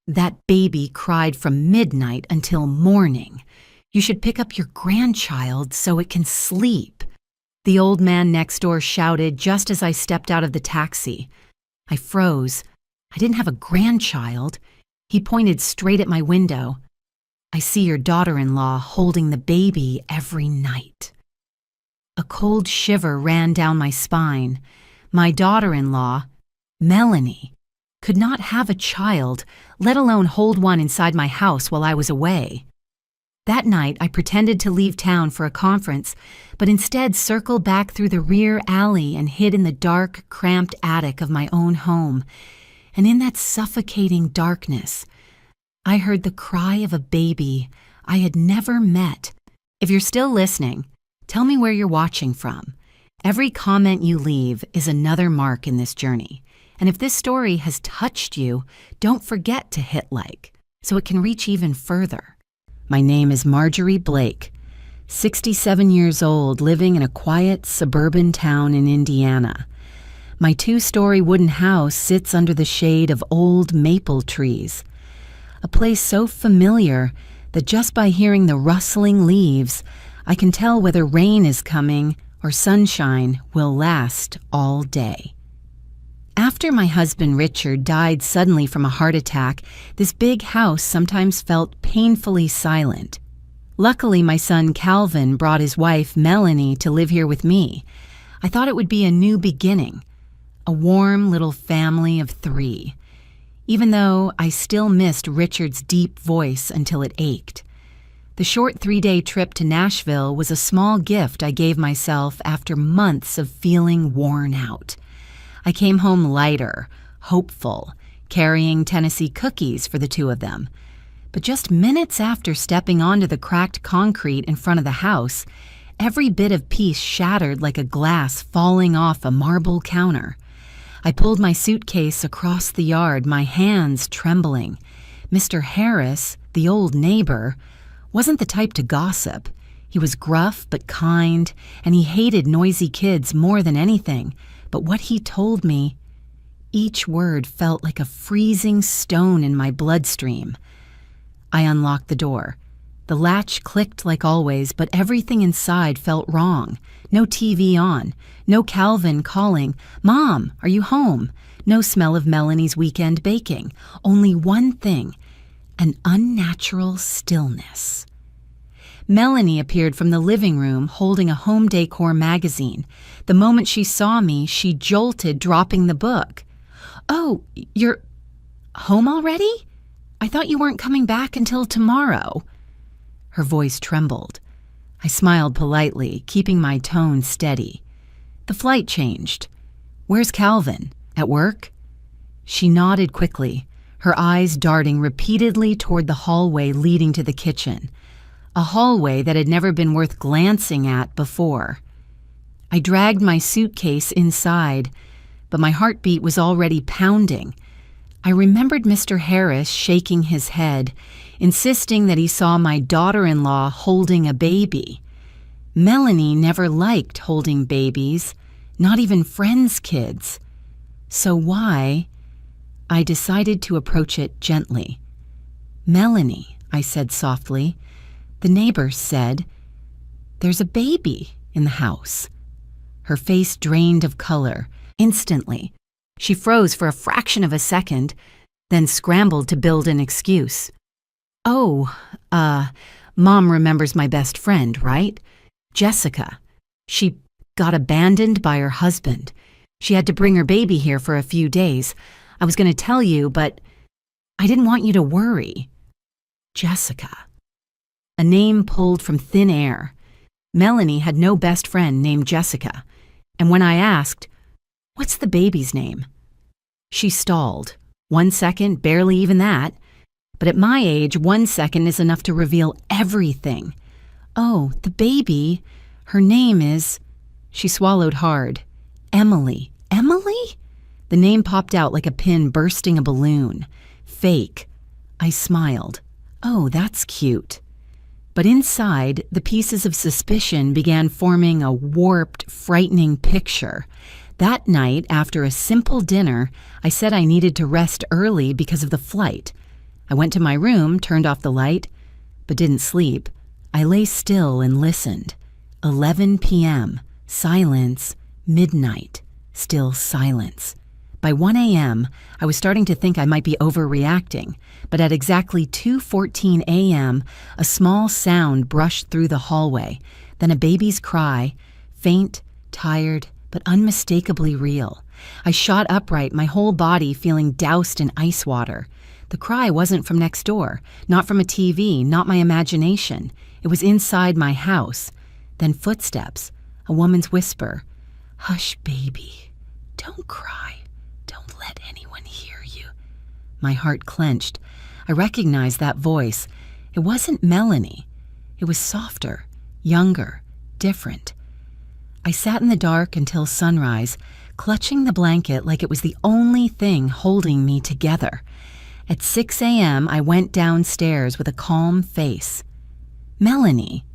That baby cried from midnight until morning. You should pick up your grandchild so it can sleep. The old man next door shouted just as I stepped out of the taxi. I froze. I didn't have a grandchild. He pointed straight at my window. I see your daughter-in-law holding the baby every night. A cold shiver ran down my spine. My daughter-in-law, Melanie, could not have a child, let alone hold one inside my house while I was away. That night, I pretended to leave town for a conference, but instead circled back through the rear alley and hid in the dark, cramped attic of my own home. And in that suffocating darkness, I heard the cry of a baby I had never met. If you're still listening, tell me where you're watching from. Every comment you leave is another mark in this journey. And if this story has touched you, don't forget to hit like, so it can reach even further. My name is Marjorie Blake, 67 years old, living in a quiet suburban town in Indiana. My 2-story wooden house sits under the shade of old maple trees, a place so familiar that just by hearing the rustling leaves, I can tell whether rain is coming or sunshine will last all day. After my husband Richard died suddenly from a heart attack, this big house sometimes felt painfully silent. Luckily, my son Calvin brought his wife Melanie to live here with me. I thought it would be a new beginning, a warm little family of 3, even though I still missed Richard's deep voice until it ached. The short 3-day trip to Nashville was a small gift I gave myself after months of feeling worn out. I came home lighter, hopeful, carrying Tennessee cookies for the 2 of them. But just minutes after stepping onto the cracked concrete in front of the house, every bit of peace shattered like a glass falling off a marble counter. I pulled my suitcase across the yard, my hands trembling. Mr. Harris, the old neighbor, wasn't the type to gossip. He was gruff but kind, and he hated noisy kids more than anything. But what he told me, each word felt like a freezing stone in my bloodstream. I unlocked the door. The latch clicked like always, but everything inside felt wrong. No TV on. No Calvin calling, "Mom, are you home?" No smell of Melanie's weekend baking. Only one thing, an unnatural stillness. Melanie appeared from the living room holding a home decor magazine. The moment she saw me, she jolted, dropping the book. "Oh, you're home already? I thought you weren't coming back until tomorrow." Her voice trembled. I smiled politely, keeping my tone steady. "The flight changed. Where's Calvin? At work?" She nodded quickly, her eyes darting repeatedly toward the hallway leading to the kitchen. A hallway that had never been worth glancing at before. I dragged my suitcase inside, but my heartbeat was already pounding. I remembered Mr. Harris shaking his head, insisting that he saw my daughter-in-law holding a baby. Melanie never liked holding babies, not even friends' kids. So why? I decided to approach it gently. "Melanie," I said softly, "the neighbor said, there's a baby in the house." Her face drained of color. Instantly, she froze for a fraction of a second, then scrambled to build an excuse. "Oh, Mom remembers my best friend, right? Jessica. She got abandoned by her husband. She had to bring her baby here for a few days. I was going to tell you, but I didn't want you to worry." Jessica. A name pulled from thin air. Melanie had no best friend named Jessica. And when I asked, "What's the baby's name?" she stalled. 1 second, barely even that. But at my age, 1 second is enough to reveal everything. "Oh, the baby, her name is..." She swallowed hard. "Emily." "Emily?" The name popped out like a pin bursting a balloon. "Fake." I smiled. "Oh, that's cute." But inside, the pieces of suspicion began forming a warped, frightening picture. That night, after a simple dinner, I said I needed to rest early because of the flight. I went to my room, turned off the light, but didn't sleep. I lay still and listened. 11 p.m., silence, midnight, still silence. By 1 a.m., I was starting to think I might be overreacting, but at exactly 2:14 a.m., a small sound brushed through the hallway, then a baby's cry, faint, tired, but unmistakably real. I shot upright, my whole body feeling doused in ice water. The cry wasn't from next door, not from a TV, not my imagination. It was inside my house. Then footsteps, a woman's whisper. "Hush, baby. Don't cry. Don't let anyone hear you." My heart clenched. I recognized that voice. It wasn't Melanie. It was softer, younger, different. I sat in the dark until sunrise, clutching the blanket like it was the only thing holding me together. At 6 a.m., I went downstairs with a calm face. "Melanie,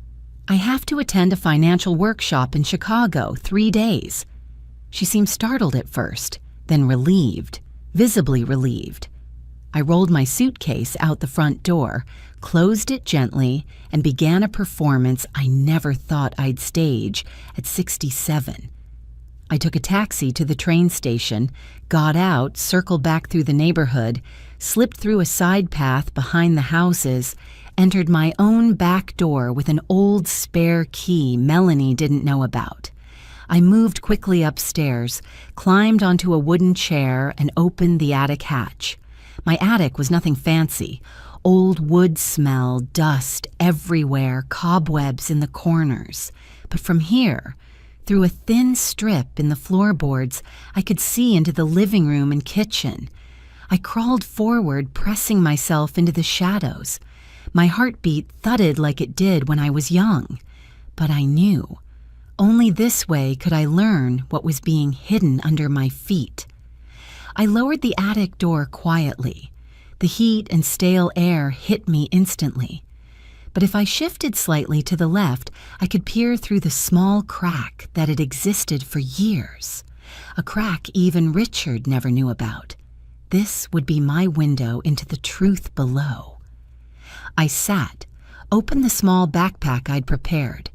I have to attend a financial workshop in Chicago, 3 days." She seemed startled at first, then relieved, visibly relieved. I rolled my suitcase out the front door, closed it gently, and began a performance I never thought I'd stage at 67. I took a taxi to the train station, got out, circled back through the neighborhood, slipped through a side path behind the houses, entered my own back door with an old spare key Melanie didn't know about. I moved quickly upstairs, climbed onto a wooden chair, and opened the attic hatch. My attic was nothing fancy. Old wood smell, dust everywhere, cobwebs in the corners. But from here, through a thin strip in the floorboards, I could see into the living room and kitchen. I crawled forward, pressing myself into the shadows. My heartbeat thudded like it did when I was young. But I knew. Only this way could I learn what was being hidden under my feet. I lowered the attic door quietly. The heat and stale air hit me instantly. But if I shifted slightly to the left, I could peer through the small crack that had existed for years. A crack even Richard never knew about. This would be my window into the truth below. I sat, opened the small backpack I'd prepared.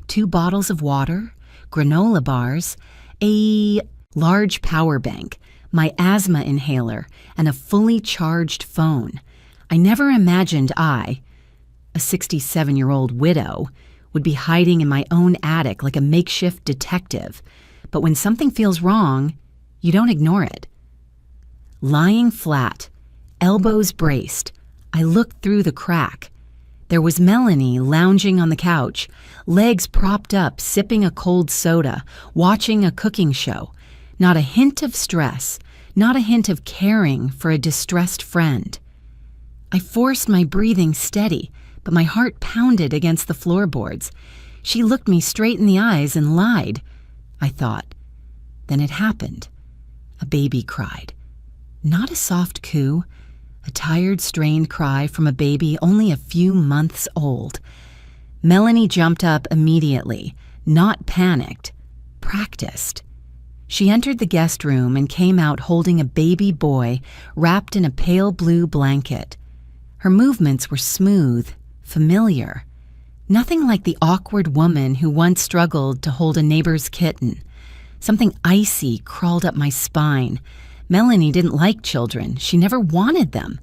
2 bottles of water, granola bars, a large power bank, my asthma inhaler, and a fully charged phone. I never imagined I, a 67-year-old widow, would be hiding in my own attic like a makeshift detective. But when something feels wrong, you don't ignore it. Lying flat, elbows braced, I looked through the crack. There was Melanie lounging on the couch, legs propped up, sipping a cold soda, watching a cooking show. Not a hint of stress, not a hint of caring for a distressed friend. I forced my breathing steady, but my heart pounded against the floorboards. She looked me straight in the eyes and lied, I thought. Then it happened. A baby cried. Not a soft coo, a tired, strained cry from a baby only a few months old. Melanie jumped up immediately, not panicked, practiced. She entered the guest room and came out holding a baby boy wrapped in a pale blue blanket. Her movements were smooth, familiar. Nothing like the awkward woman who once struggled to hold a neighbor's kitten. Something icy crawled up my spine. Melanie didn't like children. She never wanted them.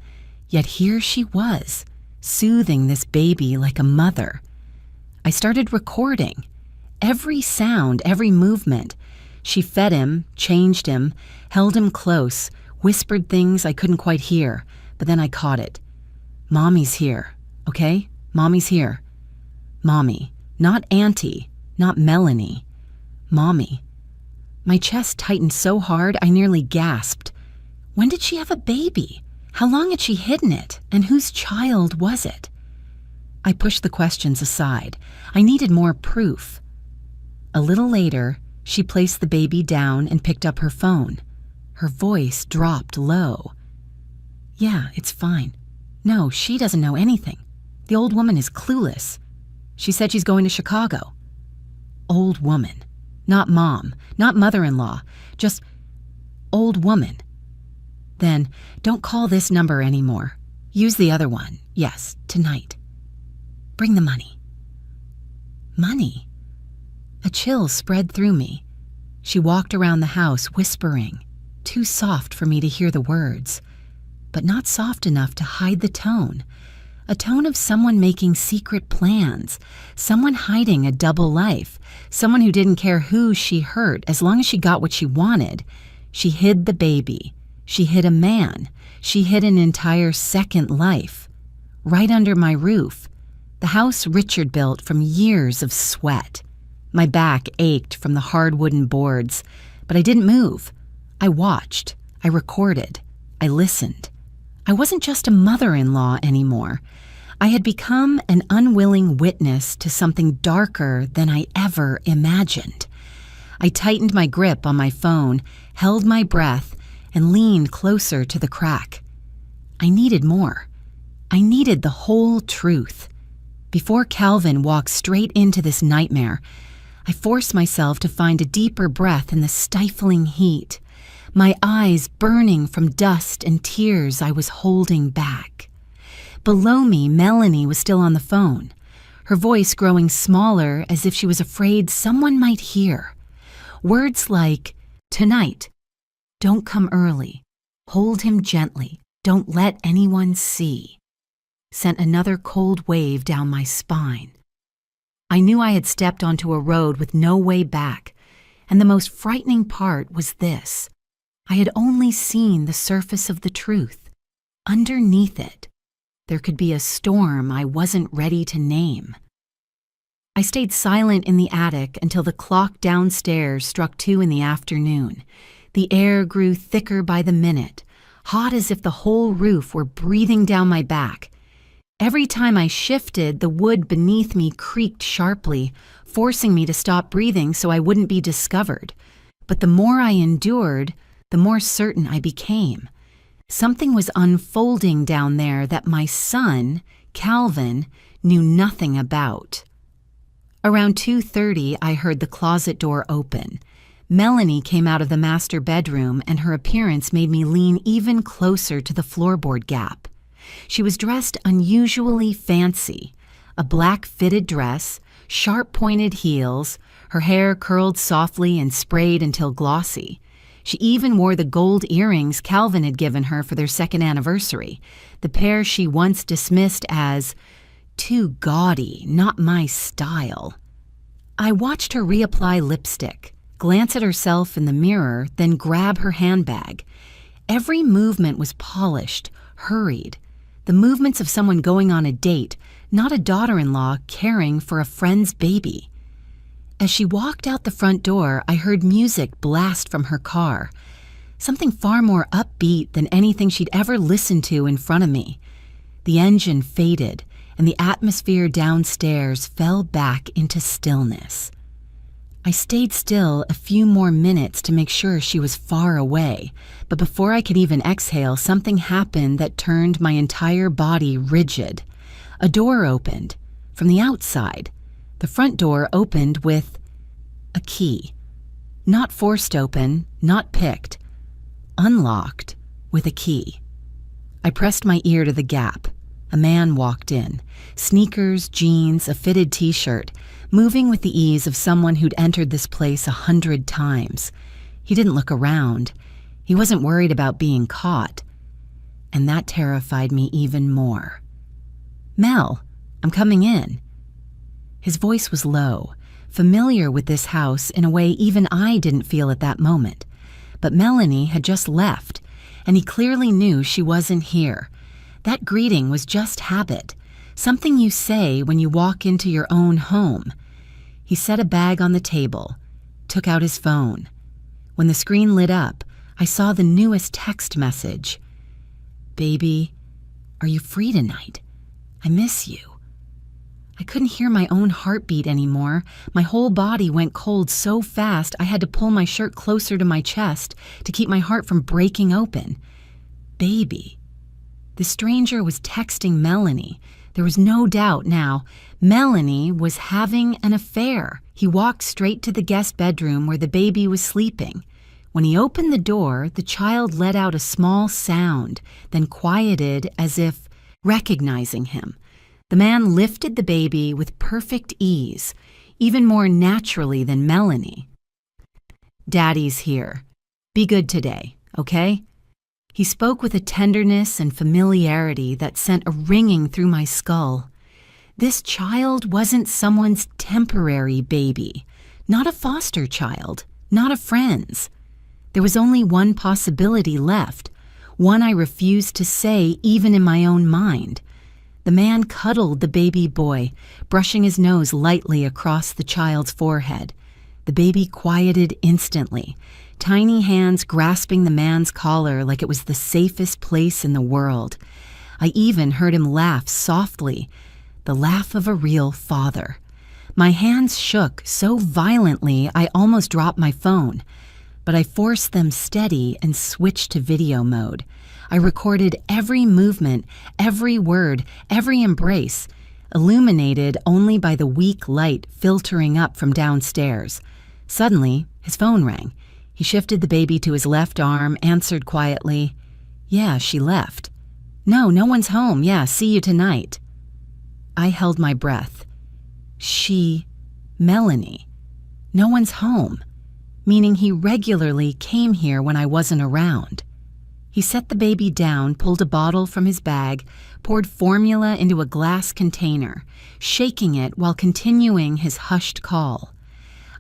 Yet here she was, soothing this baby like a mother. I started recording. Every sound, every movement. She fed him, changed him, held him close, whispered things I couldn't quite hear, but then I caught it. "Mommy's here, okay? Mommy's here." Mommy, not Auntie, not Melanie. Mommy. My chest tightened so hard I nearly gasped. When did she have a baby? How long had she hidden it? And whose child was it? I pushed the questions aside. I needed more proof. A little later, she placed the baby down and picked up her phone. Her voice dropped low. "Yeah, it's fine. No, she doesn't know anything. The old woman is clueless. She said she's going to Chicago." Old woman. Not mom, not mother-in-law, just old woman. Then, "Don't call this number anymore. Use the other one. Yes, tonight. Bring the money. Money? A chill spread through me. She walked around the house whispering, too soft for me to hear the words, but not soft enough to hide the tone. A tone of someone making secret plans, someone hiding a double life, someone who didn't care who she hurt as long as she got what she wanted. She hid the baby. She hid a man. She hid an entire second life. Right under my roof. The house Richard built from years of sweat. My back ached from the hard wooden boards, but I didn't move. I watched. I recorded. I listened. I wasn't just a mother-in-law anymore. I had become an unwilling witness to something darker than I ever imagined. I tightened my grip on my phone, held my breath, and leaned closer to the crack. I needed more. I needed the whole truth. Before Calvin walked straight into this nightmare, I forced myself to find a deeper breath in the stifling heat, my eyes burning from dust and tears I was holding back. Below me, Melanie was still on the phone, her voice growing smaller as if she was afraid someone might hear. Words like, "Tonight, don't come early, hold him gently, don't let anyone see," sent another cold wave down my spine. I knew I had stepped onto a road with no way back, and the most frightening part was this. I had only seen the surface of the truth. Underneath it, there could be a storm I wasn't ready to name. I stayed silent in the attic until the clock downstairs struck 2 in the afternoon. The air grew thicker by the minute, hot as if the whole roof were breathing down my back. Every time I shifted, the wood beneath me creaked sharply, forcing me to stop breathing so I wouldn't be discovered. But the more I endured, the more certain I became. Something was unfolding down there that my son, Calvin, knew nothing about. Around 2:30, I heard the closet door open. Melanie came out of the master bedroom, and her appearance made me lean even closer to the floorboard gap. She was dressed unusually fancy, a black fitted dress, sharp-pointed heels, her hair curled softly and sprayed until glossy. She even wore the gold earrings Calvin had given her for their second anniversary, the pair she once dismissed as too gaudy, not my style. I watched her reapply lipstick, glance at herself in the mirror, then grab her handbag. Every movement was polished, hurried, the movements of someone going on a date, not a daughter-in-law caring for a friend's baby. As she walked out the front door, I heard music blast from her car, something far more upbeat than anything she'd ever listened to in front of me. The engine faded, and the atmosphere downstairs fell back into stillness. I stayed still a few more minutes to make sure she was far away, but before I could even exhale, something happened that turned my entire body rigid. A door opened, from the outside. The front door opened with a key. Not forced open, not picked. Unlocked with a key. I pressed my ear to the gap. A man walked in. Sneakers, jeans, a fitted t-shirt, moving with the ease of someone who'd entered this place 100 times. He didn't look around. He wasn't worried about being caught. And that terrified me even more. "Mel, I'm coming in." His voice was low, familiar with this house in a way even I didn't feel at that moment. But Melanie had just left, and he clearly knew she wasn't here. That greeting was just habit, something you say when you walk into your own home. He set a bag on the table, took out his phone. When the screen lit up, I saw the newest text message. "Baby, are you free tonight? I miss you." I couldn't hear my own heartbeat anymore. My whole body went cold so fast I had to pull my shirt closer to my chest to keep my heart from breaking open. Baby. The stranger was texting Melanie. There was no doubt now. Melanie was having an affair. He walked straight to the guest bedroom where the baby was sleeping. When he opened the door, the child let out a small sound, then quieted as if Recognizing him, the man lifted the baby with perfect ease, even more naturally than Melanie. "Daddy's here. Be good today, okay?" He spoke with a tenderness and familiarity that sent a ringing through my skull. This child wasn't someone's temporary baby, not a foster child, not a friend's. There was only one possibility left, one I refused to say even in my own mind. The man cuddled the baby boy, brushing his nose lightly across the child's forehead. The baby quieted instantly, tiny hands grasping the man's collar like it was the safest place in the world. I even heard him laugh softly, the laugh of a real father. My hands shook so violently I almost dropped my phone, but I forced them steady and switched to video mode. I recorded every movement, every word, every embrace, illuminated only by the weak light filtering up from downstairs. Suddenly, his phone rang. He shifted the baby to his left arm, answered quietly, "Yeah, she left." "No, no one's home. Yeah, see you tonight." I held my breath. Melanie. No one's home, meaning he regularly came here when I wasn't around. He set the baby down, pulled a bottle from his bag, poured formula into a glass container, shaking it while continuing his hushed call.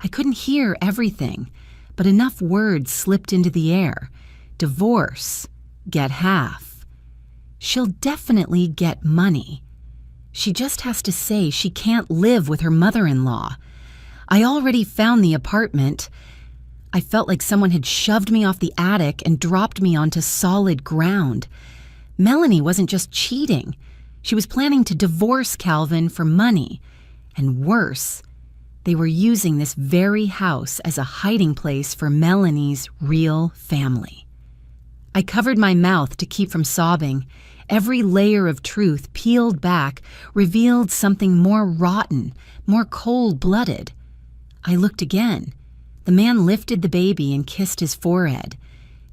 I couldn't hear everything, but enough words slipped into the air. Divorce. Get half. She'll definitely get money. She just has to say she can't live with her mother-in-law. I already found the apartment. I felt like someone had shoved me off the attic and dropped me onto solid ground. Melanie wasn't just cheating. She was planning to divorce Calvin for money. And worse, they were using this very house as a hiding place for Melanie's real family. I covered my mouth to keep from sobbing. Every layer of truth peeled back revealed something more rotten, more cold-blooded. I looked again. The man lifted the baby and kissed his forehead.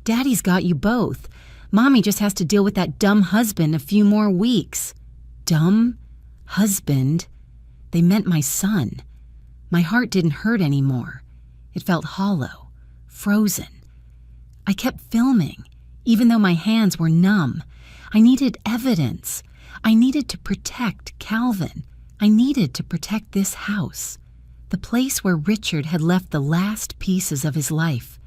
"Daddy's got you both. Mommy just has to deal with that dumb husband a few more weeks." Dumb? Husband? They meant my son. My heart didn't hurt anymore. It felt hollow, frozen. I kept filming, even though my hands were numb. I needed evidence. I needed to protect Calvin. I needed to protect this house, the place where Richard had left the last pieces of his life.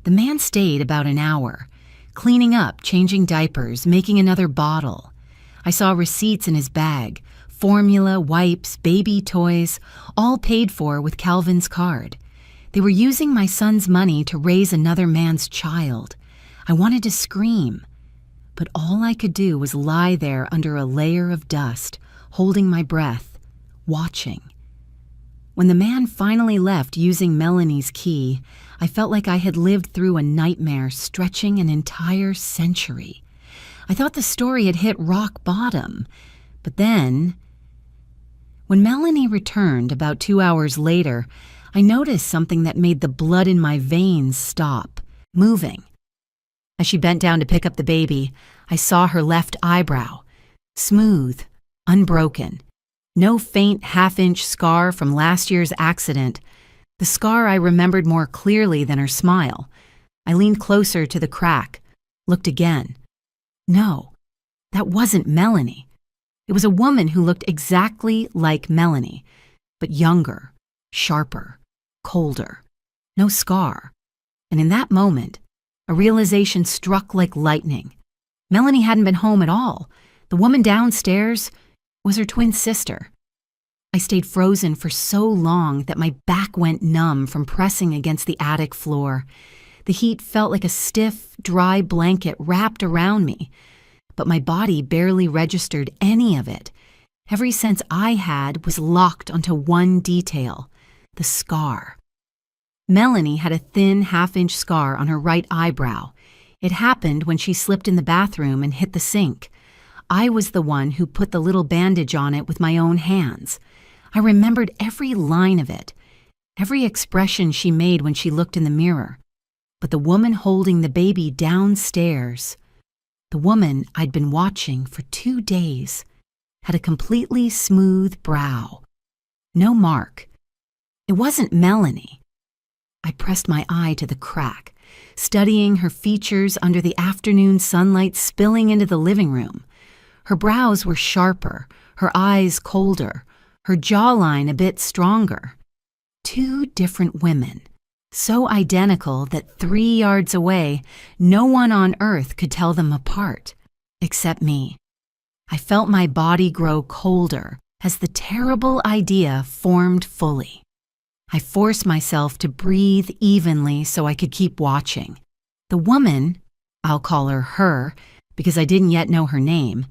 The man stayed about an hour, cleaning up, changing diapers, making another bottle. I saw receipts in his bag, formula, wipes, baby toys, all paid for with Calvin's card. They were using my son's money to raise another man's child. I wanted to scream, but all I could do was lie there under a layer of dust, holding my breath, watching. When the man finally left using Melanie's key, I felt like I had lived through a nightmare stretching an entire century. I thought the story had hit rock bottom, but then, when Melanie returned about 2 hours later, I noticed something that made the blood in my veins stop, moving. As she bent down to pick up the baby, I saw her left eyebrow, smooth, unbroken. No faint half-inch scar from last year's accident. The scar I remembered more clearly than her smile. I leaned closer to the crack, looked again. No, that wasn't Melanie. It was a woman who looked exactly like Melanie, but younger, sharper, colder. No scar. And in that moment, a realization struck like lightning. Melanie hadn't been home at all. The woman downstairs was her twin sister. I stayed frozen for so long that my back went numb from pressing against the attic floor. The heat felt like a stiff, dry blanket wrapped around me, but my body barely registered any of it. Every sense I had was locked onto one detail, the scar. Melanie had a thin half-inch scar on her right eyebrow. It happened when she slipped in the bathroom and hit the sink. I was the one who put the little bandage on it with my own hands. I remembered every line of it, every expression she made when she looked in the mirror. But the woman holding the baby downstairs, The woman I'd been watching for 2 days had a completely smooth brow. No mark. It wasn't Melanie. I pressed my eye to the crack, studying her features under the afternoon sunlight spilling into the living room. Her brows were sharper, her eyes colder, her jawline a bit stronger. 2 different women, so identical that 3 yards away, no one on earth could tell them apart, except me. I felt my body grow colder as the terrible idea formed fully. I forced myself to breathe evenly so I could keep watching. The woman, I'll call her because I didn't yet know her name,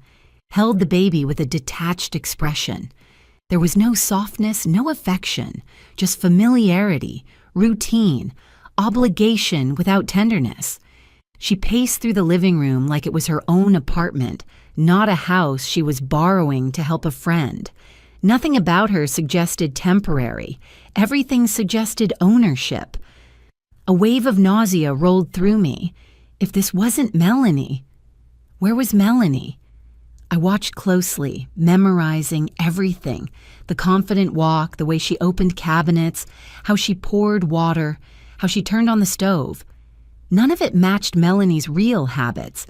held the baby with a detached expression. There was no softness, no affection, just familiarity, routine, obligation without tenderness. She paced through the living room like it was her own apartment, not a house she was borrowing to help a friend. Nothing about her suggested temporary. Everything suggested ownership. A wave of nausea rolled through me. If this wasn't Melanie, where was Melanie? I watched closely, memorizing everything. The confident walk, the way she opened cabinets, how she poured water, how she turned on the stove. None of it matched Melanie's real habits.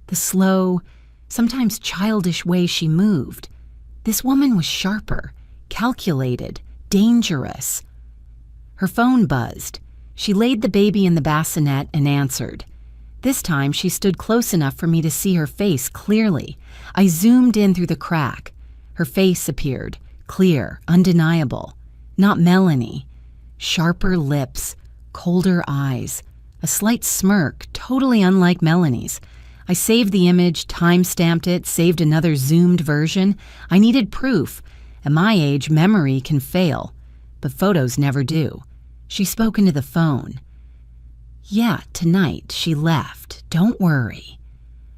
The slow, sometimes childish way she moved. This woman was sharper, calculated, dangerous. Her phone buzzed. She laid the baby in the bassinet and answered. This time she stood close enough for me to see her face clearly. I zoomed in through the crack. Her face appeared, clear, undeniable. Not Melanie. Sharper lips, colder eyes, a slight smirk, totally unlike Melanie's. I saved the image, time-stamped it, saved another zoomed version. I needed proof. At my age, memory can fail, but photos never do. She spoke into the phone. Yeah, tonight she left. Don't worry.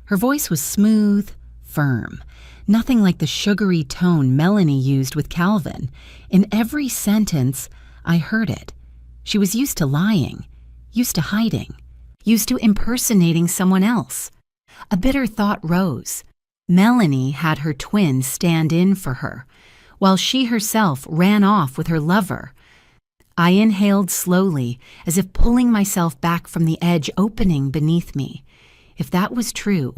Her voice was smooth, firm. Nothing like the sugary tone Melanie used with Calvin. In every sentence, I heard it. She was used to lying, used to hiding, used to impersonating someone else. A bitter thought rose. Melanie had her twin stand in for her, while she herself ran off with her lover. I inhaled slowly, as if pulling myself back from the edge opening beneath me. If that was true,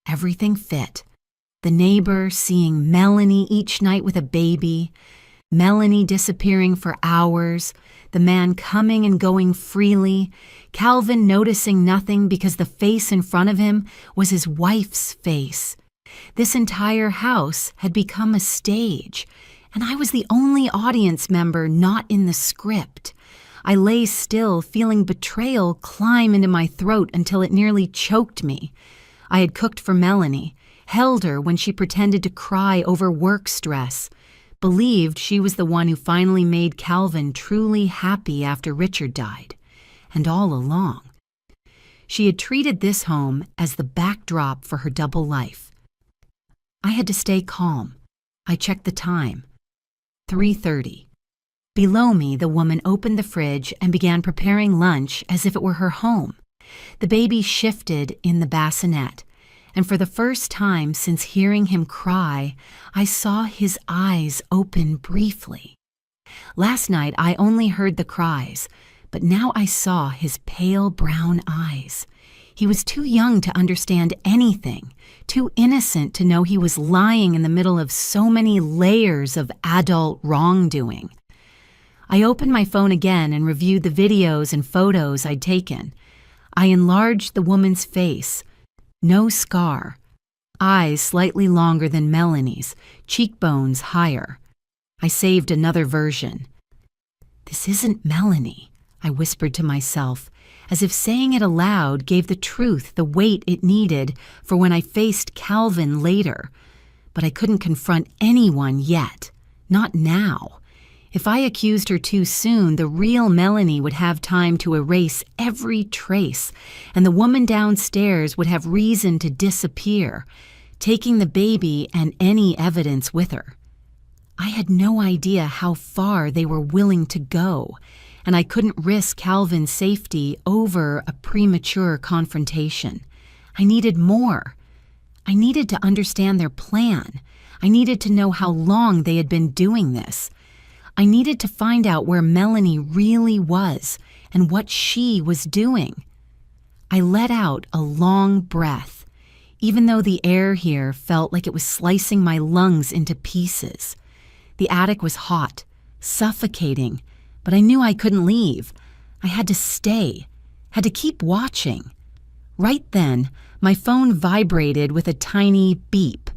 everything fit. The neighbor seeing Melanie each night with a baby, Melanie disappearing for hours, the man coming and going freely, Calvin noticing nothing because the face in front of him was his wife's face. This entire house had become a stage, and I was the only audience member not in the script. I lay still, feeling betrayal climb into my throat until it nearly choked me. I had cooked for Melanie, held her when she pretended to cry over work stress, believed she was the one who finally made Calvin truly happy after Richard died. And all along, she had treated this home as the backdrop for her double life. I had to stay calm. I checked the time. 3:30. Below me, the woman opened the fridge and began preparing lunch as if it were her home. The baby shifted in the bassinet, and for the first time since hearing him cry, I saw his eyes open briefly. Last night, I only heard the cries, but now I saw his pale brown eyes. He was too young to understand anything, too innocent to know he was lying in the middle of so many layers of adult wrongdoing. I opened my phone again and reviewed the videos and photos I'd taken. I enlarged the woman's face. No scar. Eyes slightly longer than Melanie's, cheekbones higher. I saved another version. This isn't Melanie, I whispered to myself, as if saying it aloud gave the truth the weight it needed for when I faced Calvin later. But I couldn't confront anyone yet. Not now. If I accused her too soon, the real Melanie would have time to erase every trace, and the woman downstairs would have reason to disappear, taking the baby and any evidence with her. I had no idea how far they were willing to go, and I couldn't risk Calvin's safety over a premature confrontation. I needed more. I needed to understand their plan. I needed to know how long they had been doing this. I needed to find out where Melanie really was and what she was doing. I let out a long breath, even though the air here felt like it was slicing my lungs into pieces. The attic was hot, suffocating, but I knew I couldn't leave. I had to stay, had to keep watching. Right then, my phone vibrated with a tiny beep,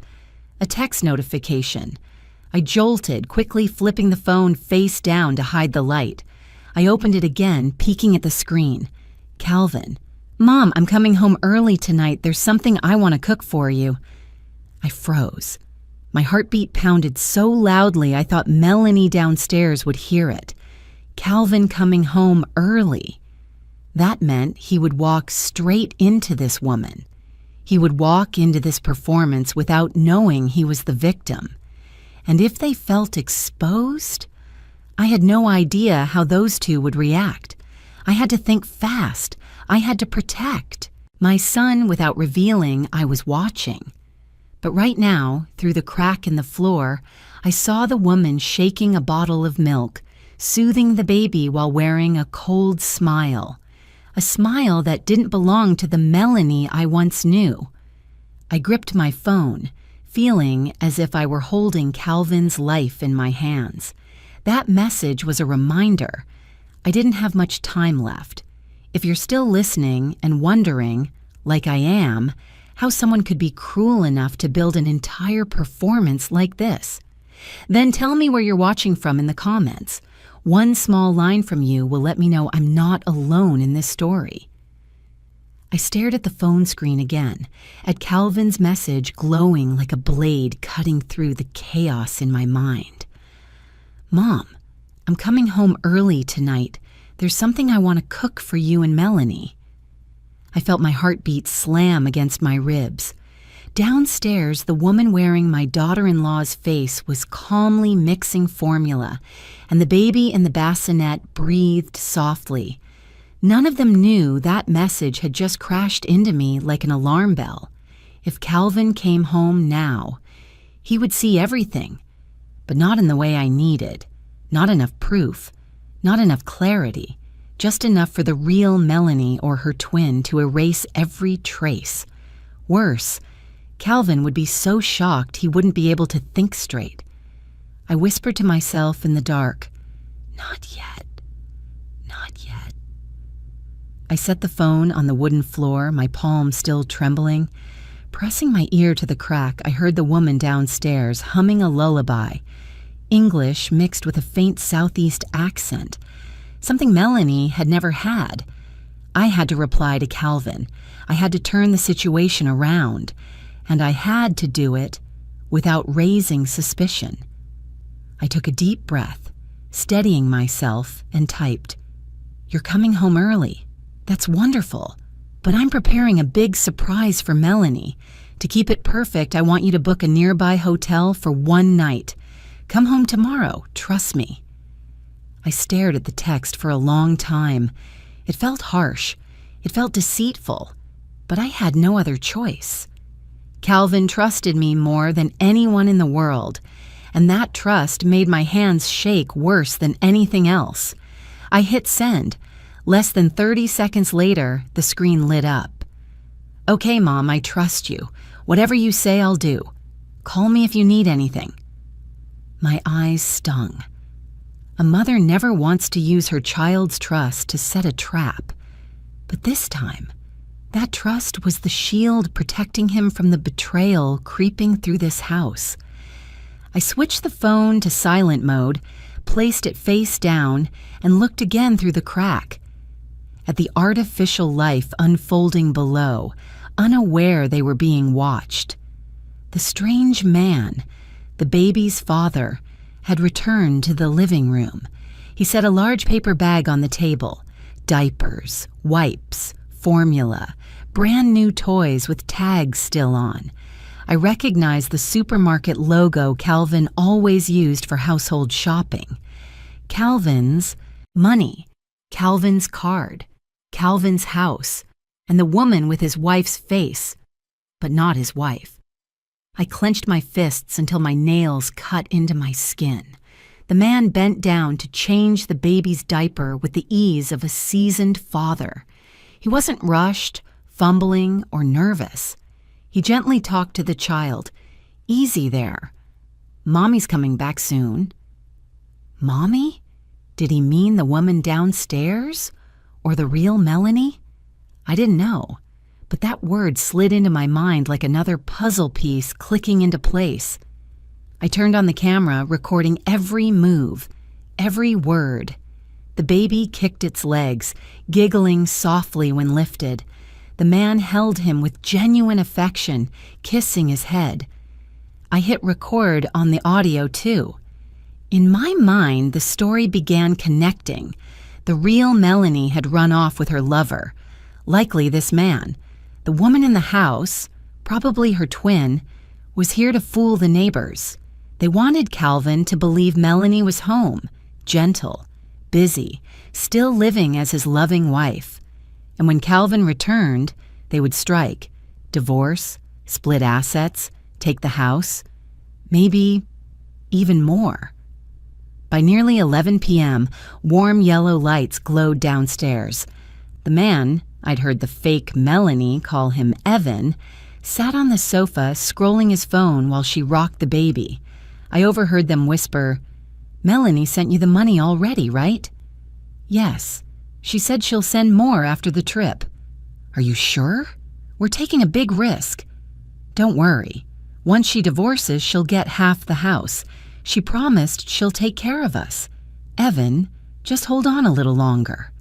a text notification. I jolted, quickly flipping the phone face down to hide the light. I opened it again, peeking at the screen. Calvin. "Mom, I'm coming home early tonight. There's something I want to cook for you." I froze. My heartbeat pounded so loudly I thought Melanie downstairs would hear it. Calvin coming home early. That meant he would walk straight into this woman. He would walk into this performance without knowing he was the victim. And if they felt exposed, I had no idea how those two would react. I had to think fast. I had to protect my son without revealing I was watching. But right now, through the crack in the floor, I saw the woman shaking a bottle of milk, soothing the baby while wearing a cold smile. A smile that didn't belong to the Melanie I once knew. I gripped my phone, feeling as if I were holding Calvin's life in my hands. That message was a reminder. I didn't have much time left. If you're still listening and wondering, like I am, how someone could be cruel enough to build an entire performance like this, then tell me where you're watching from in the comments. One small line from you will let me know I'm not alone in this story. I stared at the phone screen again, at Calvin's message glowing like a blade cutting through the chaos in my mind. "Mom, I'm coming home early tonight. There's something I want to cook for you and Melanie." I felt my heartbeat slam against my ribs. Downstairs, the woman wearing my daughter-in-law's face was calmly mixing formula, and the baby in the bassinet breathed softly. None of them knew that message had just crashed into me like an alarm bell. If Calvin came home now, he would see everything, but not in the way I needed. Not enough proof, not enough clarity, just enough for the real Melanie or her twin to erase every trace. Worse, Calvin would be so shocked he wouldn't be able to think straight. I whispered to myself in the dark, "Not yet, not yet." I set the phone on the wooden floor, my palm still trembling. Pressing my ear to the crack, I heard the woman downstairs humming a lullaby, English mixed with a faint southeast accent, something Melanie had never had. I had to reply to Calvin. I had to turn the situation around, and I had to do it without raising suspicion. I took a deep breath, steadying myself, and typed, "You're coming home early. That's wonderful, but I'm preparing a big surprise for Melanie. To keep it perfect, I want you to book a nearby hotel for one night. Come home tomorrow, trust me." I stared at the text for a long time. It felt harsh. It felt deceitful, but I had no other choice. Calvin trusted me more than anyone in the world, and that trust made my hands shake worse than anything else. I hit send. Less than 30 seconds later, the screen lit up. "Okay, Mom, I trust you. Whatever you say, I'll do. Call me if you need anything." My eyes stung. A mother never wants to use her child's trust to set a trap. But this time, that trust was the shield protecting him from the betrayal creeping through this house. I switched the phone to silent mode, placed it face down, and looked again through the crack. At the artificial life unfolding below, unaware they were being watched. The strange man, the baby's father, had returned to the living room. He set a large paper bag on the table. Diapers, wipes, formula, brand new toys with tags still on. I recognized the supermarket logo Calvin always used for household shopping. Calvin's money, Calvin's card, Calvin's house, and the woman with his wife's face. but not his wife. I clenched my fists until my nails cut into my skin. The man bent down to change the baby's diaper with the ease of a seasoned father. He wasn't rushed, fumbling, or nervous. He gently talked to the child. "Easy there. Mommy's coming back soon." Mommy? Did he mean the woman downstairs? Or the real Melanie? I didn't know, but that word slid into my mind like another puzzle piece clicking into place. I turned on the camera, recording every move, every word. The baby kicked its legs, giggling softly when lifted. The man held him with genuine affection, kissing his head. I hit record on the audio too. In my mind, the story began connecting. The real Melanie had run off with her lover, likely this man. The woman in the house, probably her twin, was here to fool the neighbors. They wanted Calvin to believe Melanie was home, gentle, busy, still living as his loving wife. And when Calvin returned, they would strike, divorce, split assets, take the house, maybe even more. By nearly 11 p.m., warm yellow lights glowed downstairs. The man, I'd heard the fake Melanie call him Evan, sat on the sofa scrolling his phone while she rocked the baby. I overheard them whisper, "Melanie sent you the money already, right?" "Yes. She said she'll send more after the trip." "Are you sure? We're taking a big risk." "Don't worry. Once she divorces, she'll get half the house. She promised she'll take care of us. Evan, just hold on a little longer."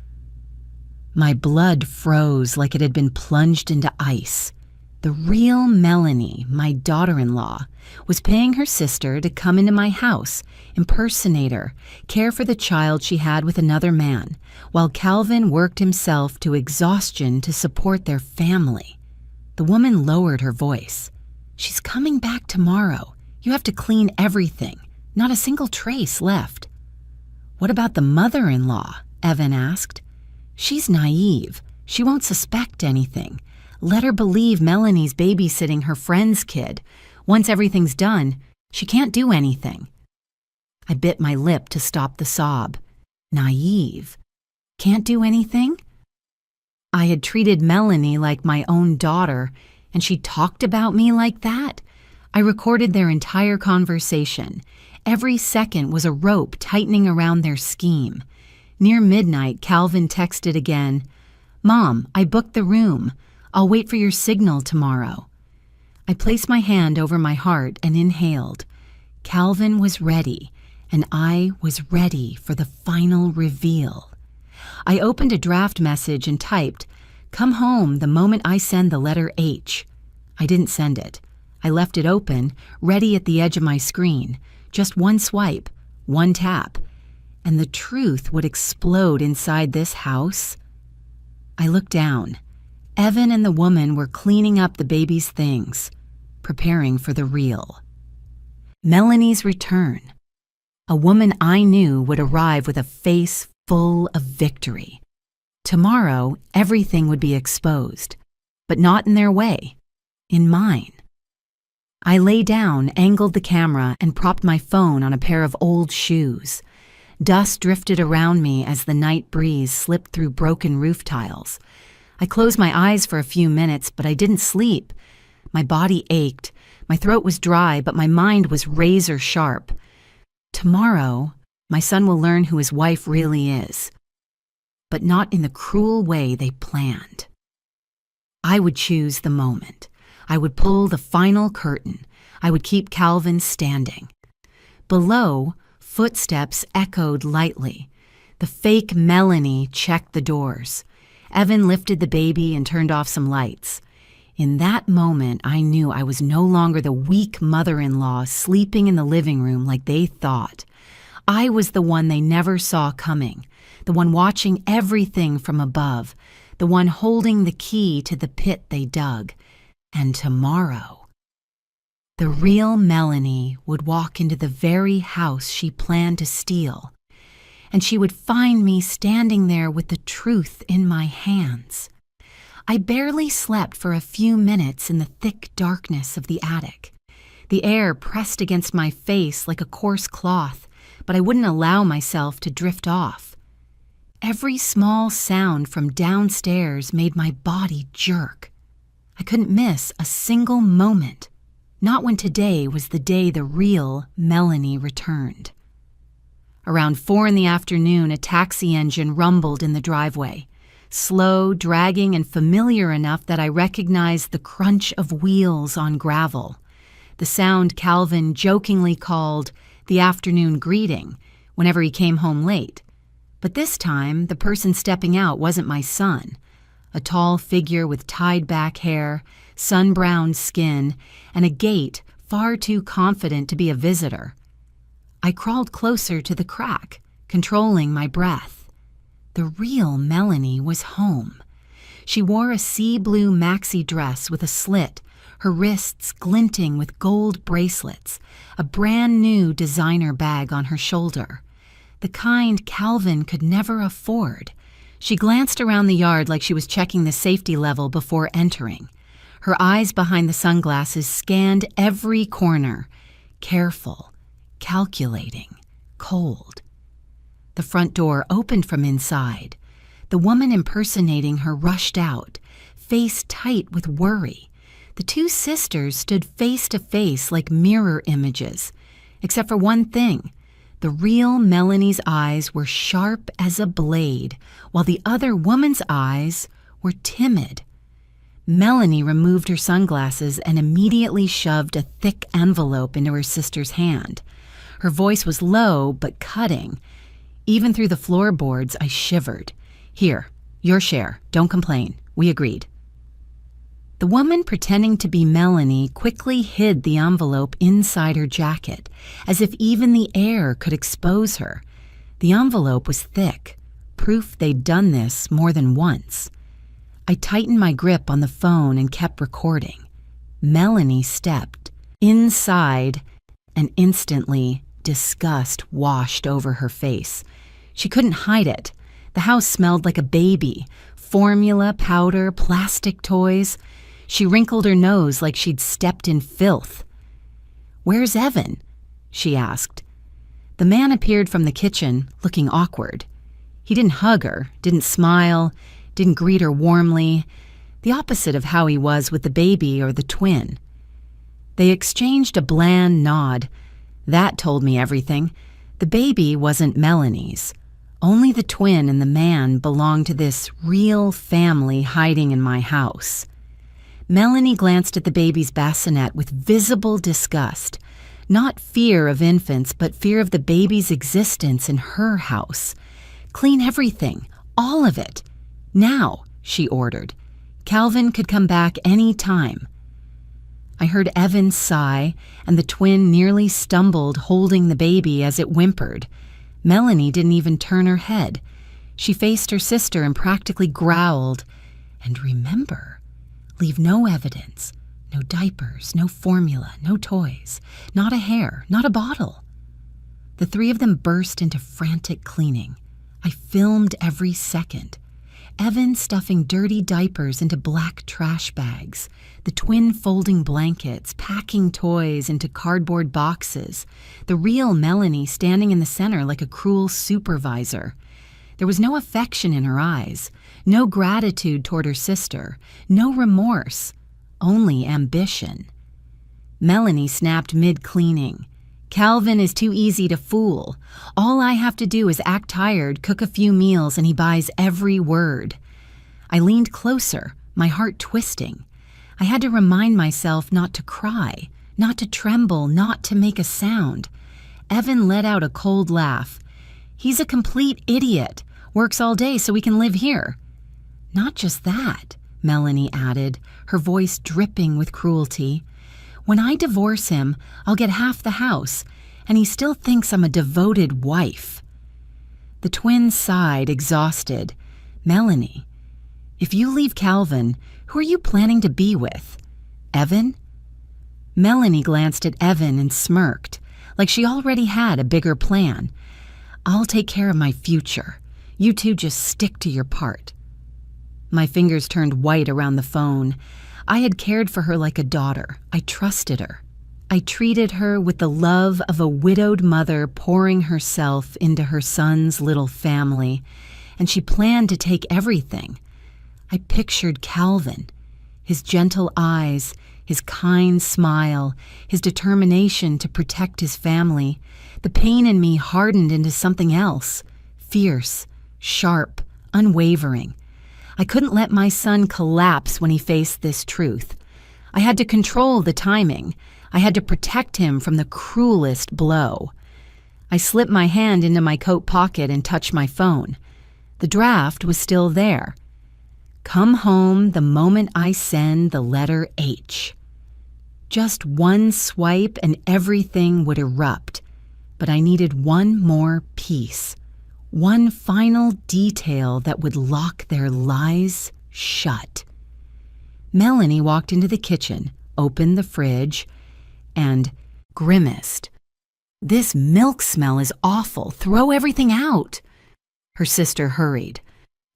My blood froze like it had been plunged into ice. The real Melanie, my daughter-in-law, was paying her sister to come into my house, impersonate her, care for the child she had with another man, while Calvin worked himself to exhaustion to support their family. The woman lowered her voice. "She's coming back tomorrow. You have to clean everything. Not a single trace left." "What about the mother-in-law?" Evan asked. "She's naive. She won't suspect anything. Let her believe Melanie's babysitting her friend's kid. Once everything's done, she can't do anything." I bit my lip to stop the sob. Naive. Can't do anything? I had treated Melanie like my own daughter, and she talked about me like that? I recorded their entire conversation. Every second was a rope tightening around their scheme. Near midnight, Calvin texted again, "Mom, I booked the room. I'll wait for your signal tomorrow." I placed my hand over my heart and inhaled. Calvin was ready, and I was ready for the final reveal. I opened a draft message and typed, "Come home the moment I send the letter H." I didn't send it. I left it open, ready at the edge of my screen. Just one swipe, one tap, and the truth would explode inside this house. I looked down. Evan and the woman were cleaning up the baby's things, preparing for the real. Melanie's return. A woman I knew would arrive with a face full of victory. Tomorrow, everything would be exposed, but not in their way, in mine. I lay down, angled the camera, and propped my phone on a pair of old shoes. Dust drifted around me as the night breeze slipped through broken roof tiles. I closed my eyes for a few minutes, but I didn't sleep. My body ached. My throat was dry, but my mind was razor sharp. Tomorrow, my son will learn who his wife really is, but not in the cruel way they planned. I would choose the moment. I would pull the final curtain. I would keep Calvin standing. Below, footsteps echoed lightly. The fake Melanie checked the doors. Evan lifted the baby and turned off some lights. In that moment, I knew I was no longer the weak mother-in-law sleeping in the living room like they thought. I was the one they never saw coming, the one watching everything from above, the one holding the key to the pit they dug. And tomorrow, the real Melanie would walk into the very house she planned to steal, and she would find me standing there with the truth in my hands. I barely slept for a few minutes in the thick darkness of the attic. The air pressed against my face like a coarse cloth, but I wouldn't allow myself to drift off. Every small sound from downstairs made my body jerk. I couldn't miss a single moment, not when today was the day the real Melanie returned. Around 4 p.m, a taxi engine rumbled in the driveway, slow, dragging, and familiar enough that I recognized the crunch of wheels on gravel, the sound Calvin jokingly called the afternoon greeting whenever he came home late. But this time, the person stepping out wasn't my son, a tall figure with tied-back hair, sun-browned skin, and a gait far too confident to be a visitor. I crawled closer to the crack, controlling my breath. The real Melanie was home. She wore a sea-blue maxi dress with a slit, her wrists glinting with gold bracelets, a brand-new designer bag on her shoulder, the kind Calvin could never afford. She glanced around the yard like she was checking the safety level before entering. Her eyes behind the sunglasses scanned every corner, careful, calculating, cold. The front door opened from inside. The woman impersonating her rushed out, face tight with worry. The two sisters stood face to face like mirror images, except for one thing. The real Melanie's eyes were sharp as a blade, while the other woman's eyes were timid. Melanie removed her sunglasses and immediately shoved a thick envelope into her sister's hand. Her voice was low but cutting. Even through the floorboards, I shivered. "Here, your share. Don't complain. We agreed." The woman pretending to be Melanie quickly hid the envelope inside her jacket, as if even the air could expose her. The envelope was thick, proof they'd done this more than once. I tightened my grip on the phone and kept recording. Melanie stepped inside, and instantly disgust washed over her face. She couldn't hide it. The house smelled like a baby. Formula, powder, plastic toys. She wrinkled her nose like she'd stepped in filth. "Where's Evan?" she asked. The man appeared from the kitchen, looking awkward. He didn't hug her, didn't smile, didn't greet her warmly, the opposite of how he was with the baby or the twin. They exchanged a bland nod. That told me everything. The baby wasn't Melanie's. Only the twin and the man belonged to this real family hiding in my house. Melanie glanced at the baby's bassinet with visible disgust. Not fear of infants, but fear of the baby's existence in her house. "Clean everything, all of it. Now," she ordered. "Calvin could come back any time." I heard Evan sigh, and the twin nearly stumbled holding the baby as it whimpered. Melanie didn't even turn her head. She faced her sister and practically growled. "And remember, leave no evidence, no diapers, no formula, no toys, not a hair, not a bottle." The three of them burst into frantic cleaning. I filmed every second. Evan stuffing dirty diapers into black trash bags, the twin folding blankets, packing toys into cardboard boxes, the real Melanie standing in the center like a cruel supervisor. There was no affection in her eyes, no gratitude toward her sister, no remorse, only ambition. Melanie snapped mid-cleaning. "Calvin is too easy to fool. All I have to do is act tired, cook a few meals, and he buys every word." I leaned closer, my heart twisting. I had to remind myself not to cry, not to tremble, not to make a sound. Evan let out a cold laugh. "He's a complete idiot. Works all day so we can live here." "Not just that," Melanie added, her voice dripping with cruelty. "When I divorce him, I'll get half the house, and he still thinks I'm a devoted wife." The twins sighed, exhausted. "Melanie, if you leave Calvin, who are you planning to be with? Evan?" Melanie glanced at Evan and smirked, like she already had a bigger plan. "I'll take care of my future. You two just stick to your part." My fingers turned white around the phone. I had cared for her like a daughter. I trusted her. I treated her with the love of a widowed mother pouring herself into her son's little family, and she planned to take everything. I pictured Calvin, his gentle eyes, his kind smile, his determination to protect his family. The pain in me hardened into something else, fierce, sharp, unwavering. I couldn't let my son collapse when he faced this truth. I had to control the timing. I had to protect him from the cruelest blow. I slipped my hand into my coat pocket and touched my phone. The draft was still there. Come home the moment I send the letter H. Just one swipe and everything would erupt. But I needed one more piece. One final detail that would lock their lies shut. Melanie walked into the kitchen, opened the fridge, and grimaced. "This milk smell is awful. Throw everything out." Her sister hurried.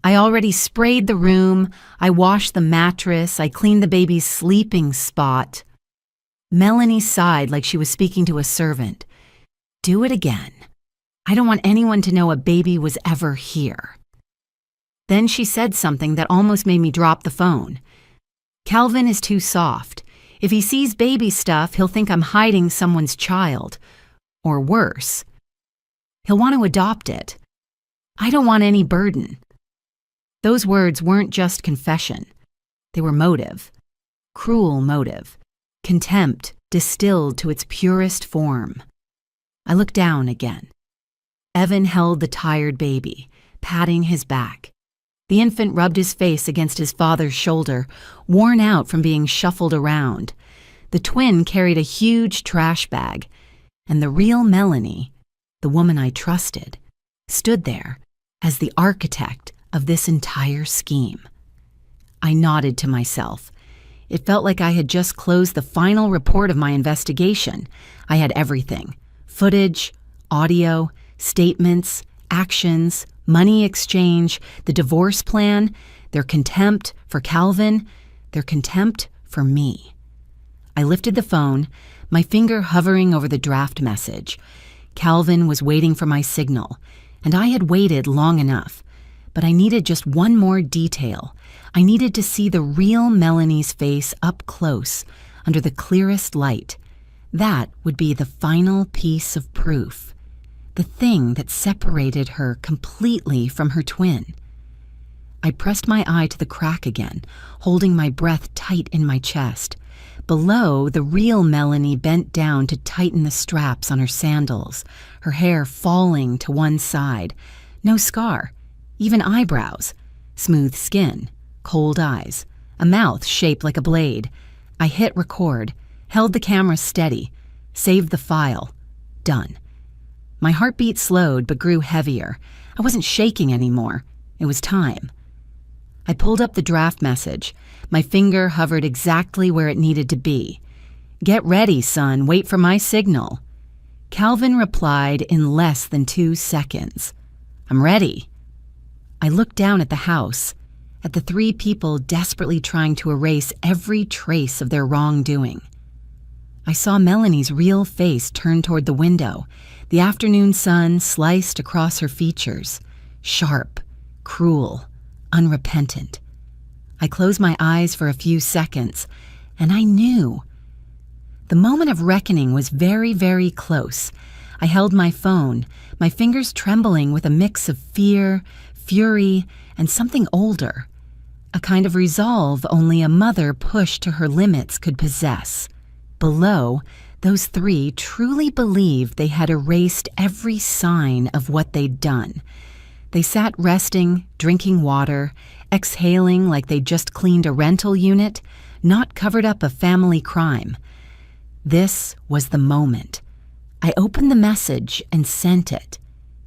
I already sprayed the room. I washed the mattress. I cleaned the baby's sleeping spot. Melanie sighed like she was speaking to a servant. "Do it again. I don't want anyone to know a baby was ever here." Then she said something that almost made me drop the phone. "Calvin is too soft. If he sees baby stuff, he'll think I'm hiding someone's child. Or worse, he'll want to adopt it. I don't want any burden." Those words weren't just confession. They were motive. Cruel motive. Contempt distilled to its purest form. I looked down again. Evan held the tired baby, patting his back. The infant rubbed his face against his father's shoulder, worn out from being shuffled around. The twin carried a huge trash bag, and the real Melanie, the woman I trusted, stood there as the architect of this entire scheme. I nodded to myself. It felt like I had just closed the final report of my investigation. I had everything: footage, audio, statements, actions, money exchange, the divorce plan, their contempt for Calvin, their contempt for me. I lifted the phone, my finger hovering over the draft message. Calvin was waiting for my signal, and I had waited long enough. But I needed just one more detail. I needed to see the real Melanie's face up close, under the clearest light. That would be the final piece of proof. The thing that separated her completely from her twin. I pressed my eye to the crack again, holding my breath tight in my chest. Below, the real Melanie bent down to tighten the straps on her sandals, her hair falling to one side. No scar. Even eyebrows, smooth skin, cold eyes, a mouth shaped like a blade. I hit record, held the camera steady, saved the file. Done. My heartbeat slowed but grew heavier. I wasn't shaking anymore. It was time. I pulled up the draft message. My finger hovered exactly where it needed to be. "Get ready, son. Wait for my signal." Calvin replied in less than 2 seconds. "I'm ready." I looked down at the house, at the 3 people desperately trying to erase every trace of their wrongdoing. I saw Melanie's real face turn toward the window, the afternoon sun sliced across her features, sharp, cruel, unrepentant. I closed my eyes for a few seconds, and I knew. The moment of reckoning was very, very close. I held my phone, my fingers trembling with a mix of fear, fury, and something older, a kind of resolve only a mother pushed to her limits could possess. Below, those 3 truly believed they had erased every sign of what they'd done. They sat resting, drinking water, exhaling like they'd just cleaned a rental unit, not covered up a family crime. This was the moment. I opened the message and sent it.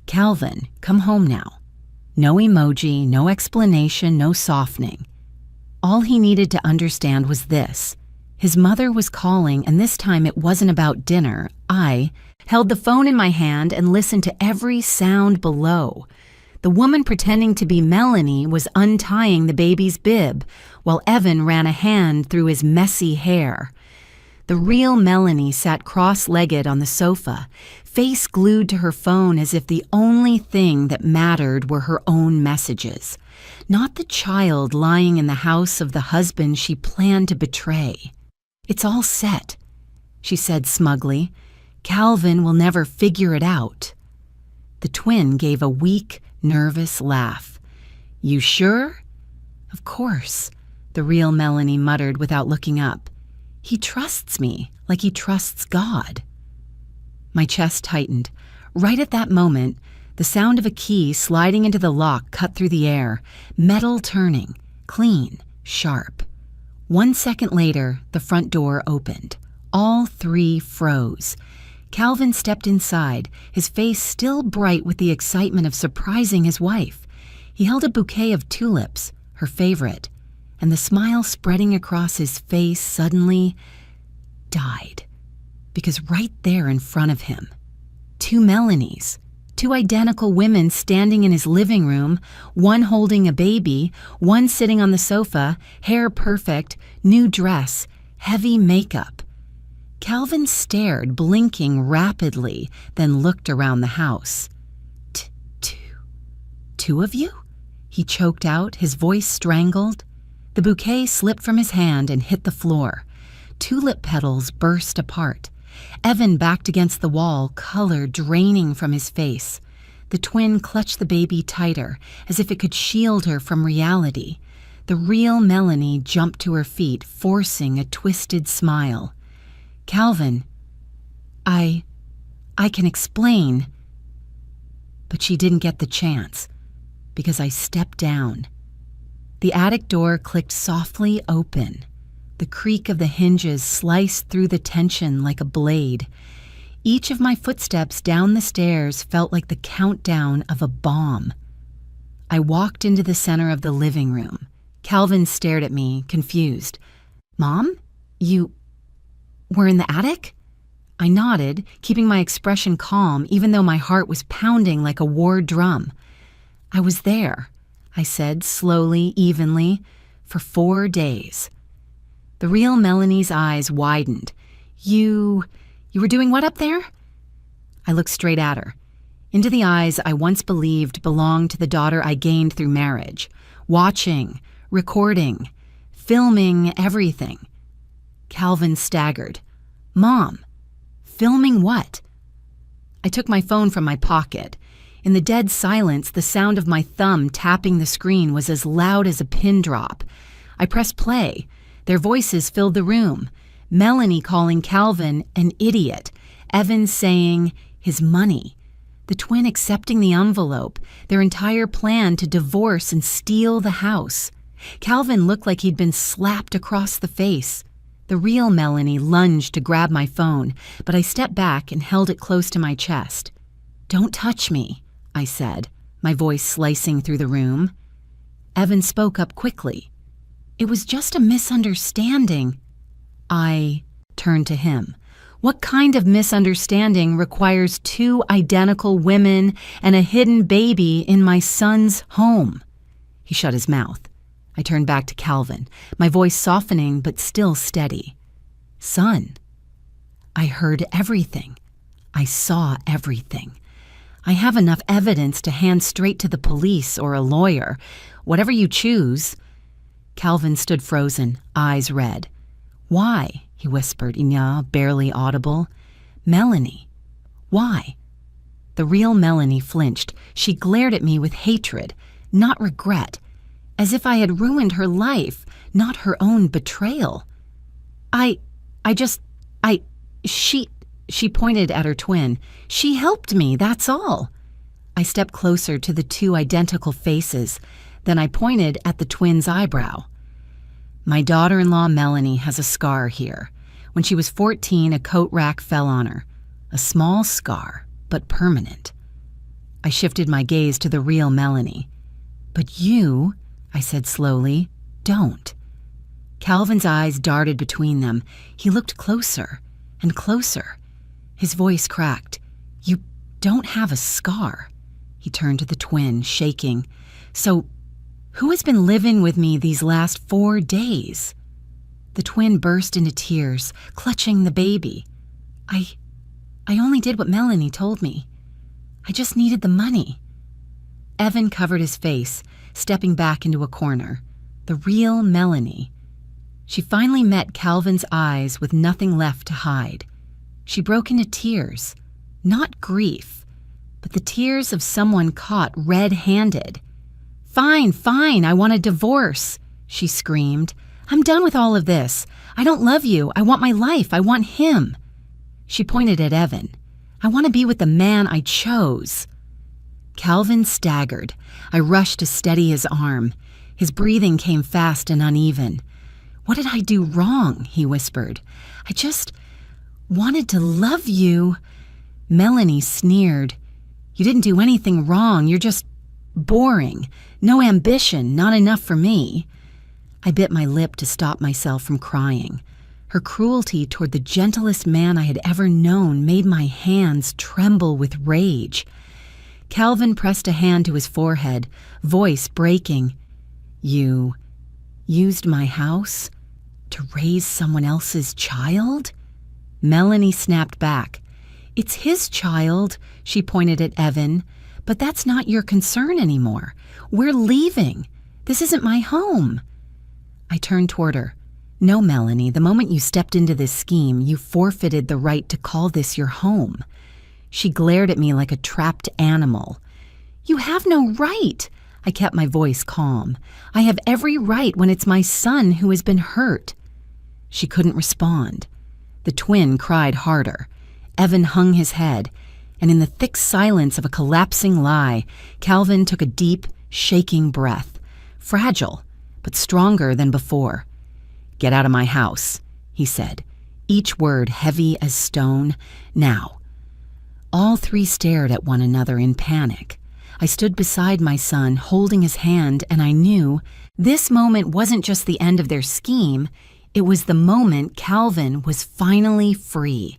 "Calvin, come home now." No emoji, no explanation, no softening. All he needed to understand was this. His mother was calling, and this time it wasn't about dinner. I held the phone in my hand and listened to every sound below. The woman pretending to be Melanie was untying the baby's bib, while Evan ran a hand through his messy hair. The real Melanie sat cross-legged on the sofa, face glued to her phone as if the only thing that mattered were her own messages, not the child lying in the house of the husband she planned to betray. "It's all set," she said smugly. "Calvin will never figure it out." The twin gave a weak, nervous laugh. "You sure?" "Of course," the real Melanie muttered without looking up. "He trusts me like he trusts God." My chest tightened. Right at that moment, the sound of a key sliding into the lock cut through the air, metal turning, clean, sharp. 1 second later, the front door opened. All three froze. Calvin stepped inside, his face still bright with the excitement of surprising his wife. He held a bouquet of tulips, her favorite, and the smile spreading across his face suddenly died. Because right there in front of him, two Melanies, two identical women standing in his living room, one holding a baby, one sitting on the sofa, hair perfect, new dress, heavy makeup. Calvin stared, blinking rapidly, then looked around the house. Two of you?" he choked out, his voice strangled. The bouquet slipped from his hand and hit the floor. Tulip petals burst apart. Evan backed against the wall, color draining from his face. The twin clutched the baby tighter, as if it could shield her from reality. The real Melanie jumped to her feet, forcing a twisted smile. "Calvin, I can explain." But she didn't get the chance, because I stepped down. The attic door clicked softly open. The creak of the hinges sliced through the tension like a blade. Each of my footsteps down the stairs felt like the countdown of a bomb. I walked into the center of the living room. Calvin stared at me, confused. "Mom, you were in the attic?" I nodded, keeping my expression calm even though my heart was pounding like a war drum. "I was there," I said slowly, evenly, "for 4 days." The real Melanie's eyes widened. You were doing what up there?" I looked straight at her, into the eyes I once believed belonged to the daughter I gained through marriage, watching, recording, filming everything. Calvin staggered. "Mom, filming what?" I took my phone from my pocket. In the dead silence, the sound of my thumb tapping the screen was as loud as a pin drop. I pressed play. Their voices filled the room. Melanie calling Calvin an idiot. Evan saying his money. The twin accepting the envelope, their entire plan to divorce and steal the house. Calvin looked like he'd been slapped across the face. The real Melanie lunged to grab my phone, but I stepped back and held it close to my chest. "Don't touch me," I said, my voice slicing through the room. Evan spoke up quickly. "It was just a misunderstanding." I turned to him. What kind of misunderstanding requires two identical women and a hidden baby in my son's home? He shut his mouth. I turned back to Calvin, my voice softening but still steady. "Son, I heard everything. I saw everything. I have enough evidence to hand straight to the police or a lawyer, whatever you choose." Calvin stood frozen, eyes red. "Why?" he whispered, barely audible. "Melanie, why?" The real Melanie flinched. She glared at me with hatred, not regret, as if I had ruined her life, not her own betrayal. She pointed at her twin. "She helped me, that's all." I stepped closer to the two identical faces. Then I pointed at the twin's eyebrow. "My daughter-in-law Melanie has a scar here. When she was 14, a coat rack fell on her. A small scar, but permanent." I shifted my gaze to the real Melanie. "But you," I said slowly, "don't." Calvin's eyes darted between them. He looked closer and closer. His voice cracked. "You don't have a scar. He turned to the twin, shaking. So, who has been living with me these last 4 days? The twin burst into tears, clutching the baby. I only did what Melanie told me. I just needed the money. Evan covered his face, stepping back into a corner. The real Melanie. She finally met Calvin's eyes with nothing left to hide. She broke into tears, not grief, but the tears of someone caught red-handed. Fine, I want a divorce, she screamed. I'm done with all of this. I don't love you. I want my life. I want him. She pointed at Evan. I want to be with the man I chose. Calvin staggered. I rushed to steady his arm. His breathing came fast and uneven. What did I do wrong? He whispered. I just wanted to love you. Melanie sneered. You didn't do anything wrong. You're just boring. No ambition, not enough for me. I bit my lip to stop myself from crying. Her cruelty toward the gentlest man I had ever known made my hands tremble with rage. Calvin pressed a hand to his forehead, voice breaking. You used my house to raise someone else's child? Melanie snapped back. It's his child, she pointed at Evan, but that's not your concern anymore. We're leaving. This isn't my home. I turned toward her. No, Melanie, the moment you stepped into this scheme, you forfeited the right to call this your home. She glared at me like a trapped animal. You have no right. I kept my voice calm. I have every right when it's my son who has been hurt. She couldn't respond. The twin cried harder. Evan hung his head, and in the thick silence of a collapsing lie, Calvin took a deep, shaking breath, fragile, but stronger than before. Get out of my house, he said, each word heavy as stone. Now. All three stared at one another in panic. I stood beside my son, holding his hand, and I knew this moment wasn't just the end of their scheme, it was the moment Calvin was finally free.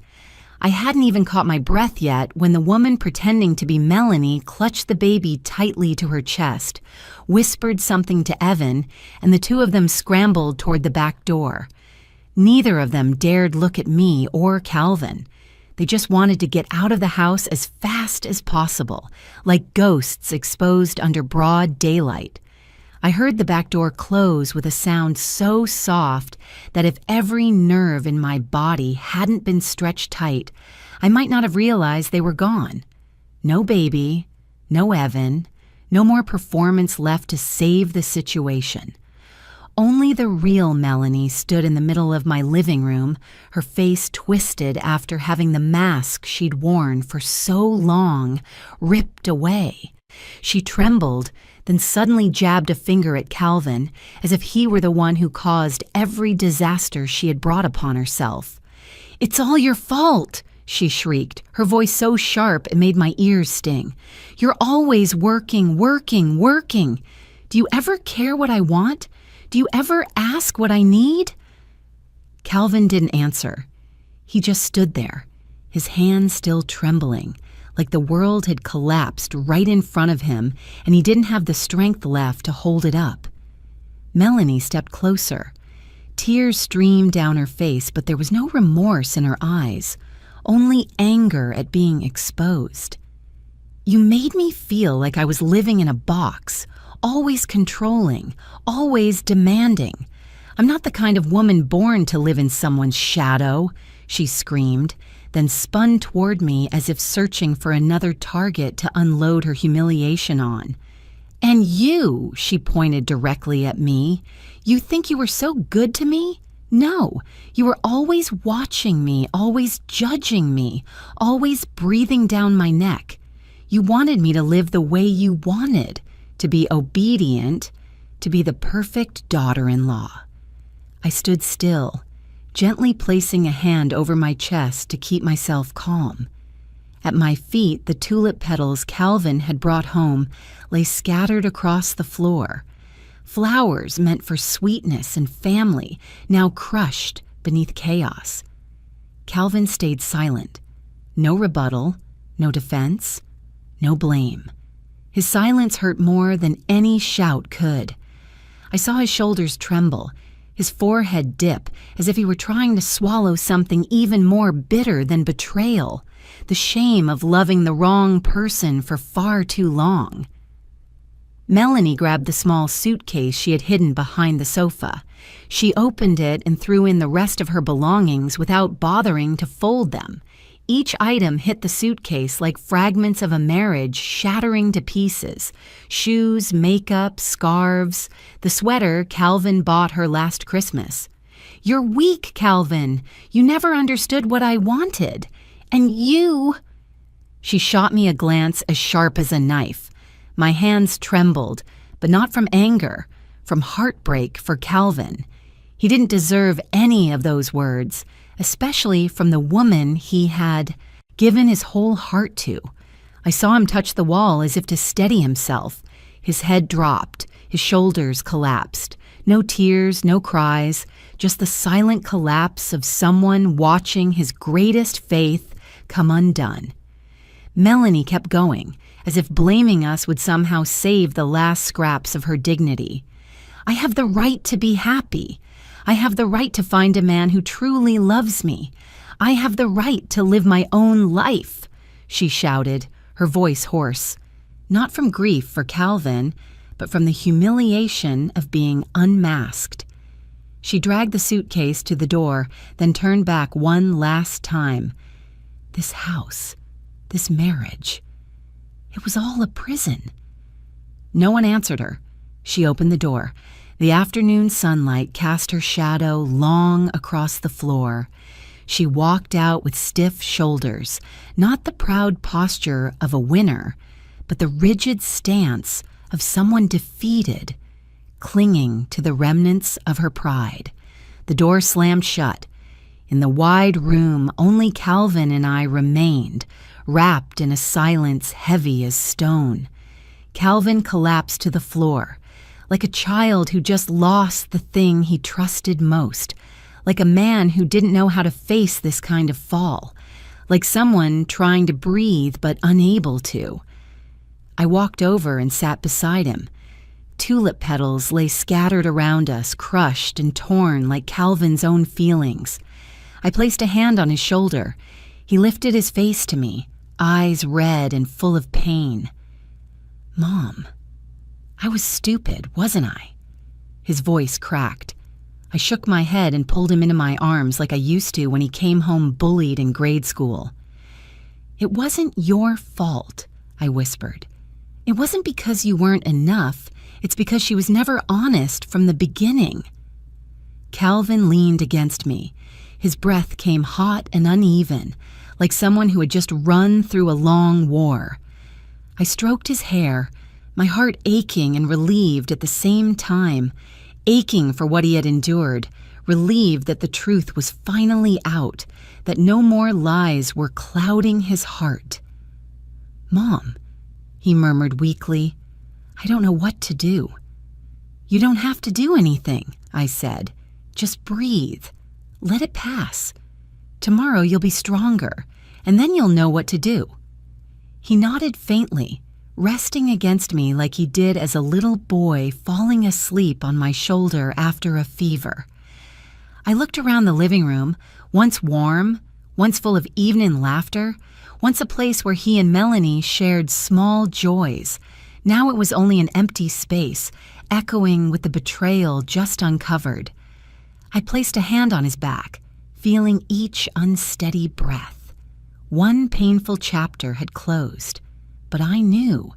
I hadn't even caught my breath yet when the woman pretending to be Melanie clutched the baby tightly to her chest, whispered something to Evan, and the two of them scrambled toward the back door. Neither of them dared look at me or Calvin. They just wanted to get out of the house as fast as possible, like ghosts exposed under broad daylight. I heard the back door close with a sound so soft that if every nerve in my body hadn't been stretched tight, I might not have realized they were gone. No baby, no Evan, no more performance left to save the situation. Only the real Melanie stood in the middle of my living room, her face twisted after having the mask she'd worn for so long ripped away. She trembled, then suddenly jabbed a finger at Calvin, as if he were the one who caused every disaster she had brought upon herself. "It's all your fault," she shrieked, her voice so sharp it made my ears sting. "You're always working. Do you ever care what I want? Do you ever ask what I need?" Calvin didn't answer. He just stood there, his hands still trembling, like the world had collapsed right in front of him and he didn't have the strength left to hold it up. Melanie stepped closer. Tears streamed down her face, but there was no remorse in her eyes, only anger at being exposed. "You made me feel like I was living in a box, always controlling, always demanding. I'm not the kind of woman born to live in someone's shadow," she screamed, then spun toward me as if searching for another target to unload her humiliation on. "And you," she pointed directly at me, "you think you were so good to me? No, you were always watching me, always judging me, always breathing down my neck. You wanted me to live the way you wanted, to be obedient, to be the perfect daughter-in-law." I stood still, gently placing a hand over my chest to keep myself calm. At my feet, the tulip petals Calvin had brought home lay scattered across the floor. Flowers meant for sweetness and family, now crushed beneath chaos. Calvin stayed silent. No rebuttal, no defense, no blame. His silence hurt more than any shout could. I saw his shoulders tremble, his forehead dip, as if he were trying to swallow something even more bitter than betrayal, the shame of loving the wrong person for far too long. Melanie grabbed the small suitcase she had hidden behind the sofa. She opened it and threw in the rest of her belongings without bothering to fold them. Each item hit the suitcase like fragments of a marriage shattering to pieces. Shoes, makeup, scarves, the sweater Calvin bought her last Christmas. "You're weak, Calvin. You never understood what I wanted. And you—" She shot me a glance as sharp as a knife. My hands trembled, but not from anger, from heartbreak for Calvin. He didn't deserve any of those words, especially from the woman he had given his whole heart to. I saw him touch the wall as if to steady himself. His head dropped, his shoulders collapsed. No tears, no cries, just the silent collapse of someone watching his greatest faith come undone. Melanie kept going, as if blaming us would somehow save the last scraps of her dignity. "I have the right to be happy. I have the right to find a man who truly loves me. I have the right to live my own life," she shouted, her voice hoarse. Not from grief for Calvin, but from the humiliation of being unmasked. She dragged the suitcase to the door, then turned back one last time. This house, this marriage, it was all a prison. No one answered her. She opened the door. The afternoon sunlight cast her shadow long across the floor. She walked out with stiff shoulders, not the proud posture of a winner, but the rigid stance of someone defeated, clinging to the remnants of her pride. The door slammed shut. In the wide room, only Calvin and I remained, wrapped in a silence heavy as stone. Calvin collapsed to the floor, like a child who just lost the thing he trusted most, like a man who didn't know how to face this kind of fall, like someone trying to breathe but unable to. I walked over and sat beside him. Tulip petals lay scattered around us, crushed and torn like Calvin's own feelings. I placed a hand on his shoulder. He lifted his face to me, eyes red and full of pain. "Mom, I was stupid, wasn't I?" His voice cracked. I shook my head and pulled him into my arms like I used to when he came home bullied in grade school. "It wasn't your fault," I whispered. "It wasn't because you weren't enough. It's because she was never honest from the beginning." Calvin leaned against me. His breath came hot and uneven, like someone who had just run through a long war. I stroked his hair, my heart aching and relieved at the same time, aching for what he had endured, relieved that the truth was finally out, that no more lies were clouding his heart. "Mom," he murmured weakly, "I don't know what to do." "You don't have to do anything," I said. "Just breathe. Let it pass. Tomorrow you'll be stronger, and then you'll know what to do." He nodded faintly, resting against me like he did as a little boy falling asleep on my shoulder after a fever. I looked around the living room, once warm, once full of evening laughter, once a place where he and Melanie shared small joys. Now it was only an empty space, echoing with the betrayal just uncovered. I placed a hand on his back, feeling each unsteady breath. One painful chapter had closed, but I knew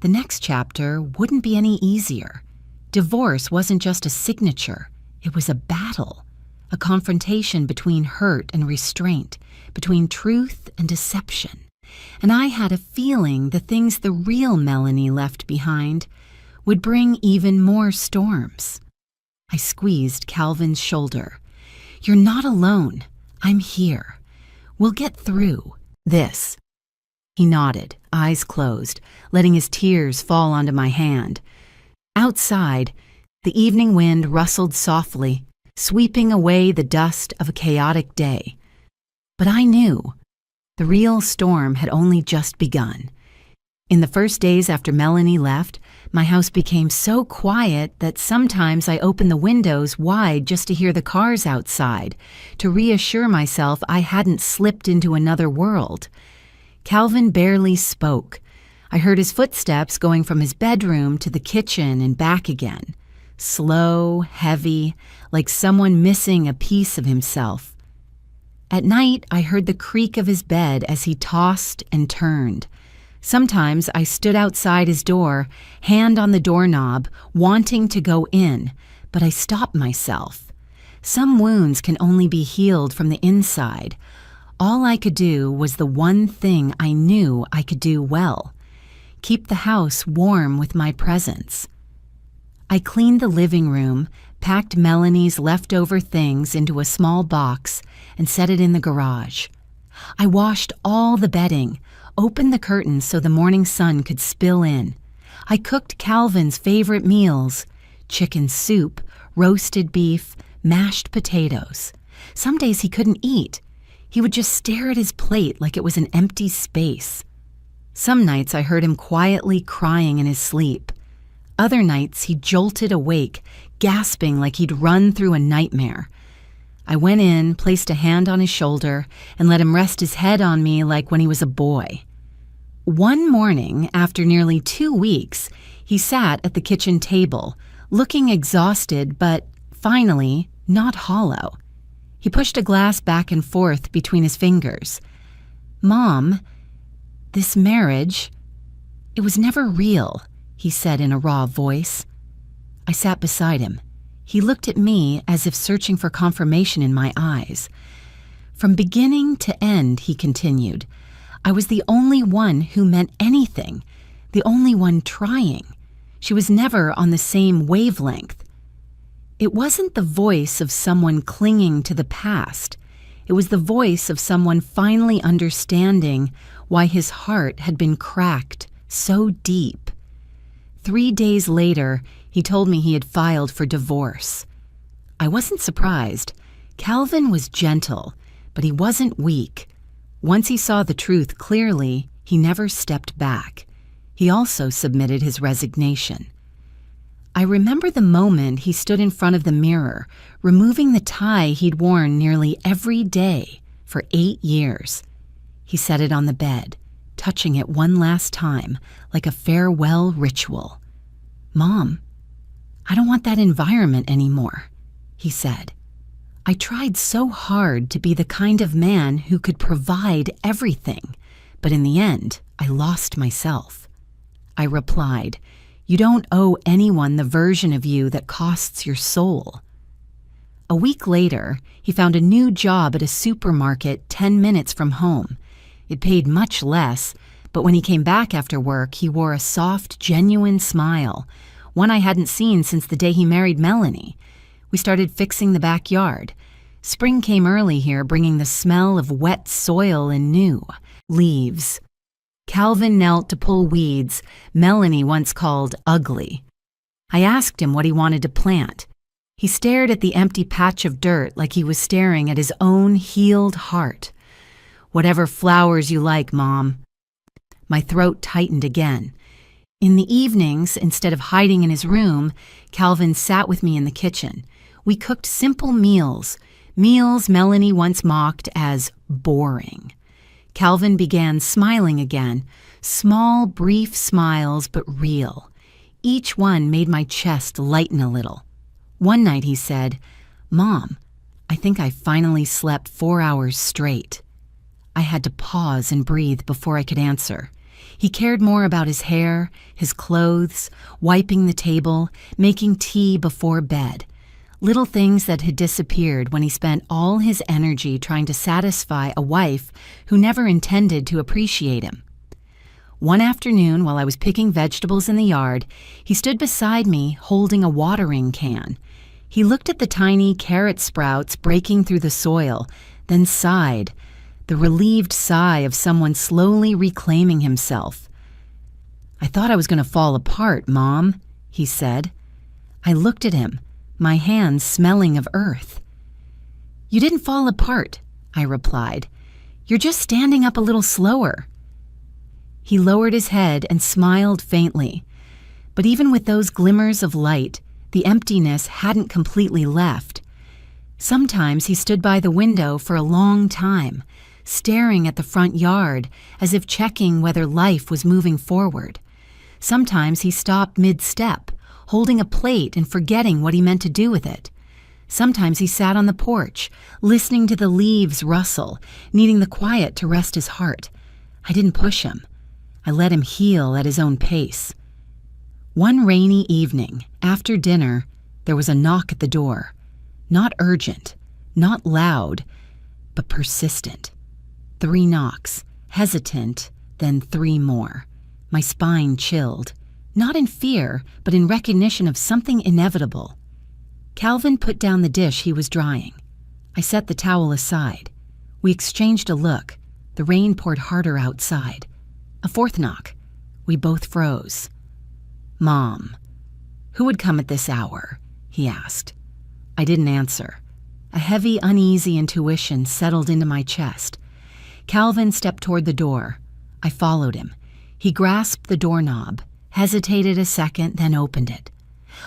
the next chapter wouldn't be any easier. Divorce wasn't just a signature, it was a battle, a confrontation between hurt and restraint, between truth and deception. And I had a feeling the things the real Melanie left behind would bring even more storms. I squeezed Calvin's shoulder. "You're not alone. I'm here. We'll get through this." He nodded, eyes closed, letting his tears fall onto my hand. Outside, the evening wind rustled softly, sweeping away the dust of a chaotic day. But I knew the real storm had only just begun. In the first days after Melanie left, my house became so quiet that sometimes I opened the windows wide just to hear the cars outside, to reassure myself I hadn't slipped into another world. Calvin barely spoke. I heard his footsteps going from his bedroom to the kitchen and back again. Slow, heavy, like someone missing a piece of himself. At night, I heard the creak of his bed as he tossed and turned. Sometimes I stood outside his door, hand on the doorknob, wanting to go in, but I stopped myself. Some wounds can only be healed from the inside. All I could do was the one thing I knew I could do well: keep the house warm with my presence. I cleaned the living room, packed Melanie's leftover things into a small box, and set it in the garage. I washed all the bedding, opened the curtains so the morning sun could spill in. I cooked Calvin's favorite meals: chicken soup, roasted beef, mashed potatoes. Some days he couldn't eat. He would just stare at his plate like it was an empty space. Some nights I heard him quietly crying in his sleep. Other nights he jolted awake, gasping like he'd run through a nightmare. I went in, placed a hand on his shoulder, and let him rest his head on me like when he was a boy. One morning, after nearly 2 weeks, he sat at the kitchen table, looking exhausted but, finally, not hollow. He pushed a glass back and forth between his fingers. "Mom, this marriage, it was never real," he said in a raw voice. I sat beside him. He looked at me as if searching for confirmation in my eyes. "From beginning to end," he continued, "I was the only one who meant anything, the only one trying. She was never on the same wavelength." It wasn't the voice of someone clinging to the past. It was the voice of someone finally understanding why his heart had been cracked so deep. 3 days later, he told me he had filed for divorce. I wasn't surprised. Calvin was gentle, but he wasn't weak. Once he saw the truth clearly, he never stepped back. He also submitted his resignation. I remember the moment he stood in front of the mirror, removing the tie he'd worn nearly every day for 8 years. He set it on the bed, touching it one last time, like a farewell ritual. "Mom, I don't want that environment anymore," he said. "I tried so hard to be the kind of man who could provide everything, but in the end, I lost myself." I replied, "You don't owe anyone the version of you that costs your soul." A week later, he found a new job at a supermarket 10 minutes from home. It paid much less, but when he came back after work, he wore a soft, genuine smile, one I hadn't seen since the day he married Melanie. We started fixing the backyard. Spring came early here, bringing the smell of wet soil and new leaves. Calvin knelt to pull weeds Melanie once called ugly. I asked him what he wanted to plant. He stared at the empty patch of dirt like he was staring at his own healed heart. "Whatever flowers you like, Mom." My throat tightened again. In the evenings, instead of hiding in his room, Calvin sat with me in the kitchen. We cooked simple meals Melanie once mocked as boring. Calvin began smiling again, small, brief smiles, but real. Each one made my chest lighten a little. One night he said, "Mom, I think I finally slept 4 hours straight." I had to pause and breathe before I could answer. He cared more about his hair, his clothes, wiping the table, making tea before bed. Little things that had disappeared when he spent all his energy trying to satisfy a wife who never intended to appreciate him. One afternoon, while I was picking vegetables in the yard, he stood beside me holding a watering can. He looked at the tiny carrot sprouts breaking through the soil, then sighed, the relieved sigh of someone slowly reclaiming himself. "I thought I was going to fall apart, Mom," he said. I looked at him, my hands smelling of earth. "You didn't fall apart," I replied. "You're just standing up a little slower." He lowered his head and smiled faintly. But even with those glimmers of light, the emptiness hadn't completely left. Sometimes he stood by the window for a long time, staring at the front yard as if checking whether life was moving forward. Sometimes he stopped mid-step, holding a plate and forgetting what he meant to do with it. Sometimes he sat on the porch, listening to the leaves rustle, needing the quiet to rest his heart. I didn't push him. I let him heal at his own pace. One rainy evening, after dinner, there was a knock at the door. Not urgent, not loud, but persistent. 3 knocks, hesitant, then 3 more. My spine chilled, not in fear, but in recognition of something inevitable. Calvin put down the dish he was drying. I set the towel aside. We exchanged a look. The rain poured harder outside. A 4th knock. We both froze. "Mom." "Who would come at this hour?" he asked. I didn't answer. A heavy, uneasy intuition settled into my chest. Calvin stepped toward the door. I followed him. He grasped the doorknob, hesitated a second, then opened it.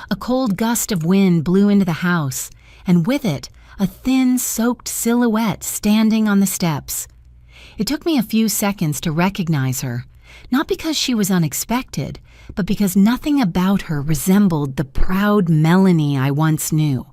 A cold gust of wind blew into the house, and with it, a thin, soaked silhouette standing on the steps. It took me a few seconds to recognize her, not because she was unexpected, but because nothing about her resembled the proud Melanie I once knew.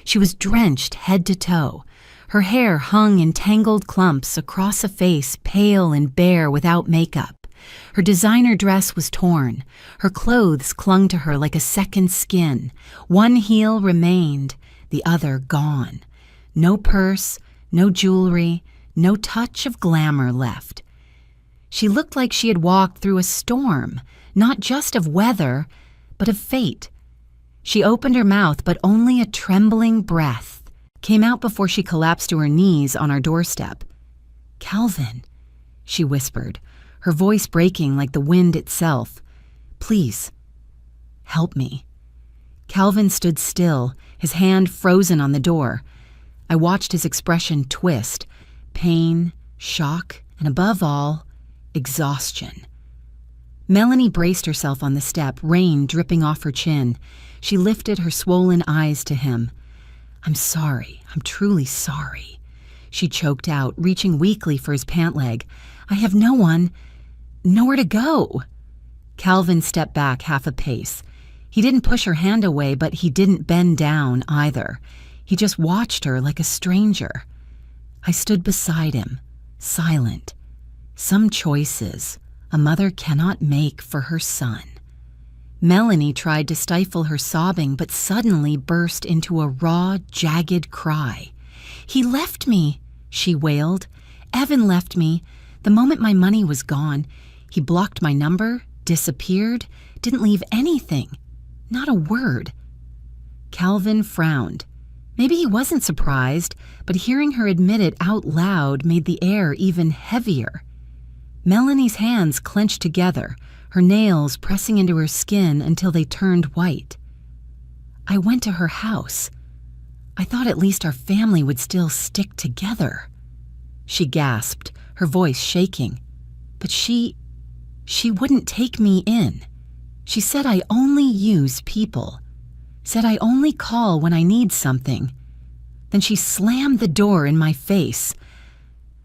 She was drenched head to toe. Her hair hung in tangled clumps across a face pale and bare without makeup. Her designer dress was torn. Her clothes clung to her like a second skin. One heel remained, the other gone. No purse, no jewelry, no touch of glamour left. She looked like she had walked through a storm, not just of weather, but of fate. She opened her mouth, but only a trembling breath came out before she collapsed to her knees on our doorstep. "Calvin," she whispered, her voice breaking like the wind itself. "Please, help me." Calvin stood still, his hand frozen on the door. I watched his expression twist, pain, shock, and above all, exhaustion. Melanie braced herself on the step, rain dripping off her chin. She lifted her swollen eyes to him. "I'm sorry. I'm truly sorry," she choked out, reaching weakly for his pant leg. "I have nowhere to go." Calvin stepped back half a pace. He didn't push her hand away, but he didn't bend down either. He just watched her like a stranger. I stood beside him, silent. Some choices a mother cannot make for her son. Melanie tried to stifle her sobbing, but suddenly burst into a raw, jagged cry. "He left me," she wailed. "Evan left me. The moment my money was gone, he blocked my number, disappeared, didn't leave anything. Not a word." Calvin frowned. Maybe he wasn't surprised, but hearing her admit it out loud made the air even heavier. Melanie's hands clenched together, her nails pressing into her skin until they turned white. "I went to her house. I thought at least our family would still stick together." She gasped, her voice shaking. "But she wouldn't take me in. She said I only use people. Said I only call when I need something. Then she slammed the door in my face."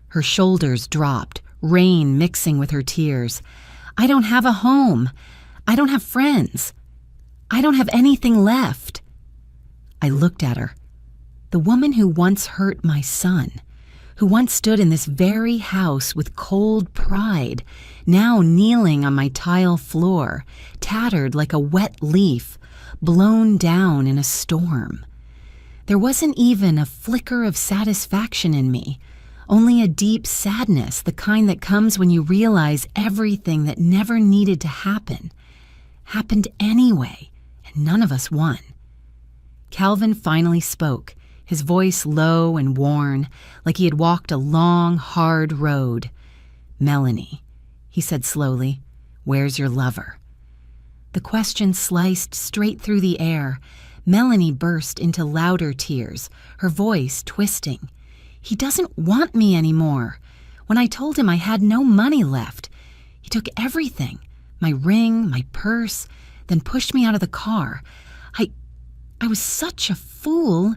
Her shoulders dropped, rain mixing with her tears. "I don't have a home. I don't have friends. I don't have anything left." I looked at her. The woman who once hurt my son, who once stood in this very house with cold pride, now kneeling on my tile floor, tattered like a wet leaf, blown down in a storm. There wasn't even a flicker of satisfaction in me, only a deep sadness, the kind that comes when you realize everything that never needed to happen happened anyway, and none of us won. Calvin finally spoke, his voice low and worn, like he had walked a long, hard road. "Melanie," he said slowly, "where's your lover?" The question sliced straight through the air. Melanie burst into louder tears, her voice twisting. "He doesn't want me anymore. When I told him I had no money left, He took everything, my ring, my purse, then pushed me out of the car. I was such a fool.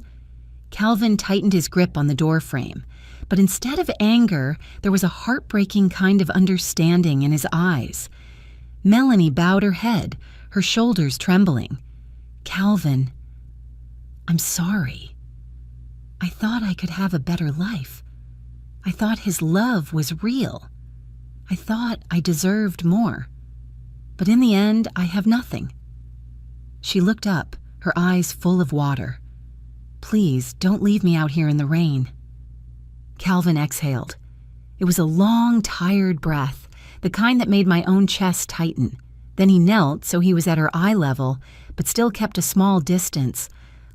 Calvin tightened his grip on the door frame, but instead of anger, there was a heartbreaking kind of understanding in his eyes. Melanie bowed her head, her shoulders trembling. Calvin, I'm sorry. I thought I could have a better life. I thought his love was real. I thought I deserved more. But in the end, I have nothing. She looked up, her eyes full of water. Please, don't leave me out here in the rain. Calvin exhaled. It was a long, tired breath, the kind that made my own chest tighten. Then he knelt so he was at her eye level, but still kept a small distance,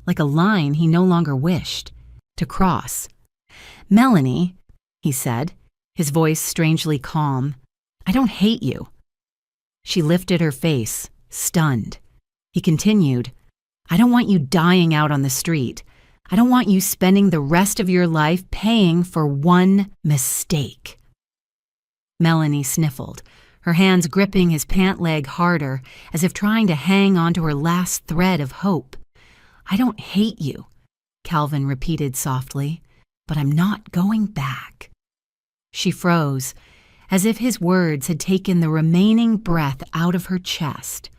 like a line he no longer wished to cross. Melanie, he said, his voice strangely calm, I don't hate you. She lifted her face, stunned. He continued, I don't want you dying out on the street. I don't want you spending the rest of your life paying for one mistake. Melanie sniffled, her hands gripping his pant leg harder, as if trying to hang onto her last thread of hope. I don't hate you, Calvin repeated softly, but I'm not going back. She froze, as if his words had taken the remaining breath out of her chest.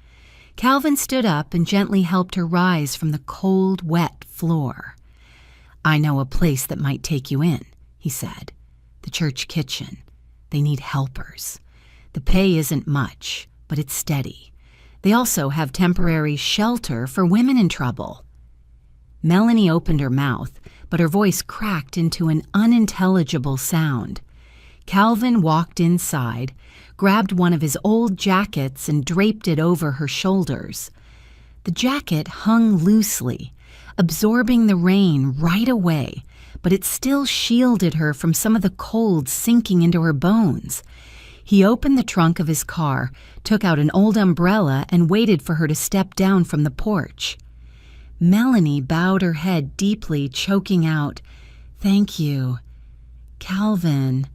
Calvin stood up and gently helped her rise from the cold, wet floor. I know a place that might take you in, he said. The church kitchen. They need helpers. The pay isn't much, but it's steady. They also have temporary shelter for women in trouble. Melanie opened her mouth, but her voice cracked into an unintelligible sound. Calvin walked inside, grabbed one of his old jackets and draped it over her shoulders. The jacket hung loosely, absorbing the rain right away, but it still shielded her from some of the cold sinking into her bones. He opened the trunk of his car, took out an old umbrella, and waited for her to step down from the porch. Melanie bowed her head deeply, choking out, Thank you. Calvin,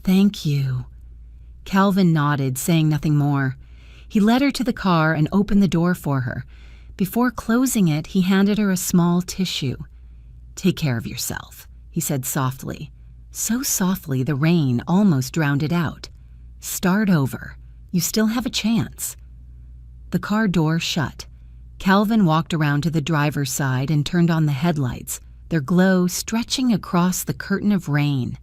thank you. Calvin nodded, saying nothing more. He led her to the car and opened the door for her. Before closing it, he handed her a small tissue. Take care of yourself, he said softly. So softly the rain almost drowned it out. Start over. You still have a chance. The car door shut. Calvin walked around to the driver's side and turned on the headlights, their glow stretching across the curtain of rain.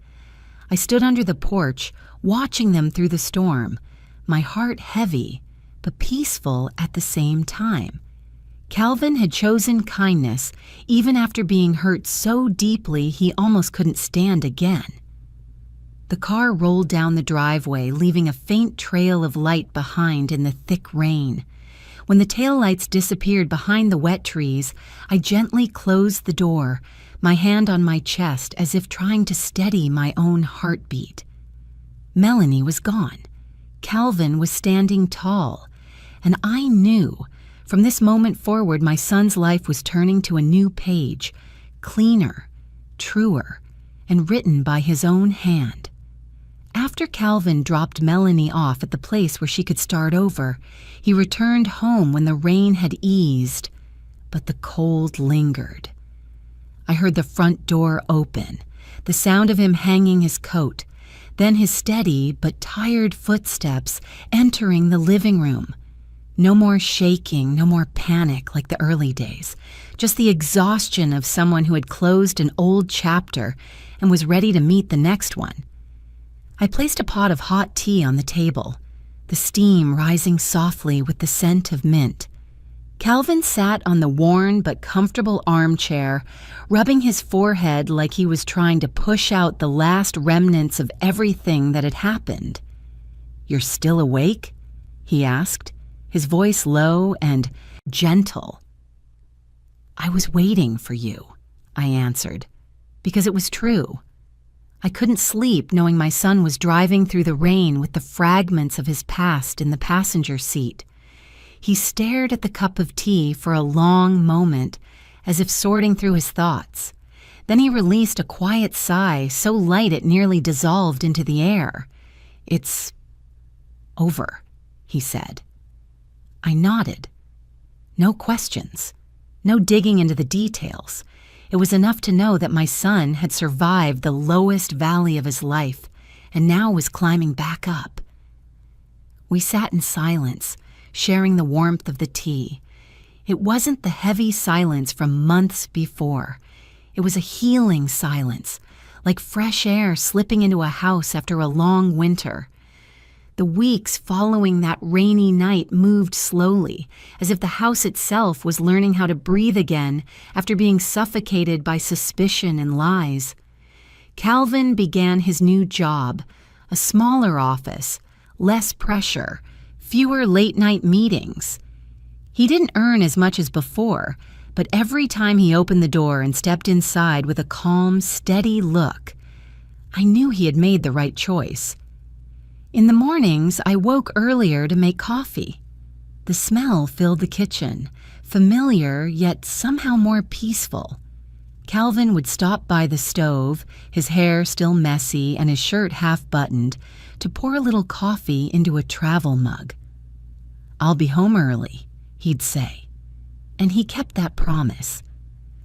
I stood under the porch, watching them through the storm, my heart heavy, but peaceful at the same time. Calvin had chosen kindness, even after being hurt so deeply he almost couldn't stand again. The car rolled down the driveway, leaving a faint trail of light behind in the thick rain. When the taillights disappeared behind the wet trees, I gently closed the door, my hand on my chest as if trying to steady my own heartbeat. Melanie was gone. Calvin was standing tall, and I knew from this moment forward my son's life was turning to a new page, cleaner, truer, and written by his own hand. After Calvin dropped Melanie off at the place where she could start over, he returned home when the rain had eased, but the cold lingered. I heard the front door open, the sound of him hanging his coat, then his steady but tired footsteps entering the living room. No more shaking, no more panic like the early days, just the exhaustion of someone who had closed an old chapter and was ready to meet the next one. I placed a pot of hot tea on the table, the steam rising softly with the scent of mint. Calvin sat on the worn but comfortable armchair, rubbing his forehead like he was trying to push out the last remnants of everything that had happened. "You're still awake?" he asked, his voice low and gentle. "I was waiting for you," I answered, because it was true. I couldn't sleep knowing my son was driving through the rain with the fragments of his past in the passenger seat. He stared at the cup of tea for a long moment, as if sorting through his thoughts. Then he released a quiet sigh so light it nearly dissolved into the air. Over, he said. I nodded. No questions. No digging into the details. It was enough to know that my son had survived the lowest valley of his life and now was climbing back up. We sat in silence, sharing the warmth of the tea. It wasn't the heavy silence from months before. It was a healing silence, like fresh air slipping into a house after a long winter. The weeks following that rainy night moved slowly, as if the house itself was learning how to breathe again after being suffocated by suspicion and lies. Calvin began his new job, a smaller office, less pressure, fewer late-night meetings. He didn't earn as much as before, but every time he opened the door and stepped inside with a calm, steady look, I knew he had made the right choice. In the mornings, I woke earlier to make coffee. The smell filled the kitchen, familiar yet somehow more peaceful. Calvin would stop by the stove, his hair still messy and his shirt half-buttoned, to pour a little coffee into a travel mug. "I'll be home early," he'd say. And he kept that promise.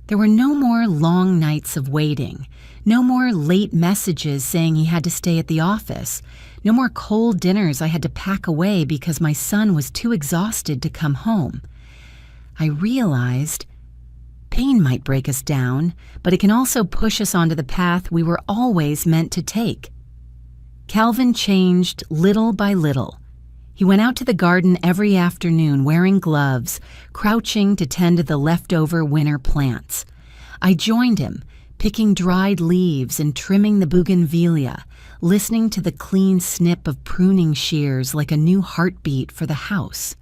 There were no more long nights of waiting, no more late messages saying he had to stay at the office, no more cold dinners I had to pack away because my son was too exhausted to come home. I realized pain might break us down, but it can also push us onto the path we were always meant to take. Calvin changed little by little. He went out to the garden every afternoon wearing gloves, crouching to tend to the leftover winter plants. I joined him, picking dried leaves and trimming the bougainvillea, listening to the clean snip of pruning shears like a new heartbeat for the house.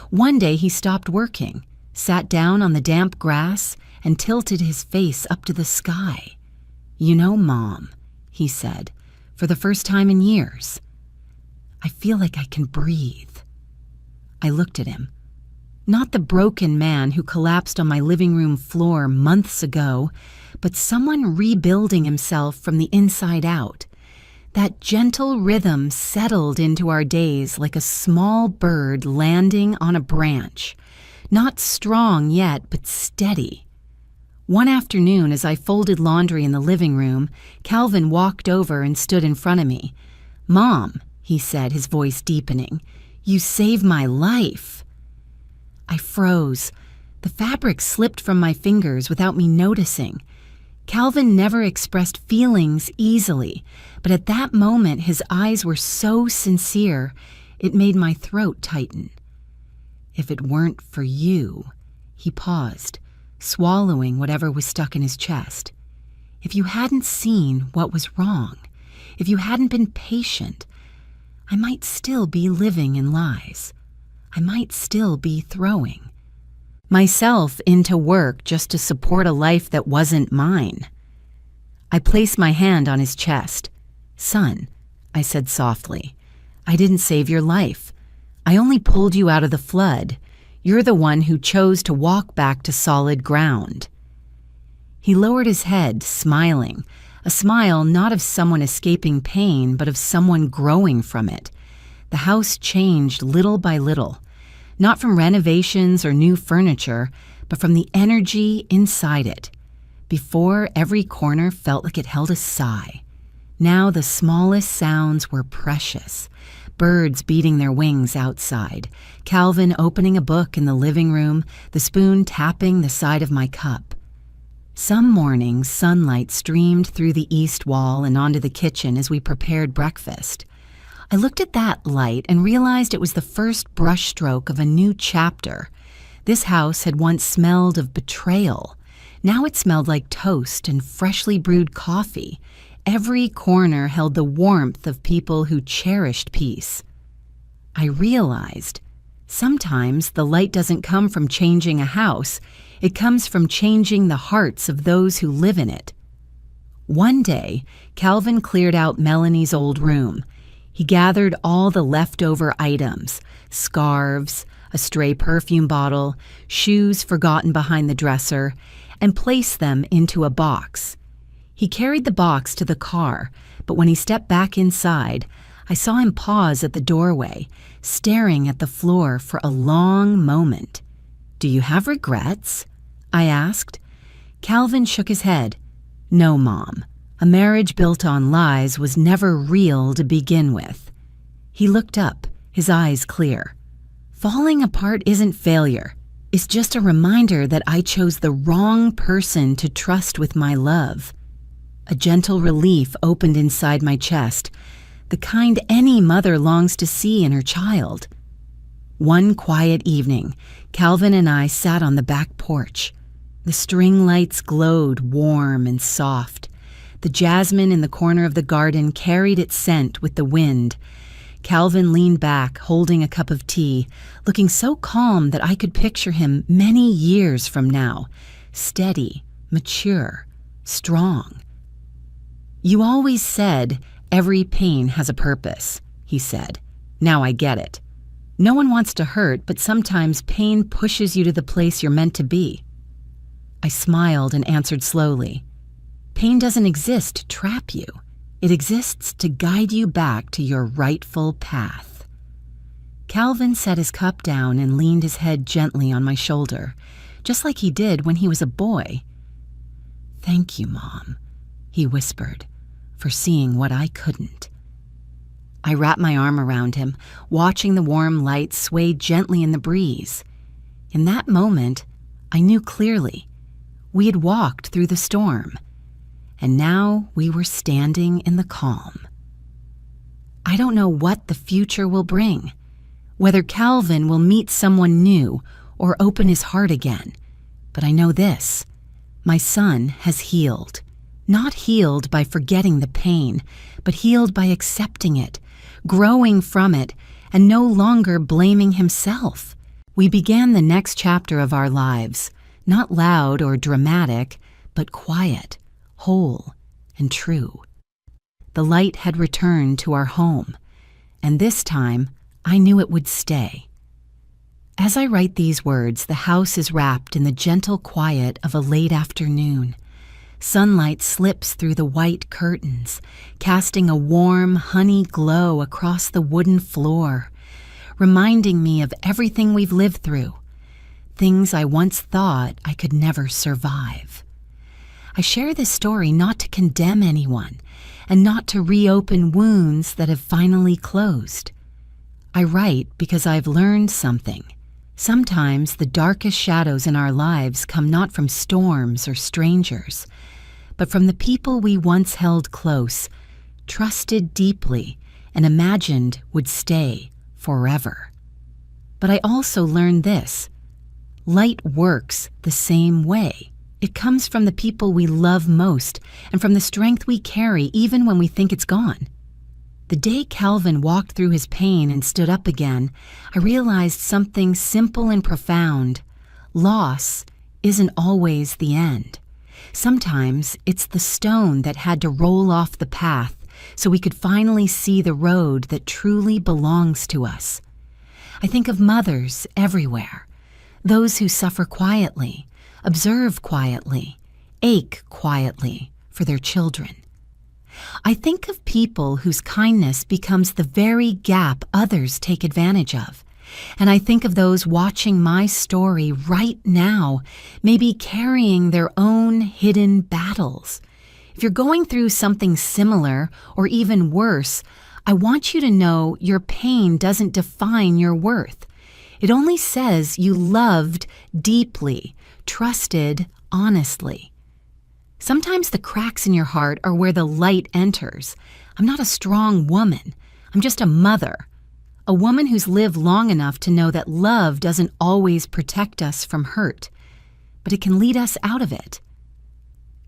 One day he stopped working, sat down on the damp grass, and tilted his face up to the sky. "You know, Mom," he said, for the first time in years, "I feel like I can breathe." I looked at him. Not the broken man who collapsed on my living room floor months ago, but someone rebuilding himself from the inside out. That gentle rhythm settled into our days like a small bird landing on a branch. Not strong yet, but steady. One afternoon, as I folded laundry in the living room, Calvin walked over and stood in front of me. "Mom," he said, his voice deepening, "you saved my life." I froze. The fabric slipped from my fingers without me noticing. Calvin never expressed feelings easily, but at that moment his eyes were so sincere, it made my throat tighten. "If it weren't for you," he paused, swallowing whatever was stuck in his chest. "If you hadn't seen what was wrong, if you hadn't been patient, I might still be living in lies. I might still be throwing myself into work just to support a life that wasn't mine." I placed my hand on his chest. "Son," I said softly, "I didn't save your life. I only pulled you out of the flood. You're the one who chose to walk back to solid ground." He lowered his head, smiling, a smile not of someone escaping pain, but of someone growing from it. The house changed little by little, not from renovations or new furniture, but from the energy inside it. Before, every corner felt like it held a sigh. Now the smallest sounds were precious. Birds beating their wings outside, Calvin opening a book in the living room, the spoon tapping the side of my cup. Some mornings, sunlight streamed through the east wall and onto the kitchen as we prepared breakfast. I looked at that light and realized it was the first brushstroke of a new chapter. This house had once smelled of betrayal. Now it smelled like toast and freshly brewed coffee. Every corner held the warmth of people who cherished peace. I realized sometimes the light doesn't come from changing a house. It comes from changing the hearts of those who live in it. One day, Calvin cleared out Melanie's old room. He gathered all the leftover items, scarves, a stray perfume bottle, shoes forgotten behind the dresser, and placed them into a box. He carried the box to the car, but when he stepped back inside, I saw him pause at the doorway, staring at the floor for a long moment. "Do you have regrets?" I asked. Calvin shook his head. "No, Mom. A marriage built on lies was never real to begin with." He looked up, his eyes clear. "Falling apart isn't failure. It's just a reminder that I chose the wrong person to trust with my love." A gentle relief opened inside my chest, the kind any mother longs to see in her child. One quiet evening, Calvin and I sat on the back porch. The string lights glowed warm and soft. The jasmine in the corner of the garden carried its scent with the wind. Calvin leaned back, holding a cup of tea, looking so calm that I could picture him many years from now, steady, mature, strong. "You always said every pain has a purpose," he said. "Now I get it. No one wants to hurt, but sometimes pain pushes you to the place you're meant to be." I smiled and answered slowly. "Pain doesn't exist to trap you. It exists to guide you back to your rightful path." Calvin set his cup down and leaned his head gently on my shoulder, just like he did when he was a boy. "Thank you, Mom," he whispered, "for seeing what I couldn't." I wrapped my arm around him, watching the warm light sway gently in the breeze. In that moment, I knew clearly. We had walked through the storm, and now we were standing in the calm. I don't know what the future will bring, whether Calvin will meet someone new or open his heart again, but I know this: my son has healed. Not healed by forgetting the pain, but healed by accepting it, growing from it, and no longer blaming himself. We began the next chapter of our lives, not loud or dramatic, but quiet, whole, and true. The light had returned to our home, and this time I knew it would stay. As I write these words, the house is wrapped in the gentle quiet of a late afternoon. Sunlight slips through the white curtains, casting a warm, honey glow across the wooden floor, reminding me of everything we've lived through, things I once thought I could never survive. I share this story not to condemn anyone and not to reopen wounds that have finally closed. I write because I've learned something. Sometimes the darkest shadows in our lives come not from storms or strangers, but from the people we once held close, trusted deeply, and imagined would stay forever. But I also learned this: light works the same way. It comes from the people we love most and from the strength we carry even when we think it's gone. The day Calvin walked through his pain and stood up again, I realized something simple and profound. Loss isn't always the end. Sometimes it's the stone that had to roll off the path so we could finally see the road that truly belongs to us. I think of mothers everywhere, those who suffer quietly, observe quietly, ache quietly for their children. I think of people whose kindness becomes the very gap others take advantage of. And I think of those watching my story right now, maybe carrying their own hidden battles. If you're going through something similar or even worse, I want you to know your pain doesn't define your worth. It only says you loved deeply, trusted honestly. Sometimes the cracks in your heart are where the light enters. I'm not a strong woman. I'm just a mother. A woman who's lived long enough to know that love doesn't always protect us from hurt, but it can lead us out of it.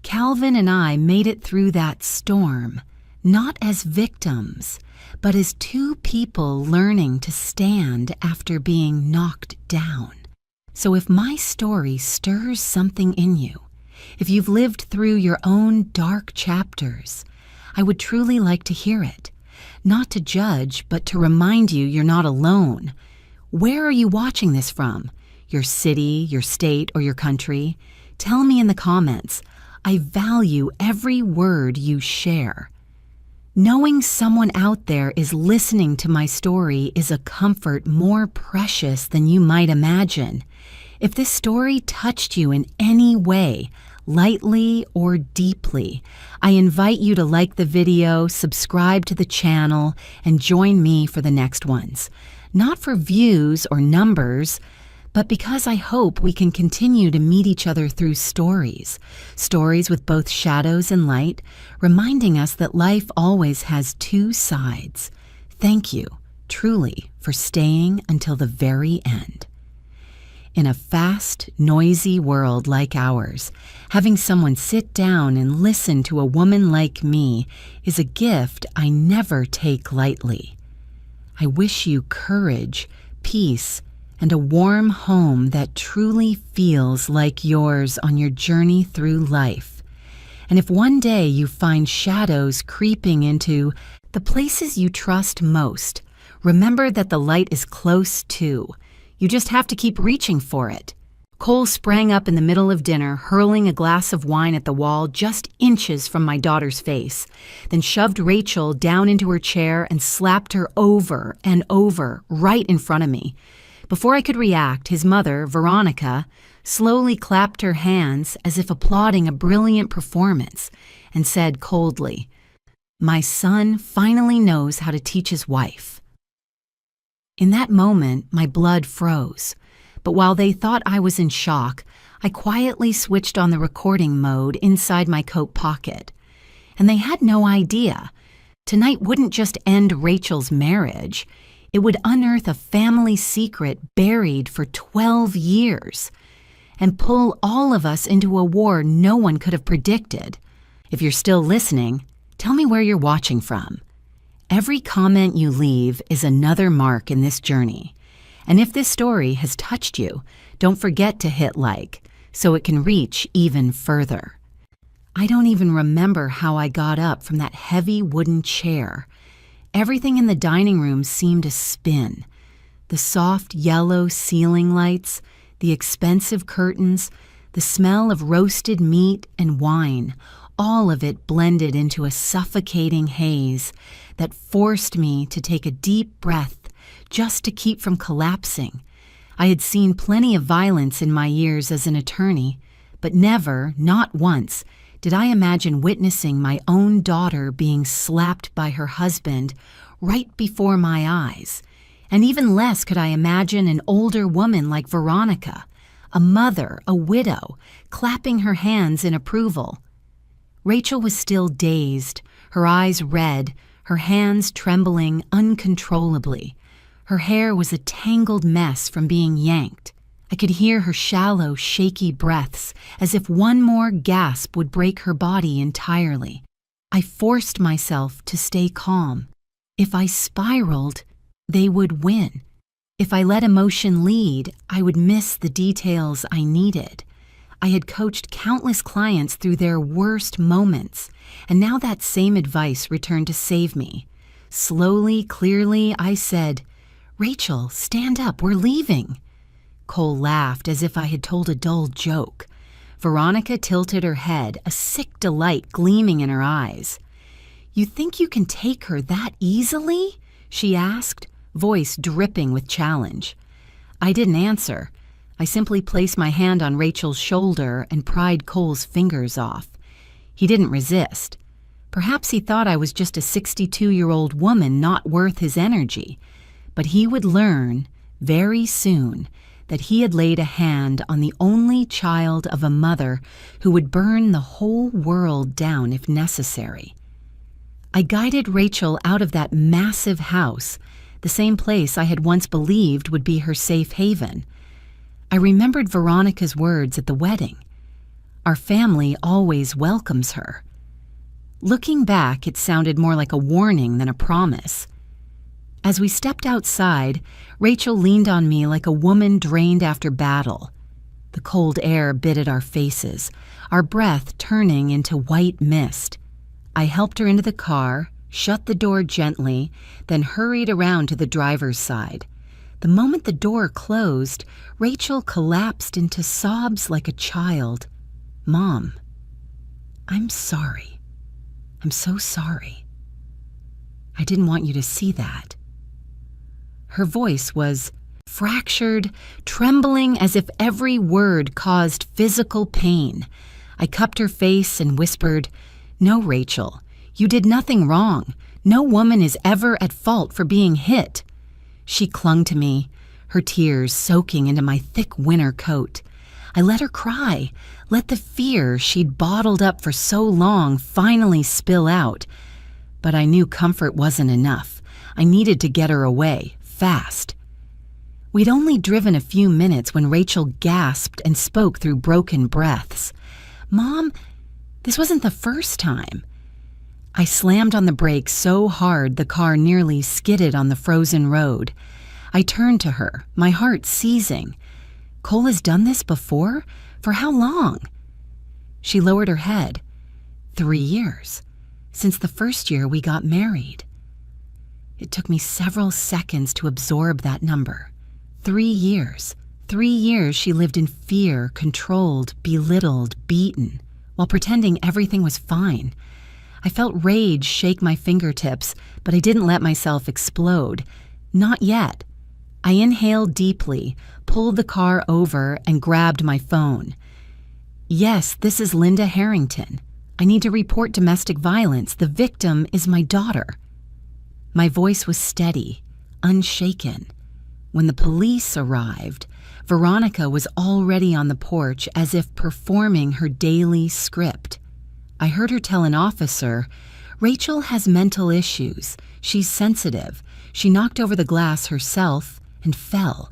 Calvin and I made it through that storm, not as victims, but as two people learning to stand after being knocked down. So if my story stirs something in you, if you've lived through your own dark chapters, I would truly like to hear it. Not to judge, but to remind you you're not alone. Where are you watching this from? Your city, your state, or your country? Tell me in the comments. I value every word you share. Knowing someone out there is listening to my story is a comfort more precious than you might imagine. If this story touched you in any way, lightly or deeply, I invite you to like the video, subscribe to the channel, and join me for the next ones. Not for views or numbers, but because I hope we can continue to meet each other through stories with both shadows and light, reminding us that life always has two sides. Thank you, truly, for staying until the very end. In a fast, noisy world like ours, having someone sit down and listen to a woman like me is a gift I never take lightly. I wish you courage, peace, and a warm home that truly feels like yours on your journey through life. And if one day you find shadows creeping into the places you trust most, remember that the light is close too. You just have to keep reaching for it. Cole sprang up in the middle of dinner, hurling a glass of wine at the wall just inches from my daughter's face, then shoved Rachel down into her chair and slapped her over and over right in front of me. Before I could react, his mother, Veronica, slowly clapped her hands as if applauding a brilliant performance and said coldly, "My son finally knows how to teach his wife." In that moment, my blood froze, but while they thought I was in shock, I quietly switched on the recording mode inside my coat pocket. And they had no idea. Tonight wouldn't just end Rachel's marriage. It would unearth a family secret buried for 12 years and pull all of us into a war no one could have predicted. If you're still listening, tell me where you're watching from. Every comment you leave is another mark in this journey. And if this story has touched you, don't forget to hit like so it can reach even further. I don't even remember how I got up from that heavy wooden chair. Everything in the dining room seemed to spin. The soft yellow ceiling lights, the expensive curtains, the smell of roasted meat and wine, all of it blended into a suffocating haze that forced me to take a deep breath just to keep from collapsing. I had seen plenty of violence in my years as an attorney, but never, not once, did I imagine witnessing my own daughter being slapped by her husband right before my eyes. And even less could I imagine an older woman like Veronica, a mother, a widow, clapping her hands in approval. Rachel was still dazed, her eyes red, her hands trembling uncontrollably. Her hair was a tangled mess from being yanked. I could hear her shallow, shaky breaths, as if one more gasp would break her body entirely. I forced myself to stay calm. If I spiraled, they would win. If I let emotion lead, I would miss the details I needed. I had coached countless clients through their worst moments, and now that same advice returned to save me. Slowly, clearly, I said, "Rachel, stand up, we're leaving." Cole laughed as if I had told a dull joke. Veronica tilted her head, a sick delight gleaming in her eyes. "You think you can take her that easily?" she asked, voice dripping with challenge. I didn't answer. I simply placed my hand on Rachel's shoulder and pried Cole's fingers off. He didn't resist. Perhaps he thought I was just a 62-year-old woman not worth his energy. But he would learn, very soon, that he had laid a hand on the only child of a mother who would burn the whole world down if necessary. I guided Rachel out of that massive house, the same place I had once believed would be her safe haven. I remembered Veronica's words at the wedding. Our family always welcomes her. Looking back, it sounded more like a warning than a promise. As we stepped outside, Rachel leaned on me like a woman drained after battle. The cold air bit at our faces, our breath turning into white mist. I helped her into the car, shut the door gently, then hurried around to the driver's side. The moment the door closed, Rachel collapsed into sobs like a child. "Mom, I'm sorry. I'm so sorry." I didn't want you to see that." Her voice was fractured, trembling as if every word caused physical pain. I cupped her face and whispered, "No, Rachel, you did nothing wrong. No woman is ever at fault for being hit." She clung to me, her tears soaking into my thick winter coat. I let her cry, let the fear she'd bottled up for so long finally spill out. But I knew comfort wasn't enough. I needed to get her away, fast. We'd only driven a few minutes when Rachel gasped and spoke through broken breaths. "Mom, this wasn't the first time." I slammed on the brakes so hard the car nearly skidded on the frozen road. I turned to her, my heart seizing. "Cole has done this before? For how long?" She lowered her head. 3 years. Since the first year we got married." It took me several seconds to absorb that number. 3 years. 3 years she lived in fear, controlled, belittled, beaten, while pretending everything was fine. I felt rage shake my fingertips, but I didn't let myself explode. Not yet. I inhaled deeply, pulled the car over, and grabbed my phone. "Yes, this is Linda Harrington. I need to report domestic violence. The victim is my daughter." My voice was steady, unshaken. When the police arrived, Veronica was already on the porch as if performing her daily script. I heard her tell an officer, "Rachel has mental issues. She's sensitive. She knocked over the glass herself and fell."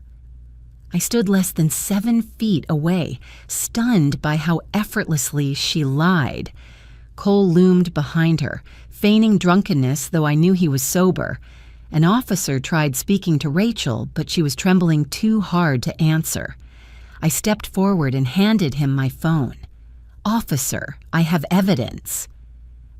I stood less than 7 feet away, stunned by how effortlessly she lied. Cole loomed behind her, feigning drunkenness, though I knew he was sober. An officer tried speaking to Rachel, but she was trembling too hard to answer. I stepped forward and handed him my phone. "Officer, I have evidence."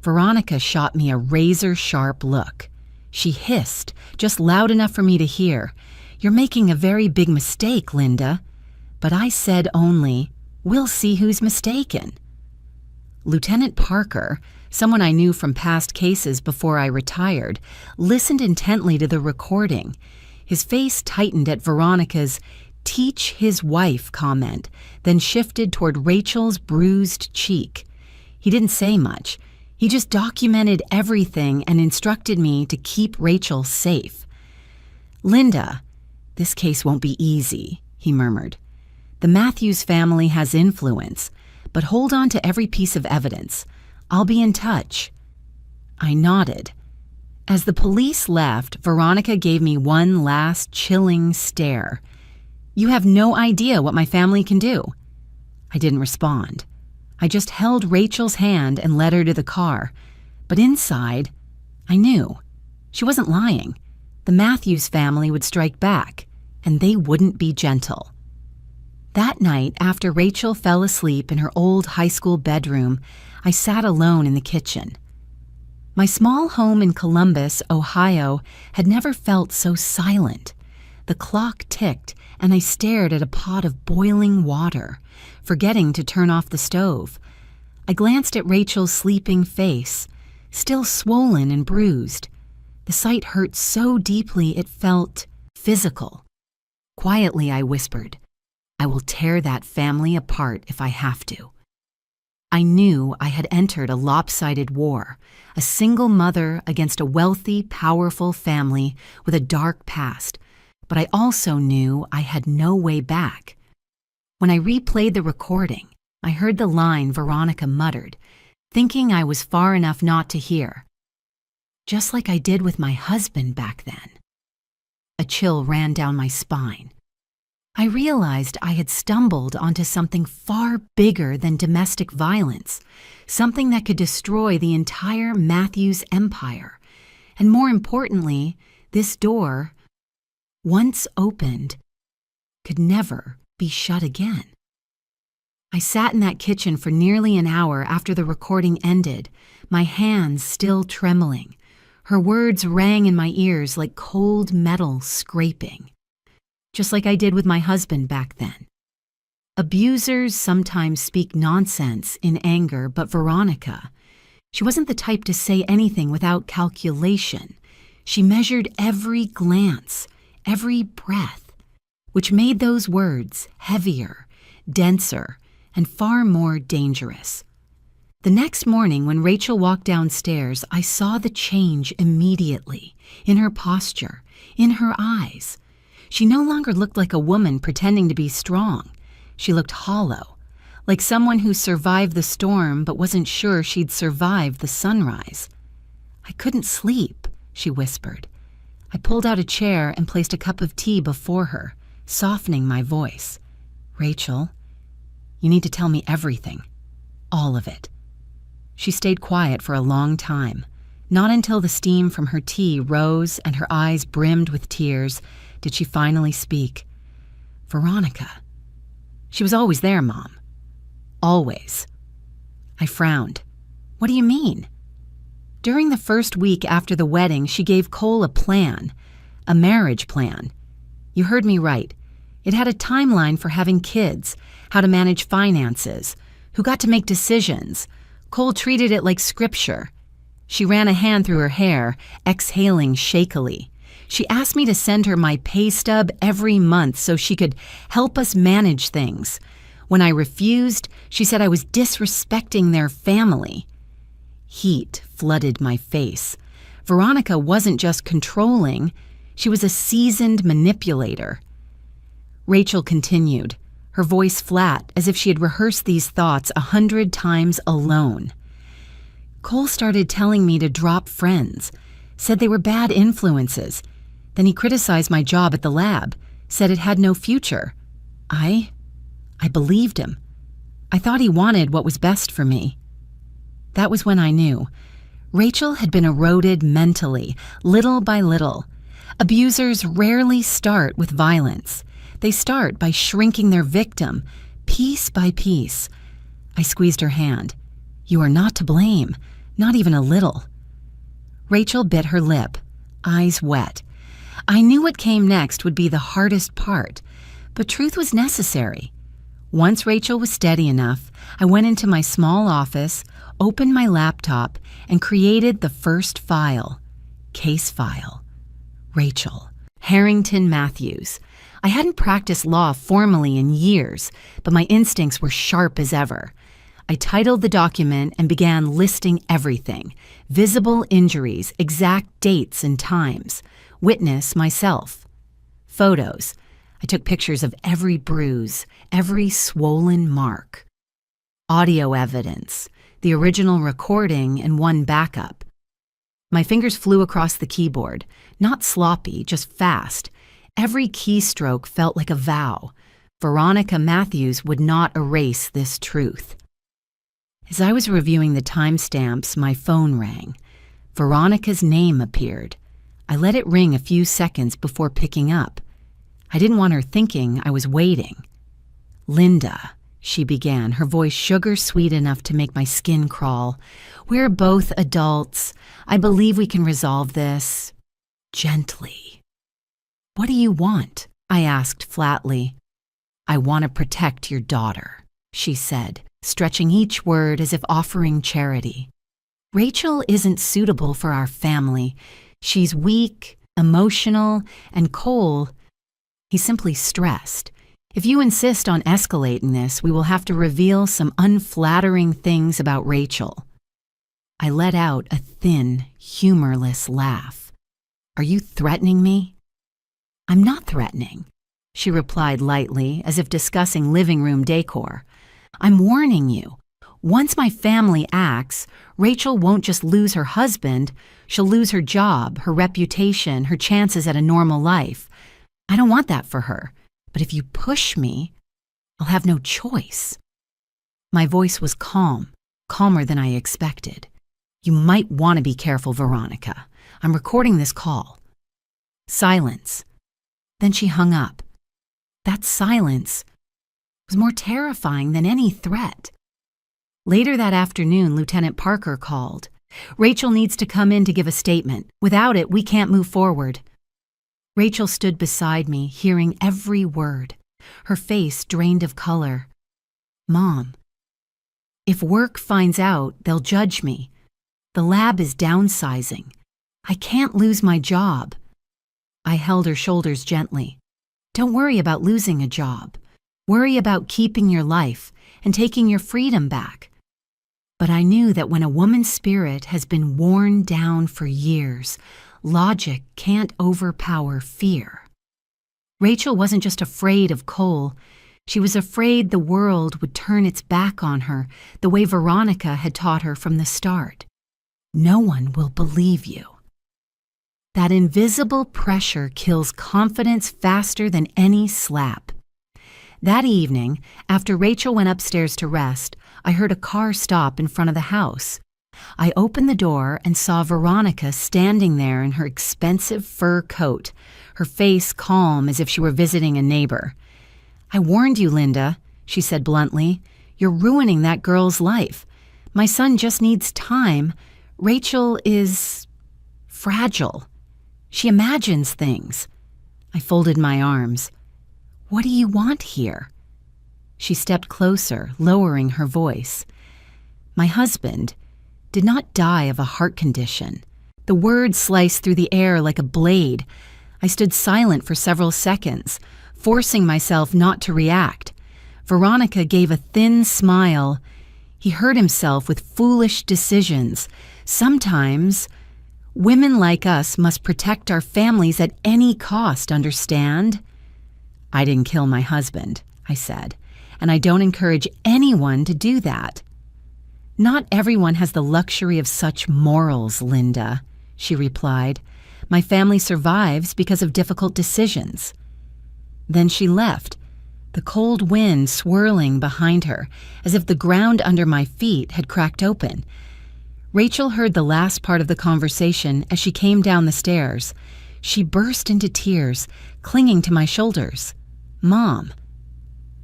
Veronica shot me a razor-sharp look. She hissed, just loud enough for me to hear, "You're making a very big mistake, Linda." But I said only, "We'll see who's mistaken." Lieutenant Parker, someone I knew from past cases before I retired, listened intently to the recording. His face tightened at Veronica's "teach his wife" comment, then shifted toward Rachel's bruised cheek. He didn't say much. He just documented everything and instructed me to keep Rachel safe. "Linda, this case won't be easy," he murmured. "The Matthews family has influence, but hold on to every piece of evidence. I'll be in touch." I nodded. As the police left, Veronica gave me one last chilling stare. "You have no idea what my family can do." I didn't respond. I just held Rachel's hand and led her to the car. But inside, I knew. She wasn't lying. The Matthews family would strike back, and they wouldn't be gentle. That night, after Rachel fell asleep in her old high school bedroom, I sat alone in the kitchen. My small home in Columbus, Ohio, had never felt so silent. The clock ticked, and I stared at a pot of boiling water, forgetting to turn off the stove. I glanced at Rachel's sleeping face, still swollen and bruised. The sight hurt so deeply it felt physical. Quietly, I whispered, "I will tear that family apart if I have to." I knew I had entered a lopsided war, a single mother against a wealthy, powerful family with a dark past, but I also knew I had no way back. When I replayed the recording, I heard the line Veronica muttered, thinking I was far enough not to hear. "Just like I did with my husband back then." A chill ran down my spine. I realized I had stumbled onto something far bigger than domestic violence, something that could destroy the entire Matthews empire. And more importantly, this door, once opened, could never be shut again. I sat in that kitchen for nearly an hour after the recording ended, my hands still trembling. Her words rang in my ears like cold metal scraping. Just like I did with my husband back then. Abusers sometimes speak nonsense in anger, but Veronica, she wasn't the type to say anything without calculation. She measured every glance, every breath, which made those words heavier, denser, and far more dangerous. The next morning, when Rachel walked downstairs, I saw the change immediately, in her posture, in her eyes. She no longer looked like a woman pretending to be strong. She looked hollow, like someone who survived the storm but wasn't sure she'd survive the sunrise. "I couldn't sleep," she whispered. I pulled out a chair and placed a cup of tea before her, softening my voice. "Rachel, you need to tell me everything. All of it." She stayed quiet for a long time. Not until the steam from her tea rose and her eyes brimmed with tears did she finally speak. "Veronica." "She was always there, Mom." "Always." I frowned. "What do you mean?" "During the first week after the wedding, she gave Cole a plan, a marriage plan. You heard me right. It had a timeline for having kids, how to manage finances, who got to make decisions. Cole treated it like scripture." She ran a hand through her hair, exhaling shakily. "She asked me to send her my pay stub every month so she could help us manage things. When I refused, she said I was disrespecting their family." Heat flooded my face. Veronica wasn't just controlling, she was a seasoned manipulator. Rachel continued, her voice flat, as if she had rehearsed these thoughts 100 times alone. "Cole started telling me to drop friends, said they were bad influences. Then he criticized my job at the lab, said it had no future. I believed him. I thought he wanted what was best for me." That was when I knew. Rachel had been eroded mentally, little by little. Abusers rarely start with violence. They start by shrinking their victim, piece by piece. I squeezed her hand. "You are not to blame, not even a little." Rachel bit her lip, eyes wet. I knew what came next would be the hardest part, but truth was necessary. Once Rachel was steady enough, I went into my small office, opened my laptop, and created the first file. Case file. Rachel. Harrington Matthews. I hadn't practiced law formally in years, but my instincts were sharp as ever. I titled the document and began listing everything: visible injuries, exact dates and times, witness myself. Photos. I took pictures of every bruise, every swollen mark. Audio evidence, the original recording and one backup. My fingers flew across the keyboard, not sloppy, just fast. Every keystroke felt like a vow. Veronica Matthews would not erase this truth. As I was reviewing the timestamps, my phone rang. Veronica's name appeared. I let it ring a few seconds before picking up. I didn't want her thinking I was waiting. "Linda," she began, her voice sugar-sweet enough to make my skin crawl. "We're both adults. I believe we can resolve this gently." "What do you want?" I asked flatly. "I want to protect your daughter," she said, stretching each word as if offering charity. "Rachel isn't suitable for our family. She's weak, emotional, and Cole, he's simply stressed. If you insist on escalating this, we will have to reveal some unflattering things about Rachel." I let out a thin, humorless laugh. "Are you threatening me?" "I'm not threatening," she replied lightly, as if discussing living room decor. "I'm warning you. Once my family acts, Rachel won't just lose her husband, she'll lose her job, her reputation, her chances at a normal life. I don't want that for her, but if you push me, I'll have no choice." My voice was calm, calmer than I expected. "You might want to be careful, Veronica. I'm recording this call." Silence. Then she hung up. That silence was more terrifying than any threat. Later that afternoon, Lieutenant Parker called. "Rachel needs to come in to give a statement. Without it, we can't move forward." Rachel stood beside me, hearing every word, her face drained of color. "Mom, if work finds out, they'll judge me. The lab is downsizing. I can't lose my job. I held her shoulders gently. Don't worry about losing a job. Worry about keeping your life and taking your freedom back. But I knew that when a woman's spirit has been worn down for years, logic can't overpower fear. Rachel wasn't just afraid of Cole. She was afraid the world would turn its back on her the way Veronica had taught her from the start. No one will believe you. That invisible pressure kills confidence faster than any slap. That evening, after Rachel went upstairs to rest, I heard a car stop in front of the house. I opened the door and saw Veronica standing there in her expensive fur coat, her face calm as if she were visiting a neighbor. I warned you, Linda, she said bluntly. You're ruining that girl's life. My son just needs time. Rachel is fragile. She imagines things. I folded my arms. What do you want here? She stepped closer, lowering her voice. My husband did not die of a heart condition. The words sliced through the air like a blade. I stood silent for several seconds, forcing myself not to react. Veronica gave a thin smile. He hurt himself with foolish decisions. Sometimes women like us must protect our families at any cost, understand? I didn't kill my husband, I said, and I don't encourage anyone to do that. Not everyone has the luxury of such morals, Linda, she replied. My family survives because of difficult decisions. Then she left, the cold wind swirling behind her, as if the ground under my feet had cracked open. Rachel heard the last part of the conversation as she came down the stairs. She burst into tears, clinging to my shoulders. Mom,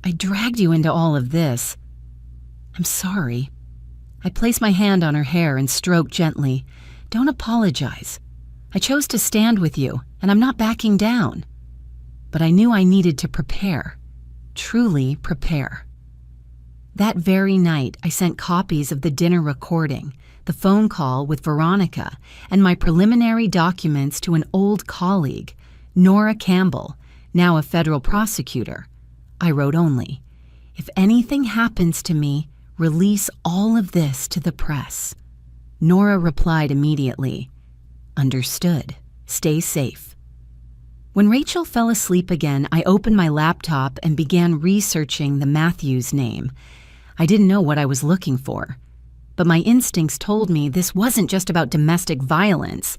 I dragged you into all of this. I'm sorry. I placed my hand on her hair and stroked gently. Don't apologize. I chose to stand with you, and I'm not backing down. But I knew I needed to prepare. Truly prepare. That very night, I sent copies of the dinner recording, the phone call with Veronica, and my preliminary documents to an old colleague, Nora Campbell, now a federal prosecutor. I wrote only, if anything happens to me, release all of this to the press. Nora replied immediately, understood. Stay safe. When Rachel fell asleep again, I opened my laptop and began researching the Matthews name. I didn't know what I was looking for, but my instincts told me this wasn't just about domestic violence,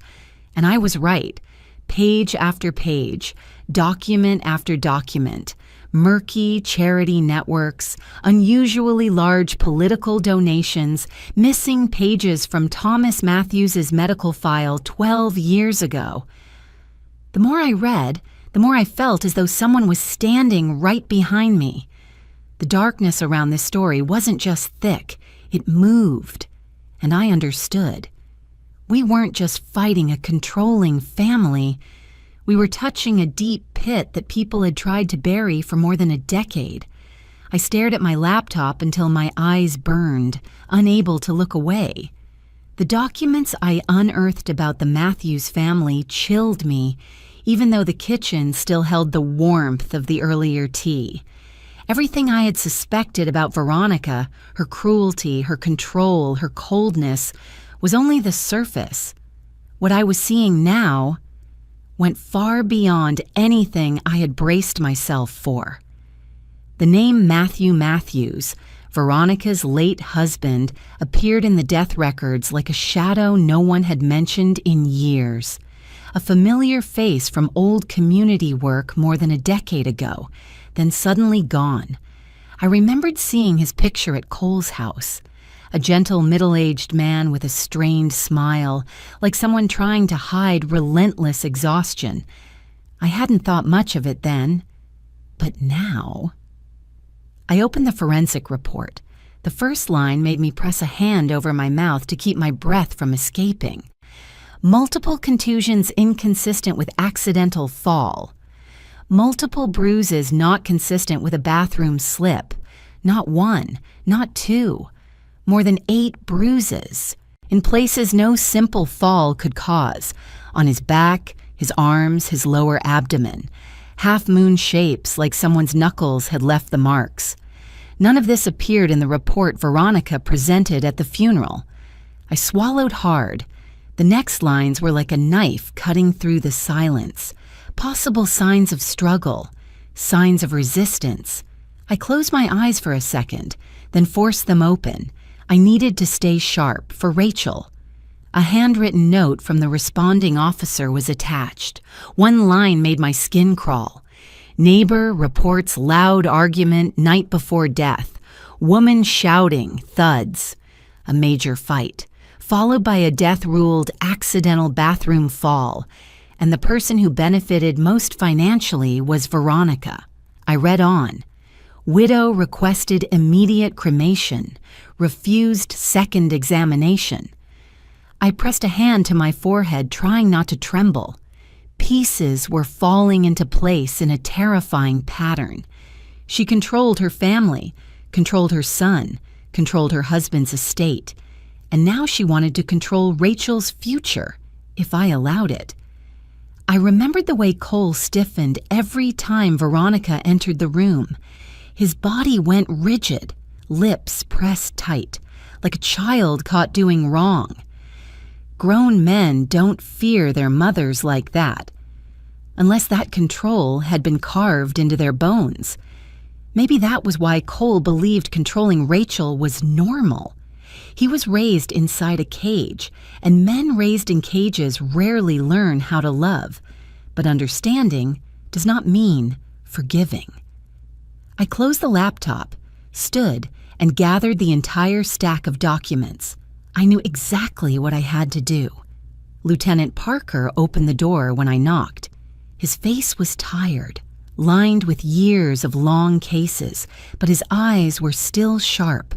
and I was right. Page after page, document after document, murky charity networks, unusually large political donations, missing pages from Thomas Matthews's medical file 12 years ago. The more I read, the more I felt as though someone was standing right behind me. The darkness around this story wasn't just thick, it moved, and I understood. We weren't just fighting a controlling family. We were touching a deep pit that people had tried to bury for more than a decade. I stared at my laptop until my eyes burned, unable to look away. The documents I unearthed about the Matthews family chilled me, even though the kitchen still held the warmth of the earlier tea. Everything I had suspected about Veronica, her cruelty, her control, her coldness, was only the surface. What I was seeing now went far beyond anything I had braced myself for. The name Matthew Matthews, Veronica's late husband, appeared in the death records like a shadow no one had mentioned in years. A familiar face from old community work more than a decade ago, then suddenly gone. I remembered seeing his picture at Cole's house. A gentle middle-aged man with a strained smile, like someone trying to hide relentless exhaustion. I hadn't thought much of it then, but now... I opened the forensic report. The first line made me press a hand over my mouth to keep my breath from escaping. Multiple contusions inconsistent with accidental fall. Multiple bruises not consistent with a bathroom slip. Not one, not two. More than 8 bruises. in places no simple fall could cause, on his back, his arms, his lower abdomen, half-moon shapes like someone's knuckles had left the marks. None of this appeared in the report Veronica presented at the funeral. I swallowed hard. The next lines were like a knife cutting through the silence. Possible signs of struggle, signs of resistance. I closed my eyes for a second, then forced them open. I needed to stay sharp for Rachel. A handwritten note from the responding officer was attached. One line made my skin crawl. Neighbor reports loud argument night before death. Woman shouting, thuds. A major fight, followed by a death-ruled accidental bathroom fall. And the person who benefited most financially was Veronica. I read on. Widow requested immediate cremation. Refused second examination. I pressed a hand to my forehead, trying not to tremble. Pieces were falling into place in a terrifying pattern. She controlled her family, controlled her son, controlled her husband's estate, and now she wanted to control Rachel's future, if I allowed it. I remembered the way Cole stiffened every time Veronica entered the room. His body went rigid, lips pressed tight, like a child caught doing wrong. Grown men don't fear their mothers like that, unless that control had been carved into their bones. Maybe that was why Cole believed controlling Rachel was normal. He was raised inside a cage, and men raised in cages rarely learn how to love, but understanding does not mean forgiving. I closed the laptop, stood, and gathered the entire stack of documents. I knew exactly what I had to do. Lieutenant Parker opened the door when I knocked. His face was tired, lined with years of long cases, but his eyes were still sharp,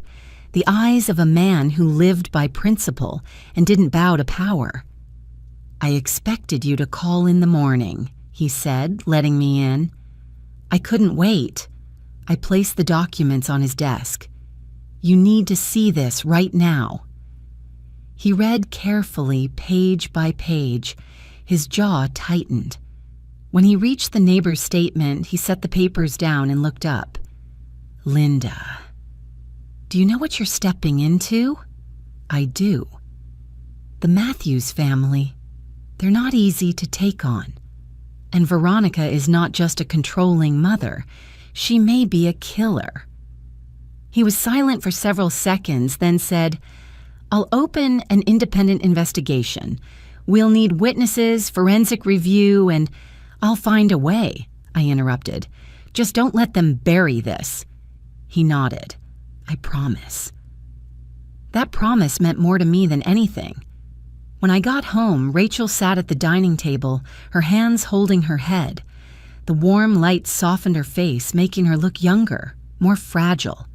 the eyes of a man who lived by principle and didn't bow to power. "I expected you to call in the morning," he said, letting me in. I couldn't wait. I placed the documents on his desk. "You need to see this right now." He read carefully, page by page. His jaw tightened. When he reached the neighbor's statement, he set the papers down and looked up. "Linda, do you know what you're stepping into?" "I do." "The Matthews family, they're not easy to take on. And Veronica is not just a controlling mother. She may be a killer." He was silent for several seconds, then said, "I'll open an independent investigation. We'll need witnesses, forensic review, and I'll find a way," I interrupted. "Just don't let them bury this." He nodded. "I promise." That promise meant more to me than anything. When I got home, Rachel sat at the dining table, her hands holding her head. The warm light softened her face, making her look younger, more fragile.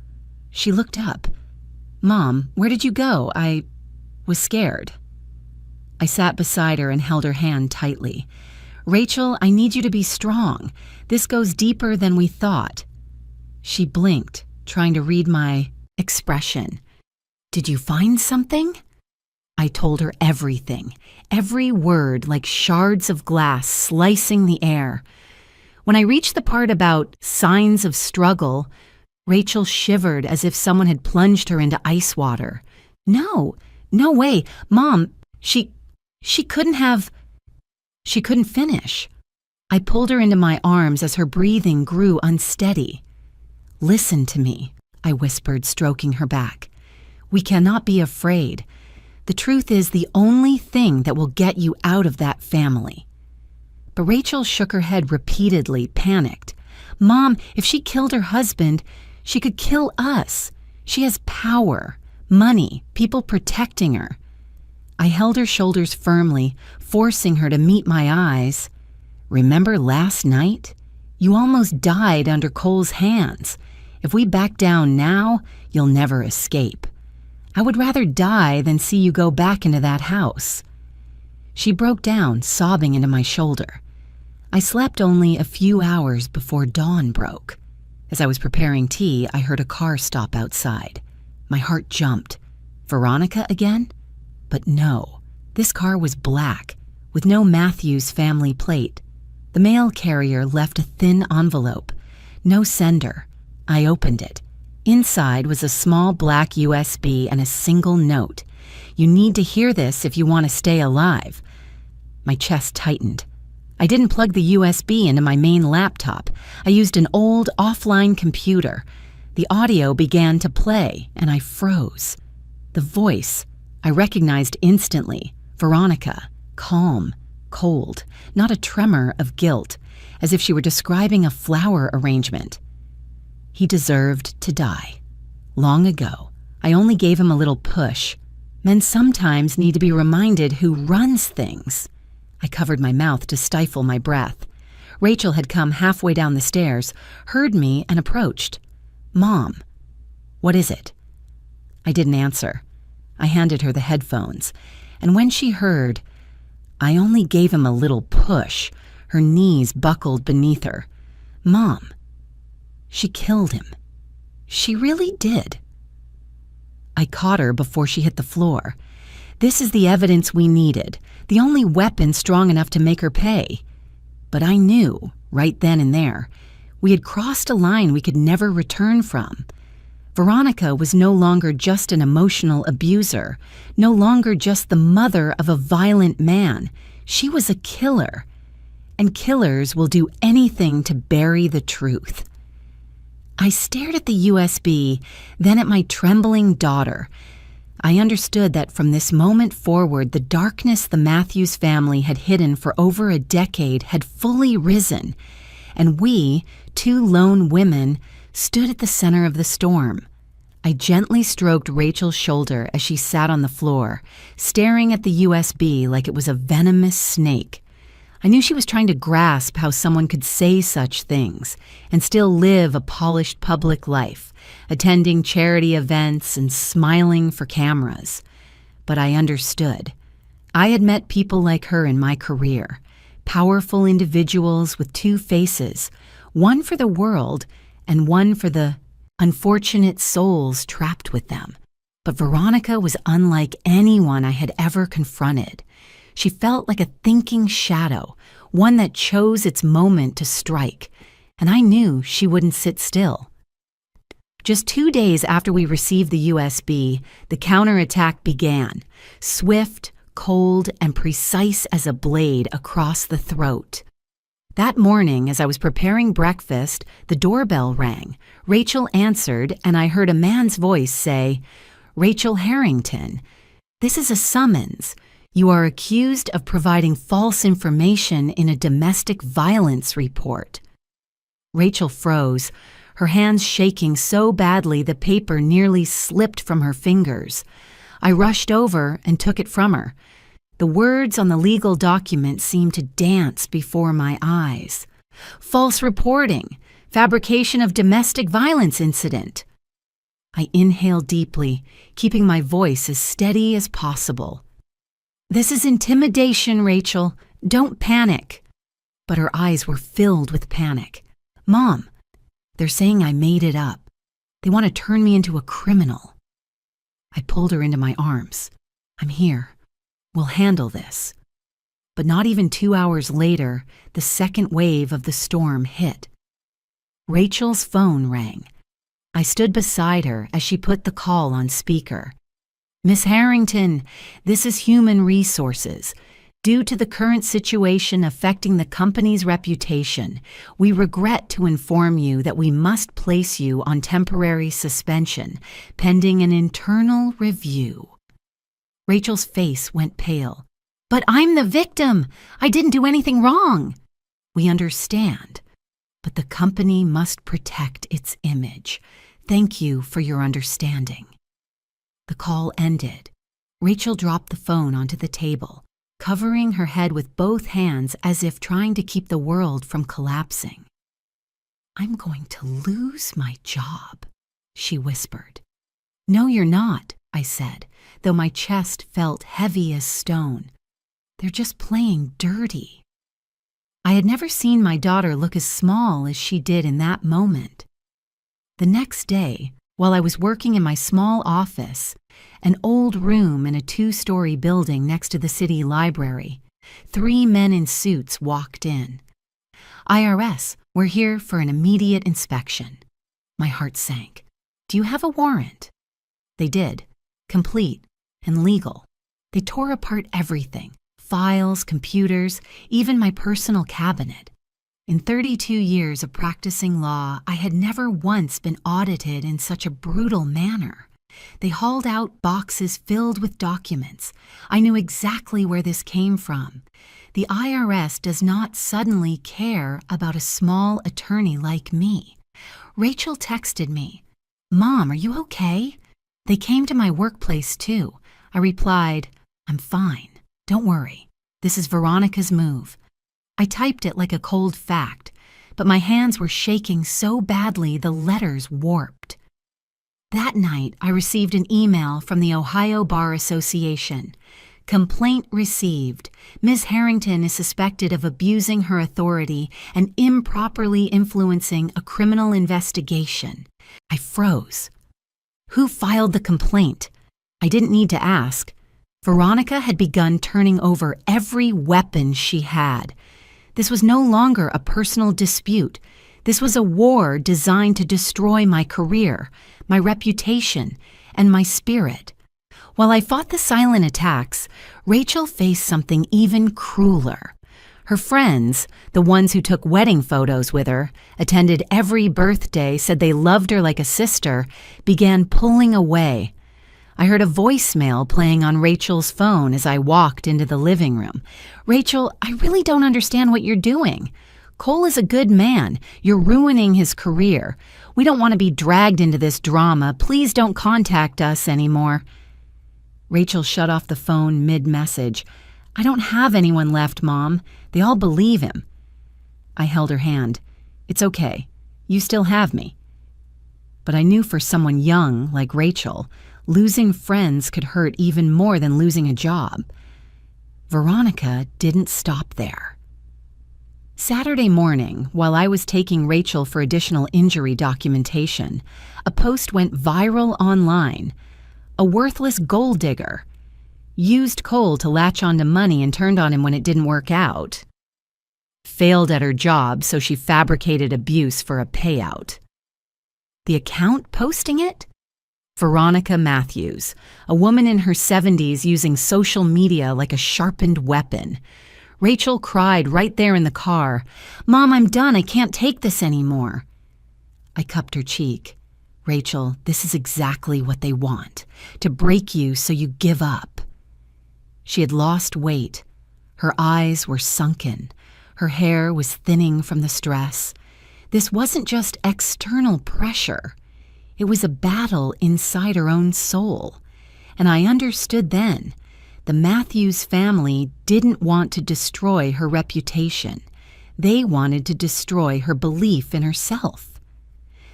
She looked up. "Mom, where did you go? I was scared." I sat beside her and held her hand tightly. "Rachel, I need you to be strong. This goes deeper than we thought." She blinked, trying to read my expression. "Did you find something?" I told her everything, every word like shards of glass slicing the air. When I reached the part about signs of struggle, Rachel shivered as if someone had plunged her into ice water. No way. Mom, she couldn't have. She couldn't finish. I pulled her into my arms as her breathing grew unsteady. "Listen to me," I whispered, stroking her back. "We cannot be afraid. The truth is the only thing that will get you out of that family." But Rachel shook her head repeatedly, panicked. "Mom, if she killed her husband, she could kill us. She has power, money, people protecting her." I held her shoulders firmly, forcing her to meet my eyes. "Remember last night? You almost died under Cole's hands. If we back down now, you'll never escape. I would rather die than see you go back into that house." She broke down, sobbing into my shoulder. I slept only a few hours before dawn broke. As I was preparing tea, I heard a car stop outside. My heart jumped. Veronica again? But no, this car was black, with no Matthews family plate. The mail carrier left a thin envelope. No sender. I opened it. Inside was a small black USB and a single note. "You need to hear this if you want to stay alive." My chest tightened. I didn't plug the USB into my main laptop. I used an old offline computer. The audio began to play, and I froze. The voice, I recognized instantly. Veronica, calm, cold, not a tremor of guilt, as if she were describing a flower arrangement. He deserved to die. Long ago, I only gave him a little push. Men sometimes need to be reminded who runs things. I covered my mouth to stifle my breath. Rachel had come halfway down the stairs, heard me, and approached. "Mom, what is it?" I didn't answer. I handed her the headphones, and when she heard, "I only gave him a little push," her knees buckled beneath her. "Mom, she killed him. She really did." I caught her before she hit the floor. "This is the evidence we needed, the only weapon strong enough to make her pay." But I knew, right then and there, we had crossed a line we could never return from. Veronica was no longer just an emotional abuser, no longer just the mother of a violent man. She was a killer. And killers will do anything to bury the truth. I stared at the USB, then at my trembling daughter. I understood that from this moment forward, the darkness the Matthews family had hidden for over a decade had fully risen, and we, two lone women, stood at the center of the storm. I gently stroked Rachel's shoulder as she sat on the floor, staring at the USB like it was a venomous snake. I knew she was trying to grasp how someone could say such things and still live a polished public life, attending charity events and smiling for cameras. But I understood. I had met people like her in my career, powerful individuals with two faces, one for the world and one for the unfortunate souls trapped with them. But Veronica was unlike anyone I had ever confronted. She felt like a thinking shadow, one that chose its moment to strike, and I knew she wouldn't sit still. Just 2 days after we received the USB, the counterattack began, swift, cold, and precise as a blade across the throat. That morning, as I was preparing breakfast, the doorbell rang. Rachel answered, and I heard a man's voice say, "Rachel Harrington, this is a summons. You are accused of providing false information in a domestic violence report." Rachel froze, her hands shaking so badly the paper nearly slipped from her fingers. I rushed over and took it from her. The words on the legal document seemed to dance before my eyes. "False reporting, fabrication of domestic violence incident." I inhaled deeply, keeping my voice as steady as possible. "This is intimidation, Rachel. Don't panic." But her eyes were filled with panic. "Mom, they're saying I made it up. They want to turn me into a criminal." I pulled her into my arms. "I'm here. We'll handle this." But not even 2 hours later, the second wave of the storm hit. Rachel's phone rang. I stood beside her as she put the call on speaker. "Miss Harrington, this is Human Resources. Due to the current situation affecting the company's reputation, we regret to inform you that we must place you on temporary suspension, pending an internal review." Rachel's face went pale. "But I'm the victim. I didn't do anything wrong." "We understand, but the company must protect its image. Thank you for your understanding." The call ended. Rachel dropped the phone onto the table, covering her head with both hands as if trying to keep the world from collapsing. "I'm going to lose my job," she whispered. "No, you're not," I said, though my chest felt heavy as stone. "They're just playing dirty." I had never seen my daughter look as small as she did in that moment. The next day, while I was working in my small office, an old room in a 2-story building next to the city library, 3 men in suits walked in. IRS, we're here for an immediate inspection. My heart sank. Do you have a warrant? They did, complete and legal. They tore apart everything, files, computers, even my personal cabinet. In 32 years of practicing law, I had never once been audited in such a brutal manner. They hauled out boxes filled with documents. I knew exactly where this came from. The IRS does not suddenly care about a small attorney like me. Rachel texted me, "Mom, are you okay?" They came to my workplace too. I replied, "I'm fine. Don't worry. This is Veronica's move." I typed it like a cold fact, but my hands were shaking so badly the letters warped. That night, I received an email from the Ohio Bar Association. Complaint received. Ms. Harrington is suspected of abusing her authority and improperly influencing a criminal investigation. I froze. Who filed the complaint? I didn't need to ask. Veronica had begun turning over every weapon she had. This was no longer a personal dispute. This was a war designed to destroy my career, my reputation, and my spirit. While I fought the silent attacks, Rachel faced something even crueler. Her friends, the ones who took wedding photos with her, attended every birthday, said they loved her like a sister, began pulling away. I heard a voicemail playing on Rachel's phone as I walked into the living room. "Rachel, I really don't understand what you're doing. Cole is a good man. You're ruining his career. We don't want to be dragged into this drama. Please don't contact us anymore." Rachel shut off the phone mid-message. "I don't have anyone left, Mom. They all believe him." I held her hand. "It's okay. You still have me." But I knew for someone young like Rachel, losing friends could hurt even more than losing a job. Veronica didn't stop there. Saturday morning, while I was taking Rachel for additional injury documentation, a post went viral online. A worthless gold digger used Cole to latch onto money and turned on him when it didn't work out. Failed at her job, so she fabricated abuse for a payout. The account posting it? Veronica Matthews, a woman in her 70s using social media like a sharpened weapon. Rachel cried right there in the car, "Mom, I'm done. I can't take this anymore." I cupped her cheek. "Rachel, this is exactly what they want, to break you so you give up." She had lost weight. Her eyes were sunken. Her hair was thinning from the stress. This wasn't just external pressure. It was a battle inside her own soul. And I understood then. The Matthews family didn't want to destroy her reputation. They wanted to destroy her belief in herself.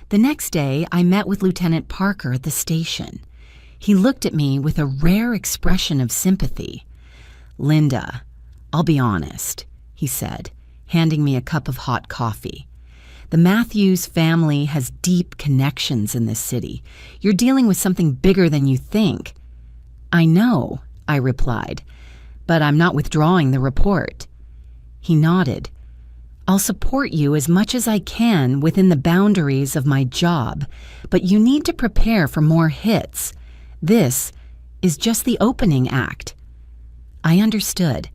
The next day, I met with Lieutenant Parker at the station. He looked at me with a rare expression of sympathy. "Linda, I'll be honest," he said, handing me a cup of hot coffee. "The Matthews family has deep connections in this city. You're dealing with something bigger than you think." "I know," I replied, "but I'm not withdrawing the report." He nodded. "I'll support you as much as I can within the boundaries of my job, but you need to prepare for more hits. This is just the opening act." I understood.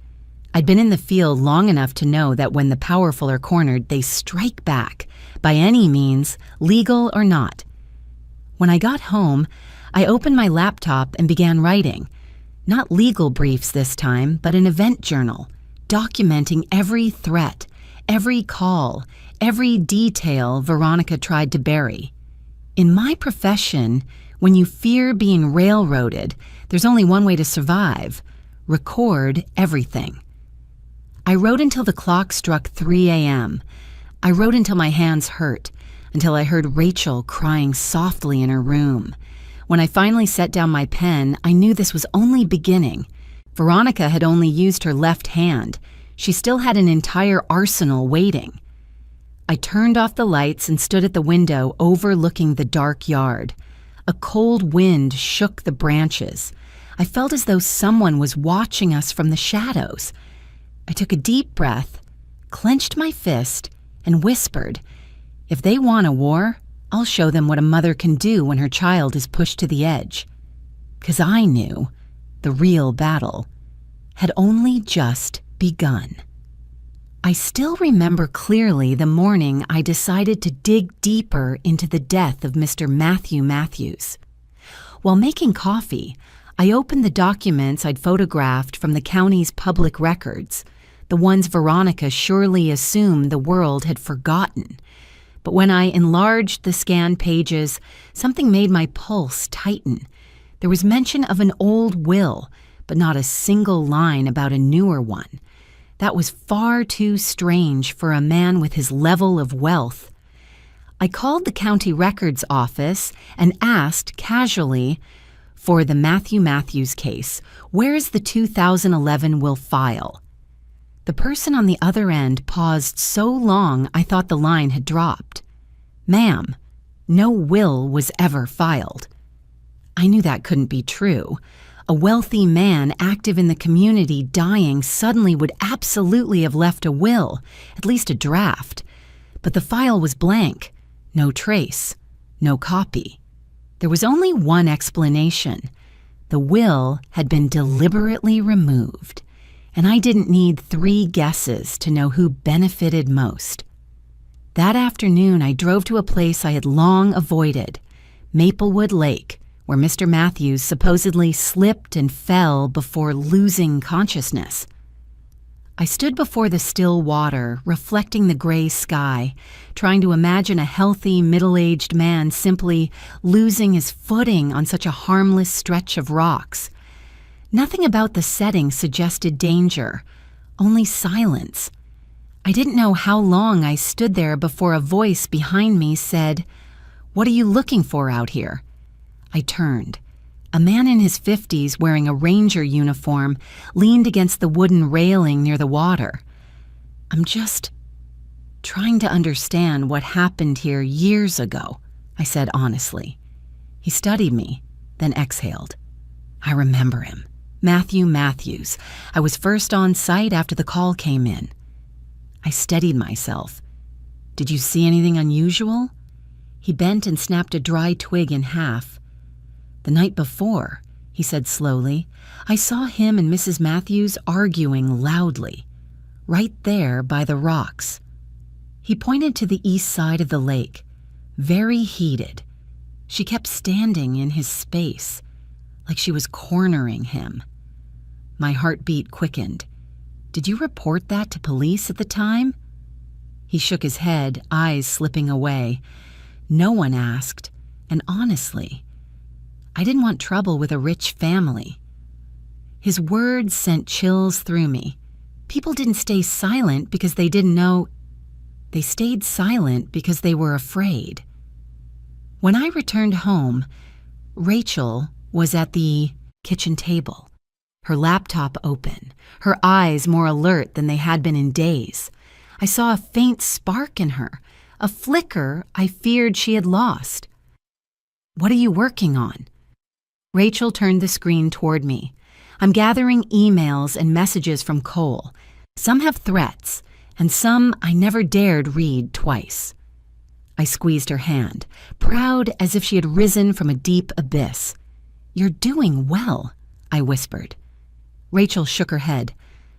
I'd been in the field long enough to know that when the powerful are cornered, they strike back, by any means, legal or not. When I got home, I opened my laptop and began writing. Not legal briefs this time, but an event journal, documenting every threat, every call, every detail Veronica tried to bury. In my profession, when you fear being railroaded, there's only one way to survive: record everything. I wrote until the clock struck 3 a.m. I wrote until my hands hurt, until I heard Rachel crying softly in her room. When I finally set down my pen, I knew this was only beginning. Veronica had only used her left hand. She still had an entire arsenal waiting. I turned off the lights and stood at the window overlooking the dark yard. A cold wind shook the branches. I felt as though someone was watching us from the shadows. I took a deep breath, clenched my fist, and whispered, "If they want a war, I'll show them what a mother can do when her child is pushed to the edge." 'Cause I knew the real battle had only just begun. I still remember clearly the morning I decided to dig deeper into the death of Mr. Matthew Matthews. While making coffee, I opened the documents I'd photographed from the county's public records, the ones Veronica surely assumed the world had forgotten. But when I enlarged the scanned pages, something made my pulse tighten. There was mention of an old will, but not a single line about a newer one. That was far too strange for a man with his level of wealth. I called the county records office and asked casually, "For the Matthew Matthews case, where is the 2011 will file?" The person on the other end paused so long I thought the line had dropped. "Ma'am, no will was ever filed." I knew that couldn't be true. A wealthy man active in the community dying suddenly would absolutely have left a will, at least a draft. But the file was blank, no trace, no copy. There was only one explanation. The will had been deliberately removed, and I didn't need 3 guesses to know who benefited most. That afternoon, I drove to a place I had long avoided, Maplewood Lake, where Mr. Matthews supposedly slipped and fell before losing consciousness. I stood before the still water, reflecting the gray sky, trying to imagine a healthy, middle-aged man simply losing his footing on such a harmless stretch of rocks. Nothing about the setting suggested danger, only silence. I didn't know how long I stood there before a voice behind me said, "What are you looking for out here?" I turned. A man in his 50s wearing a ranger uniform leaned against the wooden railing near the water. "I'm just trying to understand what happened here years ago," I said honestly. He studied me, then exhaled. "I remember him. Matthew Matthews. I was first on site after the call came in." I steadied myself. "Did you see anything unusual?" He bent and snapped a dry twig in half. "The night before," he said slowly, "I saw him and Mrs. Matthews arguing loudly, right there by the rocks." He pointed to the east side of the lake, very heated. She kept standing in his space, like she was cornering him. My heartbeat quickened. "Did you report that to police at the time?" He shook his head, eyes slipping away. "No one asked, and honestly, I didn't want trouble with a rich family." His words sent chills through me. People didn't stay silent because they didn't know. They stayed silent because they were afraid. When I returned home, Rachel was at the kitchen table, her laptop open, her eyes more alert than they had been in days. I saw a faint spark in her, a flicker I feared she had lost. "What are you working on?" Rachel turned the screen toward me. "I'm gathering emails and messages from Cole. Some have threats, and some I never dared read twice." I squeezed her hand, proud as if she had risen from a deep abyss. "You're doing well," I whispered. Rachel shook her head.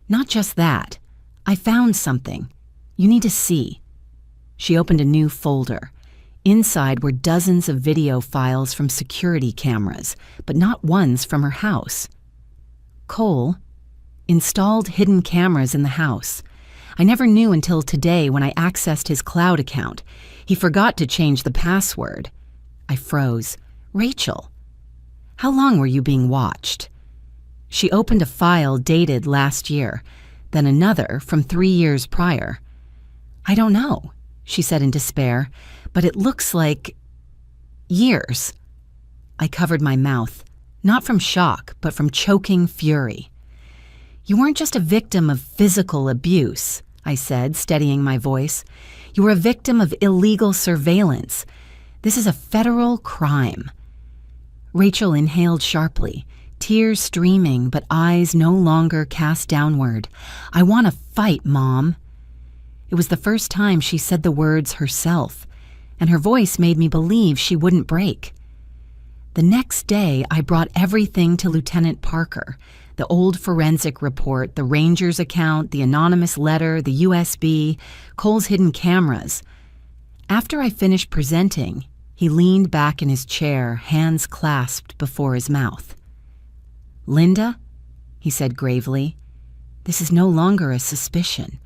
"Not just that. I found something. You need to see." She opened a new folder. Inside were dozens of video files from security cameras, but not ones from her house. Cole installed hidden cameras in the house. I never knew until today when I accessed his cloud account. He forgot to change the password. I froze. "Rachel, how long were you being watched?" She opened a file dated last year, then another from 3 years prior. "I don't know," she said in despair, "but it looks like years." I covered my mouth, not from shock, but from choking fury. "You weren't just a victim of physical abuse," I said, steadying my voice. "You were a victim of illegal surveillance. This is a federal crime." Rachel inhaled sharply, tears streaming but eyes no longer cast downward. "I want to fight, Mom." It was the first time she said the words herself, and her voice made me believe she wouldn't break. The next day, I brought everything to Lieutenant Parker: the old forensic report, the ranger's account, the anonymous letter, the USB, Cole's hidden cameras. After I finished presenting, he leaned back in his chair, hands clasped before his mouth. "Linda," he said gravely, "this is no longer a suspicion.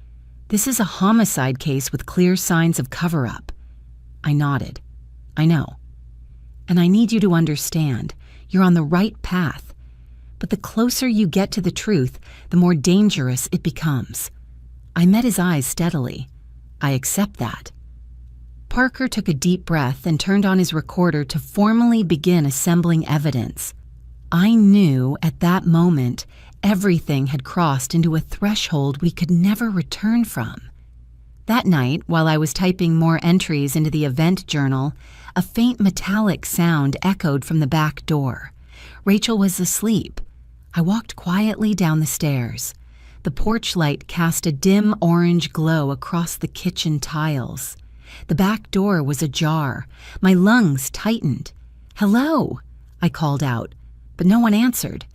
This is a homicide case with clear signs of cover-up." I nodded. "I know. And I need you to understand, you're on the right path. But the closer you get to the truth, the more dangerous it becomes." I met his eyes steadily. "I accept that." Parker took a deep breath and turned on his recorder to formally begin assembling evidence. I knew at that moment everything had crossed into a threshold we could never return from. That night, while I was typing more entries into the event journal, a faint metallic sound echoed from the back door. Rachel was asleep. I walked quietly down the stairs. The porch light cast a dim orange glow across the kitchen tiles. The back door was ajar. My lungs tightened. "Hello," I called out, but no one answered.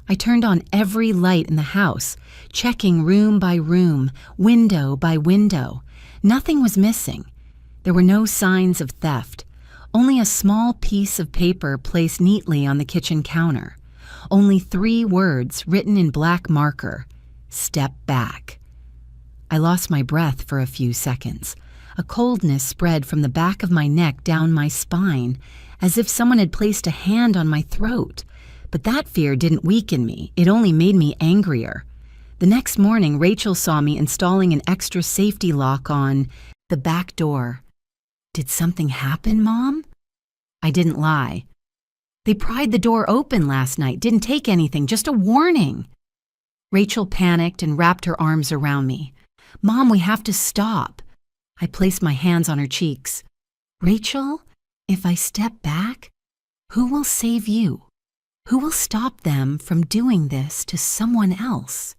I turned on every light in the house, checking room by room, window by window. Nothing was missing. There were no signs of theft. Only a small piece of paper placed neatly on the kitchen counter. Only 3 words written in black marker: "Step back." I lost my breath for a few seconds. A coldness spread from the back of my neck down my spine, as if someone had placed a hand on my throat. But that fear didn't weaken me, it only made me angrier. The next morning, Rachel saw me installing an extra safety lock on the back door. "Did something happen, Mom?" I didn't lie. "They pried the door open last night, didn't take anything, just a warning." Rachel panicked and wrapped her arms around me. "Mom, we have to stop." I placed my hands on her cheeks. "Rachel, if I step back, who will save you? Who will stop them from doing this to someone else?"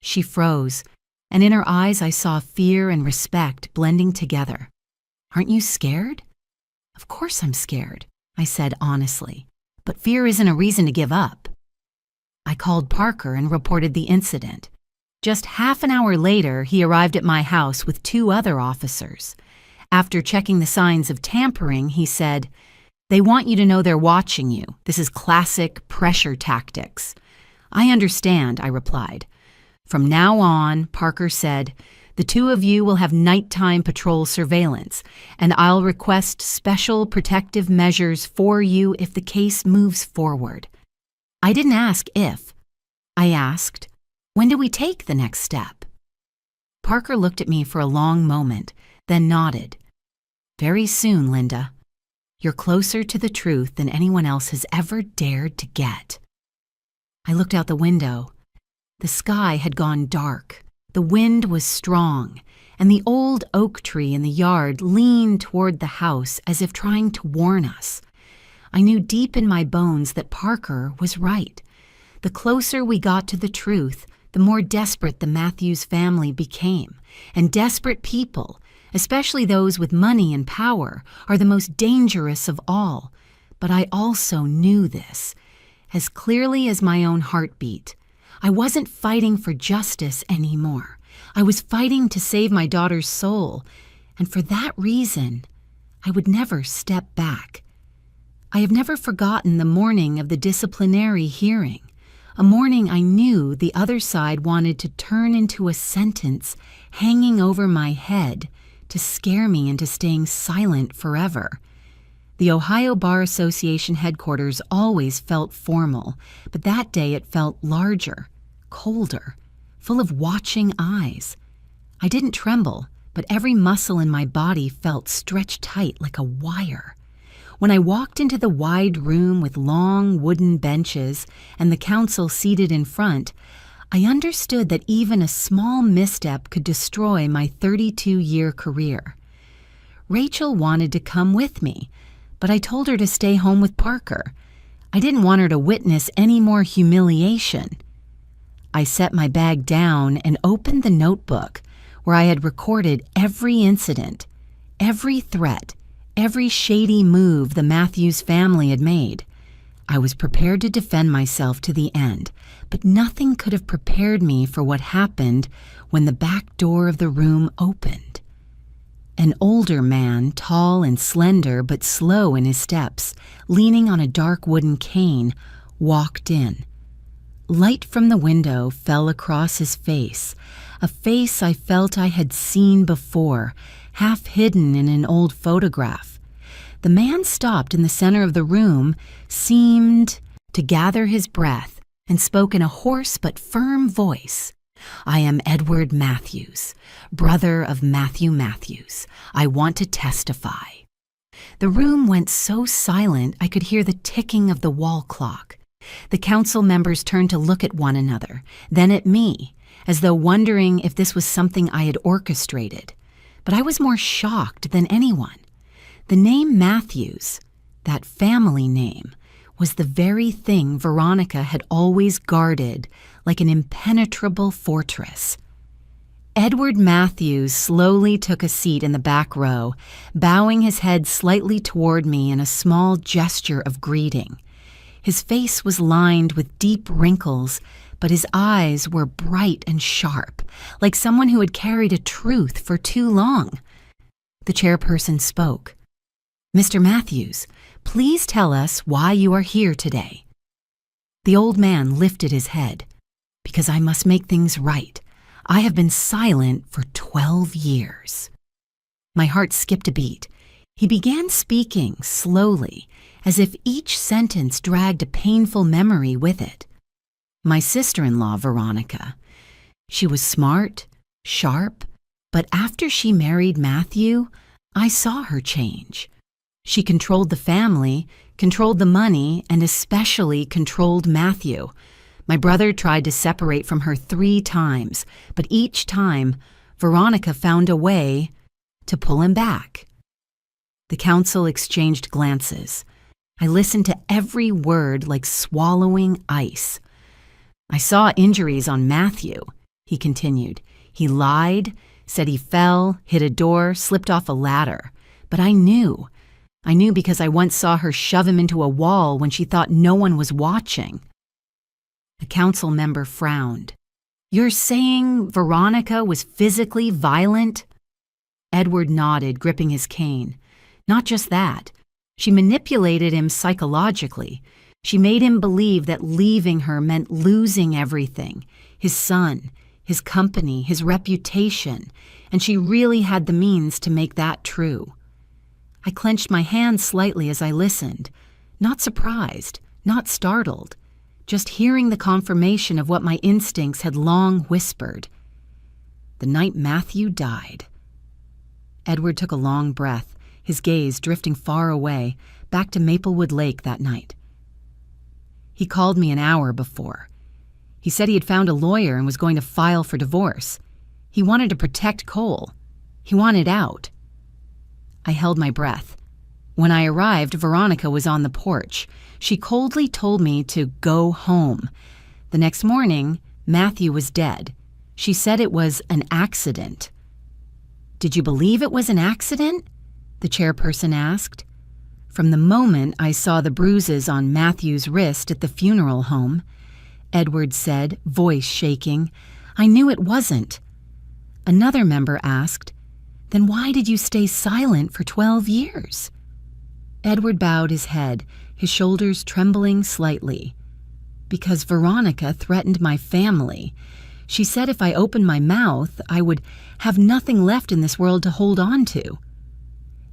She froze, and in her eyes I saw fear and respect blending together. "Aren't you scared?" "Of course I'm scared," I said honestly, "but fear isn't a reason to give up." I called Parker and reported the incident. Just half an hour later, he arrived at my house with 2 other officers. After checking the signs of tampering, he said, "They want you to know they're watching you. This is classic pressure tactics." "I understand," I replied. "From now on," Parker said, "the 2 of you will have nighttime patrol surveillance, and I'll request special protective measures for you if the case moves forward." I didn't ask if. I asked, "When do we take the next step?" Parker looked at me for a long moment, then nodded. "Very soon, Linda. You're closer to the truth than anyone else has ever dared to get." I looked out the window. The sky had gone dark. The wind was strong, and the old oak tree in the yard leaned toward the house as if trying to warn us. I knew deep in my bones that Parker was right. The closer we got to the truth, the more desperate the Matthews family became, and desperate people, especially those with money and power, are the most dangerous of all. But I also knew this, as clearly as my own heartbeat. I wasn't fighting for justice anymore. I was fighting to save my daughter's soul, and for that reason, I would never step back. I have never forgotten the morning of the disciplinary hearing, a morning I knew the other side wanted to turn into a sentence hanging over my head to scare me into staying silent forever. The Ohio Bar Association headquarters always felt formal, but that day it felt larger, colder, full of watching eyes. I didn't tremble, but every muscle in my body felt stretched tight like a wire. When I walked into the wide room with long wooden benches and the counsel seated in front, I understood that even a small misstep could destroy my 32-year career. Rachel wanted to come with me, but I told her to stay home with Parker. I didn't want her to witness any more humiliation. I set my bag down and opened the notebook where I had recorded every incident, every threat, every shady move the Matthews family had made. I was prepared to defend myself to the end, but nothing could have prepared me for what happened when the back door of the room opened. An older man, tall and slender but slow in his steps, leaning on a dark wooden cane, walked in. Light from the window fell across his face, a face I felt I had seen before, half hidden in an old photograph. The man stopped in the center of the room, seemed to gather his breath, and spoke in a hoarse but firm voice. "I am Edward Matthews, brother of Matthew Matthews. I want to testify." The room went so silent I could hear the ticking of the wall clock. The council members turned to look at one another, then at me, as though wondering if this was something I had orchestrated. But I was more shocked than anyone. The name Matthews, that family name, was the very thing Veronica had always guarded like an impenetrable fortress. Edward Matthews slowly took a seat in the back row, bowing his head slightly toward me in a small gesture of greeting. His face was lined with deep wrinkles, but his eyes were bright and sharp, like someone who had carried a truth for too long. The chairperson spoke. "Mr. Matthews, please tell us why you are here today." The old man lifted his head. "Because I must make things right. I have been silent for 12 years. My heart skipped a beat. He began speaking slowly, as if each sentence dragged a painful memory with it. "My sister-in-law, Veronica. She was smart, sharp, but after she married Matthew, I saw her change. She controlled the family, controlled the money, and especially controlled Matthew. My brother tried to separate from her 3 times, but each time, Veronica found a way to pull him back." The council exchanged glances. I listened to every word like swallowing ice. "I saw injuries on Matthew," he continued. "He lied, said he fell, hit a door, slipped off a ladder. But I knew because I once saw her shove him into a wall when she thought no one was watching." A council member frowned. "You're saying Veronica was physically violent?" Edward nodded, gripping his cane. "Not just that. She manipulated him psychologically. She made him believe that leaving her meant losing everything, his son, his company, his reputation, and she really had the means to make that true." I clenched my hand slightly as I listened, not surprised, not startled, just hearing the confirmation of what my instincts had long whispered. The night Matthew died. Edward took a long breath, his gaze drifting far away, back to Maplewood Lake that night. "He called me an hour before. He said he had found a lawyer and was going to file for divorce. He wanted to protect Cole. He wanted out." I held my breath. When I arrived, Veronica was on the porch. She coldly told me to go home. The next morning, Matthew was dead. She said it was an accident. "Did you believe it was an accident?" the chairperson asked. "From the moment I saw the bruises on Matthew's wrist at the funeral home," Edward said, voice shaking, "I knew it wasn't." Another member asked, "Then why did you stay silent for 12 years? Edward bowed his head, his shoulders trembling slightly. "Because Veronica threatened my family. She said if I opened my mouth, I would have nothing left in this world to hold on to.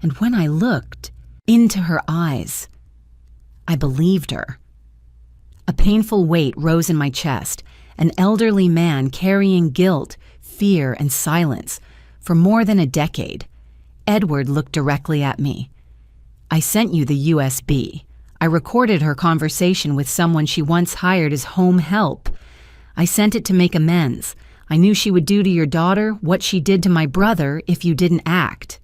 And when I looked into her eyes, I believed her." A painful weight rose in my chest, an elderly man carrying guilt, fear, and silence for more than a decade. Edward looked directly at me. "I sent you the USB. I recorded her conversation with someone she once hired as home help. I sent it to make amends. I knew she would do to your daughter what she did to my brother if you didn't act."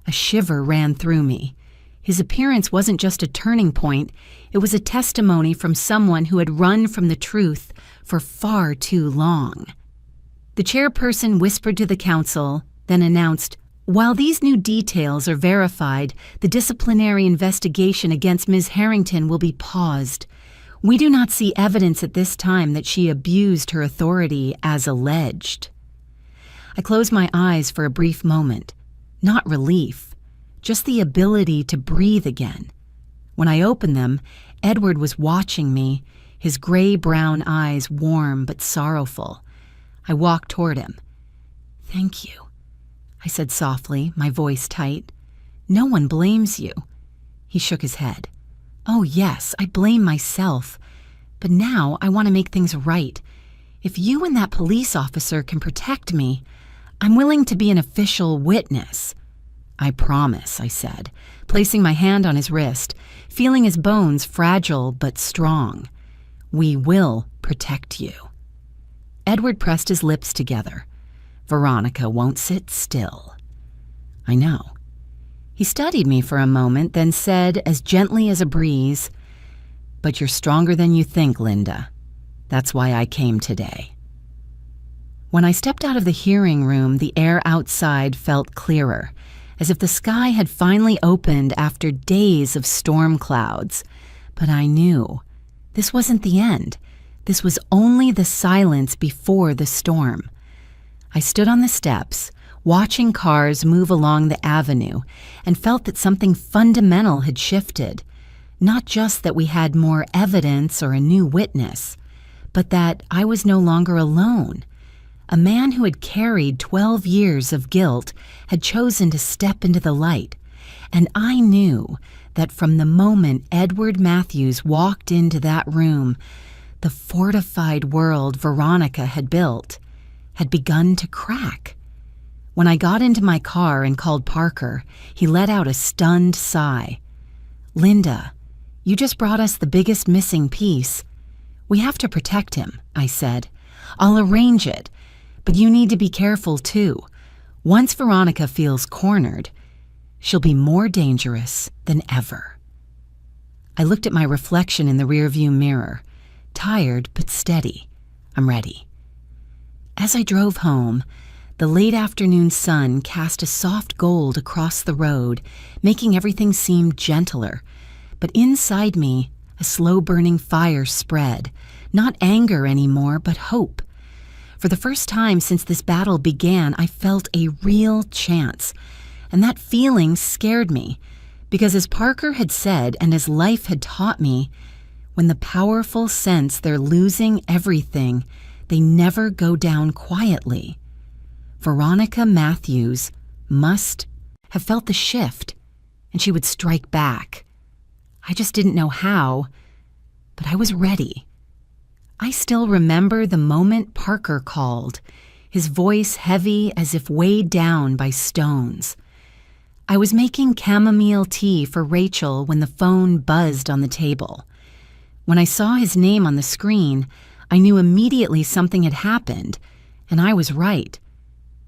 A shiver ran through me. His appearance wasn't just a turning point, it was a testimony from someone who had run from the truth for far too long. The chairperson whispered to the council, then announced, "While these new details are verified, the disciplinary investigation against Ms. Harrington will be paused. We do not see evidence at this time that she abused her authority as alleged." I closed my eyes for a brief moment. Not relief, just the ability to breathe again. When I opened them, Edward was watching me, his gray-brown eyes warm but sorrowful. I walked toward him. "Thank you," I said softly, my voice tight. "No one blames you." He shook his head. "Oh yes, I blame myself. But now I want to make things right. If you and that police officer can protect me, I'm willing to be an official witness." "I promise," I said, placing my hand on his wrist, feeling his bones fragile but strong. "We will protect you." Edward pressed his lips together. "Veronica won't sit still." "I know." He studied me for a moment, then said, as gently as a breeze, "But you're stronger than you think, Linda. That's why I came today." When I stepped out of the hearing room, the air outside felt clearer, as if the sky had finally opened after days of storm clouds. But I knew this wasn't the end. This was only the silence before the storm. I stood on the steps, watching cars move along the avenue, and felt that something fundamental had shifted. Not just that we had more evidence or a new witness, but that I was no longer alone. A man who had carried 12 years of guilt had chosen to step into the light, and I knew that from the moment Edward Matthews walked into that room, the fortified world Veronica had built had begun to crack. When I got into my car and called Parker, he let out a stunned sigh. "Linda, you just brought us the biggest missing piece. We have to protect him," I said. "I'll arrange it, but you need to be careful too. Once Veronica feels cornered, she'll be more dangerous than ever." I looked at my reflection in the rearview mirror, tired but steady. I'm ready. As I drove home, the late afternoon sun cast a soft gold across the road, making everything seem gentler. But inside me, a slow-burning fire spread, not anger anymore, but hope. For the first time since this battle began, I felt a real chance, and that feeling scared me, because as Parker had said and as life had taught me, when the powerful sense they're losing everything, they never go down quietly. Veronica Matthews must have felt the shift, and she would strike back. I just didn't know how, but I was ready. I still remember the moment Parker called, his voice heavy as if weighed down by stones. I was making chamomile tea for Rachel when the phone buzzed on the table. When I saw his name on the screen, I knew immediately something had happened, and I was right,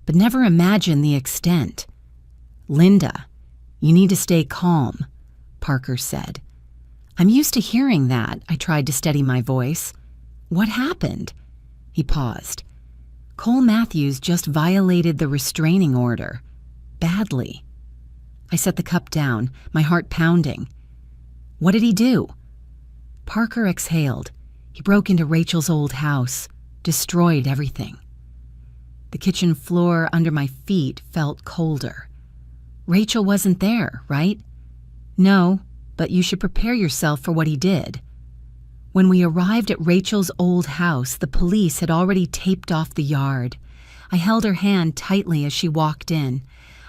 but never imagined the extent. "Linda, you need to stay calm," Parker said. I'm used to hearing that, I tried to steady my voice. "What happened?" He paused. "Cole Matthews just violated the restraining order. Badly." I set the cup down, my heart pounding. "What did he do?" Parker exhaled. He broke into Rachel's old house, destroyed everything. The kitchen floor under my feet felt colder. Rachel wasn't there, right? "No, but you should prepare yourself for what he did." When we arrived at Rachel's old house, the police had already taped off the yard. I held her hand tightly as she walked in.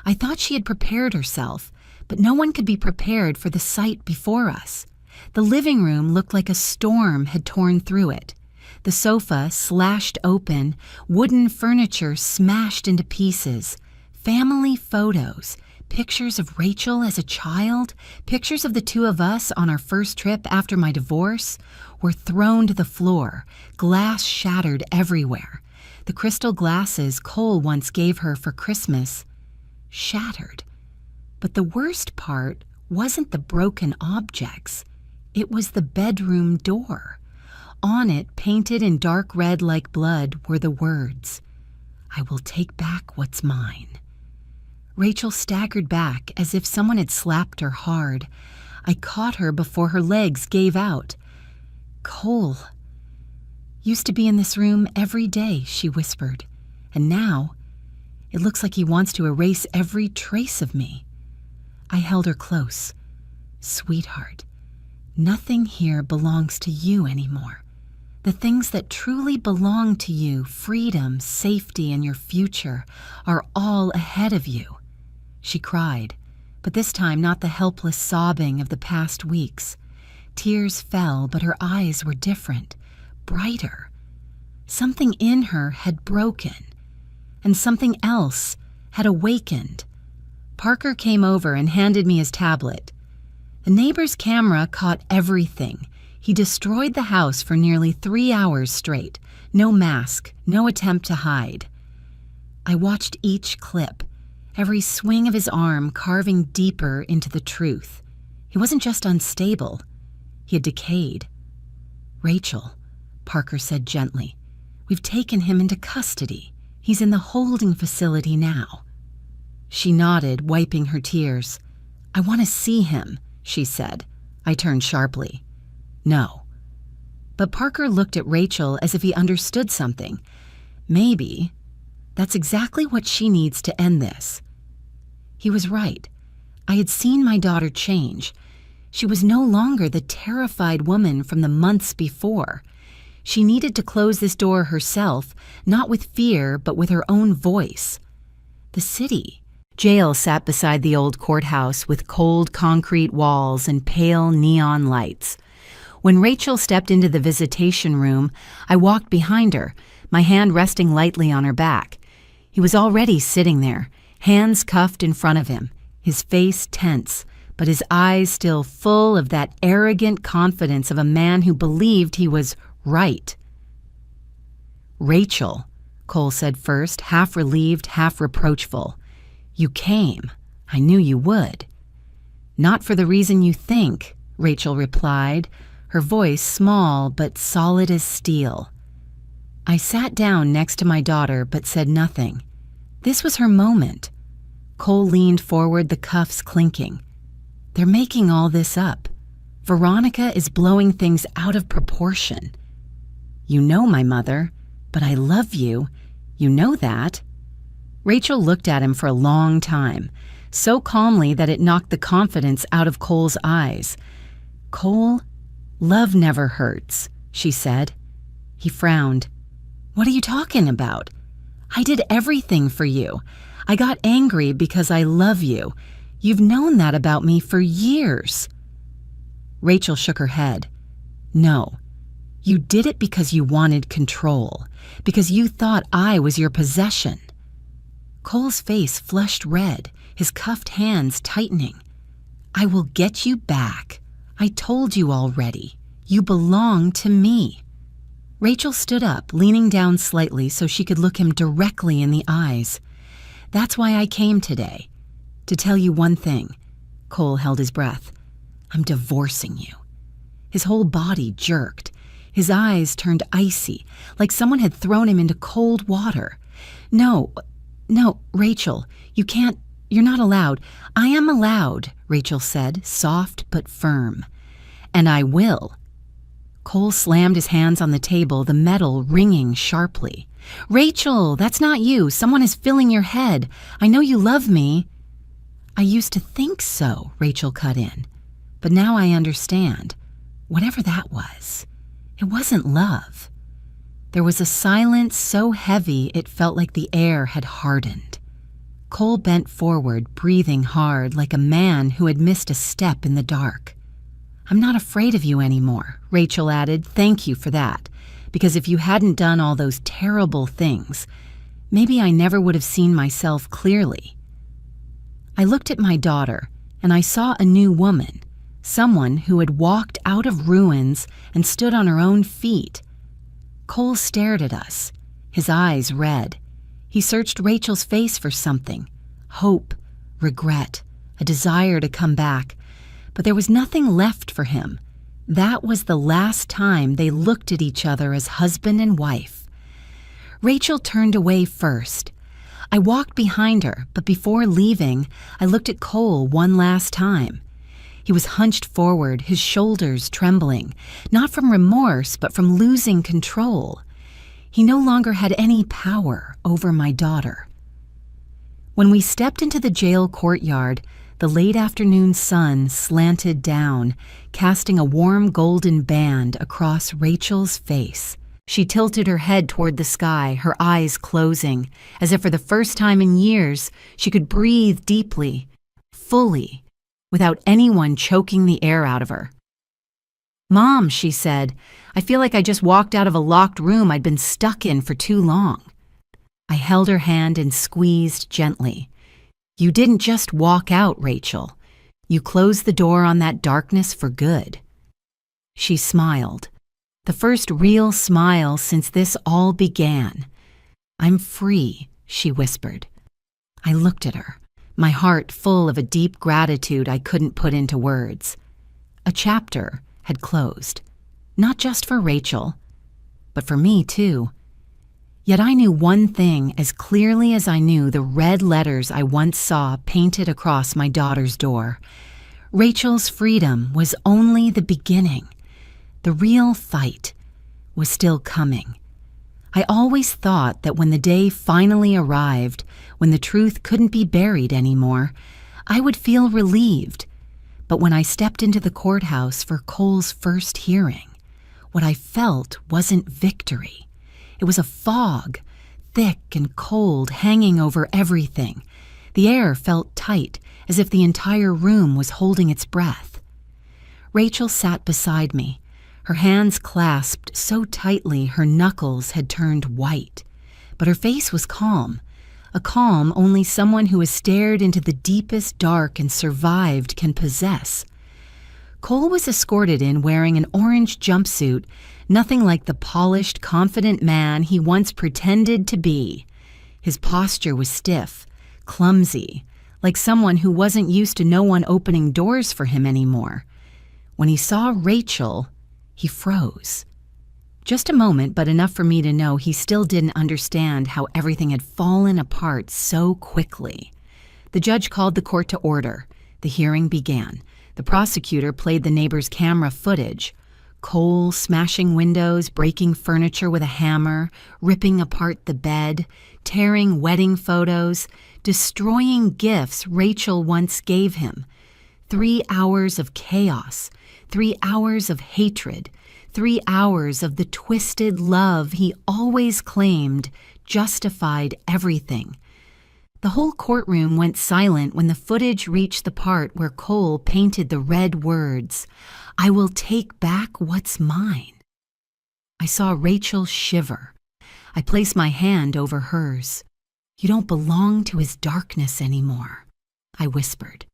I thought she had prepared herself, but no one could be prepared for the sight before us. The living room looked like a storm had torn through it. The sofa slashed open, wooden furniture smashed into pieces, family photos, pictures of Rachel as a child, pictures of the two of us on our first trip after my divorce, were thrown to the floor, glass shattered everywhere. The crystal glasses Cole once gave her for Christmas shattered. But the worst part wasn't the broken objects. It was the bedroom door. On it, painted in dark red like blood, were the words, "I will take back what's mine." Rachel staggered back as if someone had slapped her hard. I caught her before her legs gave out. "Cole used to be in this room every day," she whispered, "and now it looks like he wants to erase every trace of me." I held her close. "Sweetheart, nothing here belongs to you anymore. The things that truly belong to you, freedom, safety, and your future, are all ahead of you." She cried, but this time not the helpless sobbing of the past weeks. Tears fell, but her eyes were different, brighter. Something in her had broken, and something else had awakened. Parker came over and handed me his tablet. The neighbor's camera caught everything. He destroyed the house for nearly 3 hours straight. No mask, no attempt to hide. I watched each clip, every swing of his arm carving deeper into the truth. He wasn't just unstable, he had decayed. "Rachel," Parker said gently, "we've taken him into custody. He's in the holding facility now." She nodded, wiping her tears. "I want to see him," she said. I turned sharply. "No." But Parker looked at Rachel as if he understood something. "Maybe that's exactly what she needs to end this." He was right. I had seen my daughter change. She was no longer the terrified woman from the months before. She needed to close this door herself, not with fear, but with her own voice. The city. Jail sat beside the old courthouse with cold concrete walls and pale neon lights. When Rachel stepped into the visitation room, I walked behind her, my hand resting lightly on her back. He was already sitting there, hands cuffed in front of him, his face tense, but his eyes still full of that arrogant confidence of a man who believed he was right. "Rachel," Cole said first, half relieved, half reproachful. "You came. I knew you would." "Not for the reason you think," Rachel replied, her voice small but solid as steel. I sat down next to my daughter but said nothing. This was her moment. Cole leaned forward, the cuffs clinking. "They're making all this up. Veronica is blowing things out of proportion. You know my mother, but I love you. You know that." Rachel looked at him for a long time, so calmly that it knocked the confidence out of Cole's eyes. "Cole, love never hurts," she said. He frowned. "What are you talking about? I did everything for you. I got angry because I love you. You've known that about me for years." Rachel shook her head. "No, you did it because you wanted control, because you thought I was your possession." Cole's face flushed red, his cuffed hands tightening. "I will get you back. I told you already. You belong to me." Rachel stood up, leaning down slightly so she could look him directly in the eyes. "That's why I came today. To tell you one thing." Cole held his breath. "I'm divorcing you." His whole body jerked. His eyes turned icy, like someone had thrown him into cold water. No, Rachel, you can't, you're not allowed." "I am allowed," Rachel said, soft but firm. "And I will." Cole slammed his hands on the table, the metal ringing sharply. "Rachel, that's not you. Someone is filling your head. I know you love me." "I used to think so," Rachel cut in. "But now I understand. Whatever that was, it wasn't love." There was a silence so heavy it felt like the air had hardened. Cole bent forward, breathing hard like a man who had missed a step in the dark. "I'm not afraid of you anymore," Rachel added. "Thank you for that, because if you hadn't done all those terrible things, maybe I never would have seen myself clearly." I looked at my daughter, and I saw a new woman, someone who had walked out of ruins and stood on her own feet. Cole stared at us, his eyes red. He searched Rachel's face for something: hope, regret, a desire to come back. but there was nothing left for him. That was the last time they looked at each other as husband and wife. Rachel turned away first. I walked behind her, but before leaving, I looked at Cole one last time. He was hunched forward, his shoulders trembling, not from remorse, but from losing control. He no longer had any power over my daughter. When we stepped into the jail courtyard, the late afternoon sun slanted down, casting a warm golden band across Rachel's face. She tilted her head toward the sky, her eyes closing, as if for the first time in years she could breathe deeply, fully, without anyone choking the air out of her. "Mom," she said, "I feel like I just walked out of a locked room I'd been stuck in for too long." I held her hand and squeezed gently. "You didn't just walk out, Rachel. You closed the door on that darkness for good." She smiled. The first real smile since this all began. "I'm free," she whispered. I looked at her, my heart full of a deep gratitude I couldn't put into words. A chapter had closed, not just for Rachel, but for me too. Yet I knew one thing as clearly as I knew the red letters I once saw painted across my daughter's door. Rachel's freedom was only the beginning. The real fight was still coming. I always thought that when the day finally arrived, when the truth couldn't be buried anymore, I would feel relieved. But when I stepped into the courthouse for Cole's first hearing, what I felt wasn't victory. It was a fog, thick and cold, hanging over everything. The air felt tight, as if the entire room was holding its breath. Rachel sat beside me, her hands clasped so tightly her knuckles had turned white. But her face was calm, a calm only someone who has stared into the deepest dark and survived can possess. Cole was escorted in wearing an orange jumpsuit, nothing like the polished, confident man he once pretended to be. His posture was stiff, clumsy, like someone who wasn't used to no one opening doors for him anymore. When he saw Rachel, he froze. Just a moment, but enough for me to know he still didn't understand how everything had fallen apart so quickly. The judge called the court to order. The hearing began. The prosecutor played the neighbor's camera footage. Cole smashing windows, breaking furniture with a hammer, ripping apart the bed, tearing wedding photos, destroying gifts Rachel once gave him. 3 hours of chaos, 3 hours of hatred, 3 hours of the twisted love he always claimed justified everything. The whole courtroom went silent when the footage reached the part where Cole painted the red words, "I will take back what's mine." I saw Rachel shiver. I placed my hand over hers. "You don't belong to his darkness anymore," I whispered.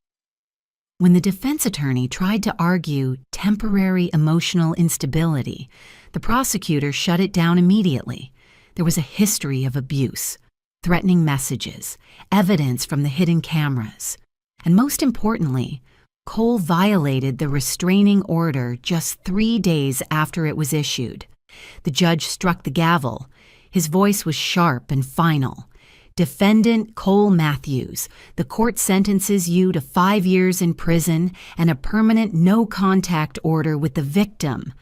When the defense attorney tried to argue temporary emotional instability, the prosecutor shut it down immediately. There was a history of abuse, threatening messages, evidence from the hidden cameras. And most importantly, Cole violated the restraining order just 3 days after it was issued. The judge struck the gavel. His voice was sharp and final. "Defendant Cole Matthews, the court sentences you to 5 years in prison and a permanent no-contact order with the victim."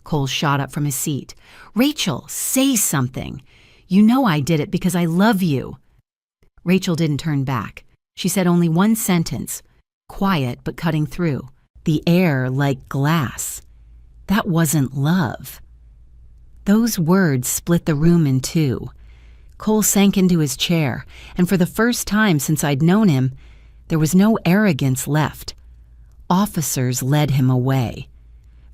Cole shot up from his seat. "Rachel, say something. You know I did it because I love you." Rachel didn't turn back. She said only one sentence, quiet but cutting through. "The air like glass." That wasn't love. Those words split the room in two. Cole sank into his chair, and for the first time since I'd known him, there was no arrogance left. Officers led him away.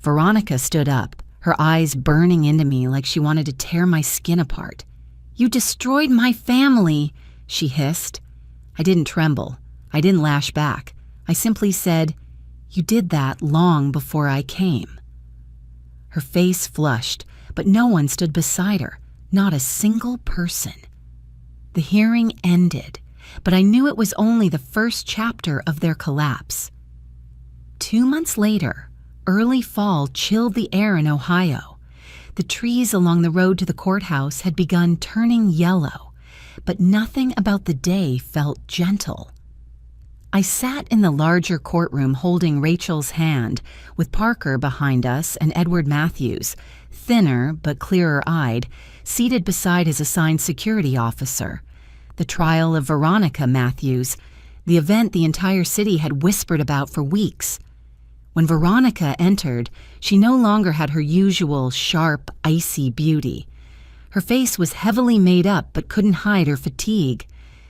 Veronica stood up, her eyes burning into me like she wanted to tear my skin apart. "You destroyed my family," she hissed. I didn't tremble. I didn't lash back. I simply said, "You did that long before I came." Her face flushed, but no one stood beside her. Not a single person. The hearing ended, but I knew it was only the first chapter of their collapse. 2 months later, early fall chilled the air in Ohio. The trees along the road to the courthouse had begun turning yellow, but nothing about the day felt gentle. I sat in the larger courtroom holding Rachel's hand, with Parker behind us and Edward Matthews, thinner but clearer-eyed, seated beside his assigned security officer. The trial of Veronica Matthews, the event the entire city had whispered about for weeks. When Veronica entered, she no longer had her usual sharp, icy beauty. Her face was heavily made up but couldn't hide her fatigue.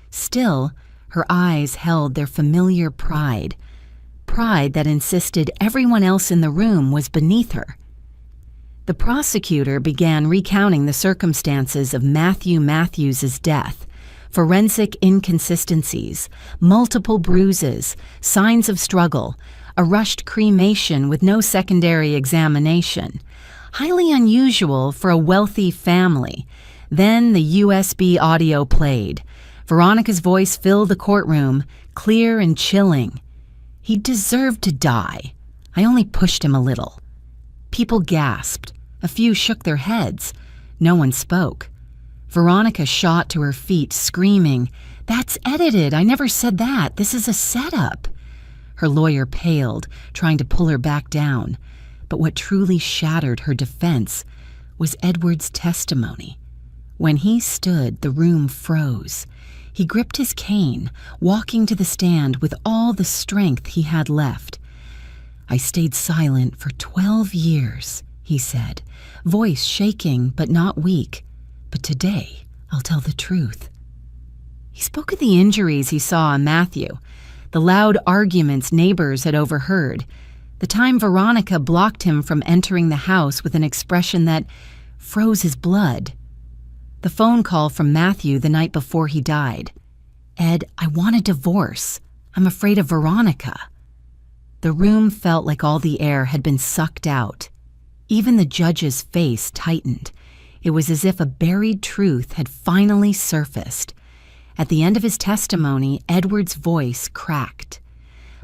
Still, her eyes held their familiar pride that insisted everyone else in the room was beneath her. The prosecutor began recounting the circumstances of Matthew Matthews' death: forensic inconsistencies, multiple bruises, signs of struggle, a rushed cremation with no secondary examination. Highly unusual for a wealthy family. Then the USB audio played. Veronica's voice filled the courtroom, clear and chilling. He deserved to die. I only pushed him a little. People gasped. A few shook their heads. No one spoke. Veronica shot to her feet, screaming, "That's edited. I never said that. This is a setup." Her lawyer paled, trying to pull her back down. But what truly shattered her defense was Edward's testimony. When he stood, the room froze. He gripped his cane, walking to the stand with all the strength he had left. "I stayed silent for 12 years, he said, voice shaking but not weak. "But today, I'll tell the truth." He spoke of the injuries he saw on Matthew, the loud arguments neighbors had overheard, the time Veronica blocked him from entering the house with an expression that froze his blood. The phone call from Matthew the night before he died. "Ed, I want a divorce. I'm afraid of Veronica." The room felt like all the air had been sucked out. Even the judge's face tightened. It was as if a buried truth had finally surfaced. At the end of his testimony, Edward's voice cracked.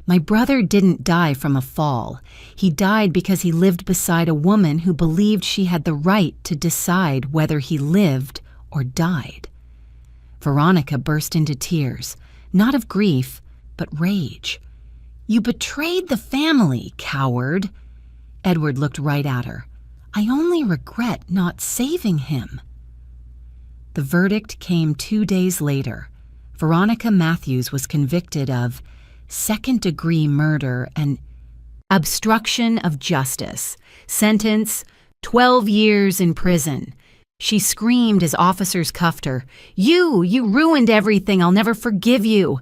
"My brother didn't die from a fall. He died because he lived beside a woman who believed she had the right to decide whether he lived or died." Veronica burst into tears, not of grief, but rage. "You betrayed the family, coward." Edward looked right at her. "I only regret not saving him." The verdict came 2 days later. Veronica Matthews was convicted of second-degree murder and obstruction of justice. Sentence, 12 years in prison. She screamed as officers cuffed her. You ruined everything. I'll never forgive you."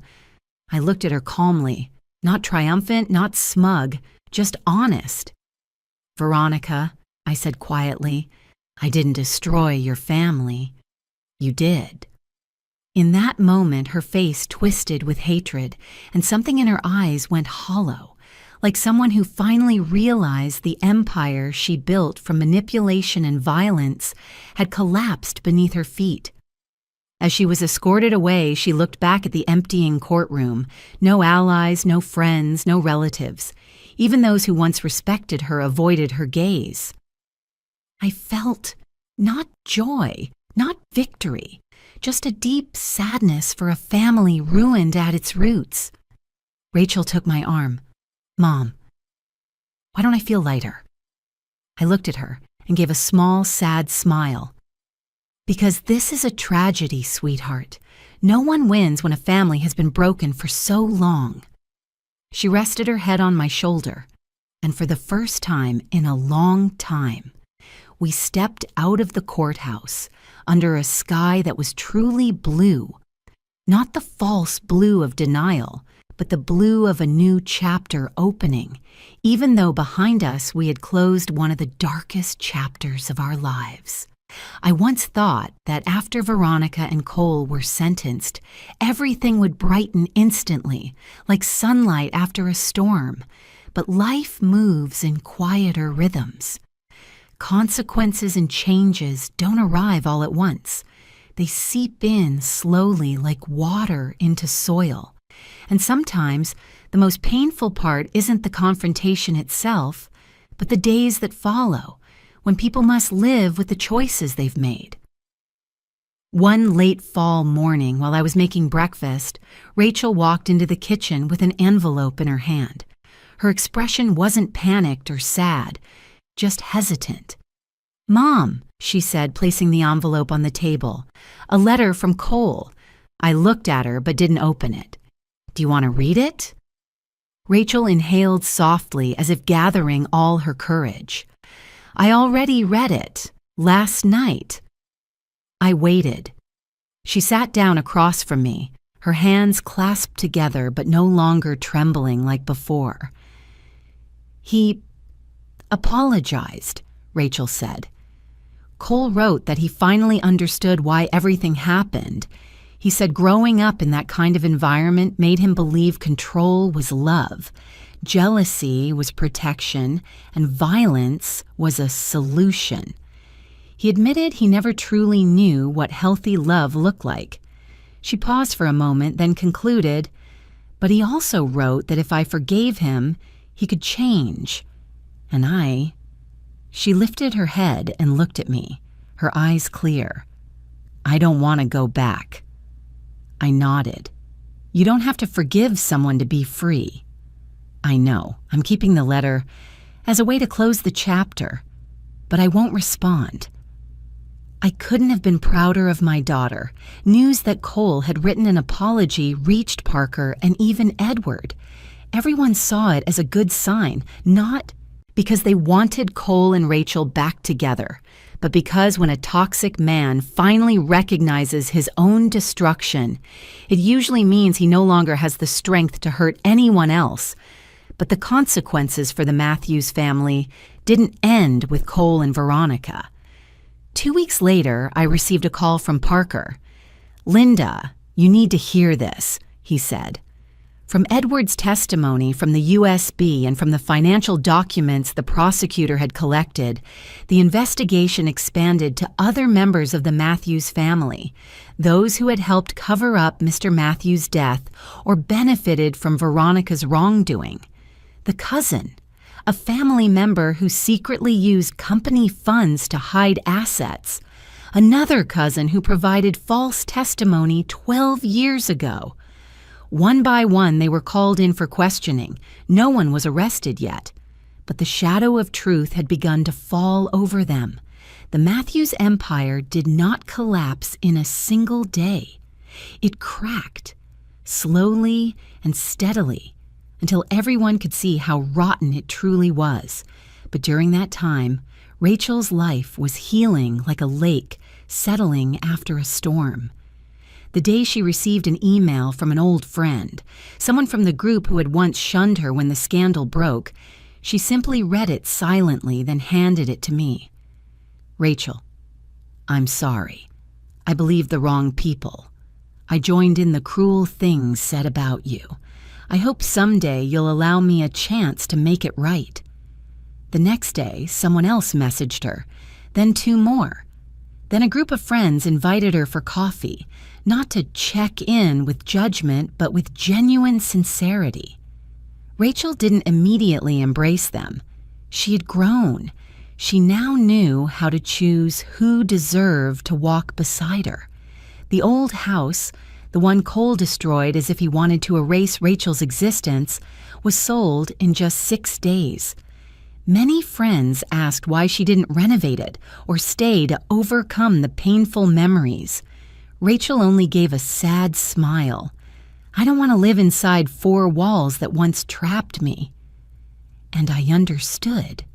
I looked at her calmly, not triumphant, not smug, just honest. "Veronica," I said quietly, "I didn't destroy your family. You did." In that moment, her face twisted with hatred, and something in her eyes went hollow, like someone who finally realized the empire she built from manipulation and violence had collapsed beneath her feet. As she was escorted away, she looked back at the emptying courtroom. No allies, no friends, no relatives. Even those who once respected her avoided her gaze. I felt not joy, not victory, just a deep sadness for a family ruined at its roots. Rachel took my arm. "Mom, why don't I feel lighter?" I looked at her and gave a small, sad smile. "Because this is a tragedy, sweetheart. No one wins when a family has been broken for so long." She rested her head on my shoulder, and for the first time in a long time, we stepped out of the courthouse under a sky that was truly blue. Not the false blue of denial, but the blue of a new chapter opening, even though behind us we had closed one of the darkest chapters of our lives. I once thought that after Veronica and Cole were sentenced, everything would brighten instantly, like sunlight after a storm. But life moves in quieter rhythms. Consequences and changes don't arrive all at once. They seep in slowly like water into soil. And sometimes the most painful part isn't the confrontation itself, but the days that follow, when people must live with the choices they've made. One late fall morning while I was making breakfast, Rachel walked into the kitchen with an envelope in her hand. Her expression wasn't panicked or sad, just hesitant. "Mom," she said, placing the envelope on the table. "A letter from Cole." I looked at her but didn't open it. "Do you want to read it?" Rachel inhaled softly as if gathering all her courage. "I already read it. Last night." I waited. She sat down across from me, her hands clasped together but no longer trembling like before. "He apologized," Rachel said. "Cole wrote that he finally understood why everything happened. He said growing up in that kind of environment made him believe control was love, jealousy was protection, and violence was a solution. He admitted he never truly knew what healthy love looked like." She paused for a moment, then concluded, "But he also wrote that if I forgave him, he could change. And She lifted her head and looked at me, her eyes clear. "I don't want to go back." I nodded. "You don't have to forgive someone to be free." "I know. I'm keeping the letter as a way to close the chapter, but I won't respond." I couldn't have been prouder of my daughter. News that Cole had written an apology reached Parker and even Edward. Everyone saw it as a good sign, not because they wanted Cole and Rachel back together, but because when a toxic man finally recognizes his own destruction, it usually means he no longer has the strength to hurt anyone else. But the consequences for the Matthews family didn't end with Cole and Veronica. 2 weeks later, I received a call from Parker. "Linda, you need to hear this," he said. From Edward's testimony from the USB and from the financial documents the prosecutor had collected, the investigation expanded to other members of the Matthews family, those who had helped cover up Mr. Matthews' death or benefited from Veronica's wrongdoing. The cousin, a family member who secretly used company funds to hide assets. Another cousin who provided false testimony 12 years ago. One by one, they were called in for questioning. No one was arrested yet. But the shadow of truth had begun to fall over them. The Matthews empire did not collapse in a single day. It cracked, slowly and steadily, until everyone could see how rotten it truly was. But during that time, Rachel's life was healing like a lake settling after a storm. The day she received an email from an old friend, someone from the group who had once shunned her when the scandal broke, she simply read it silently, then handed it to me. "Rachel, I'm sorry. I believed the wrong people. I joined in the cruel things said about you. I hope someday you'll allow me a chance to make it right." The next day, someone else messaged her, then 2 more. Then a group of friends invited her for coffee, not to check in with judgment, but with genuine sincerity. Rachel didn't immediately embrace them. She had grown. She now knew how to choose who deserved to walk beside her. The old house, the one Cole destroyed as if he wanted to erase Rachel's existence, was sold in just 6 days. Many friends asked why she didn't renovate it or stay to overcome the painful memories. Rachel only gave a sad smile. "I don't want to live inside 4 walls that once trapped me." And I understood.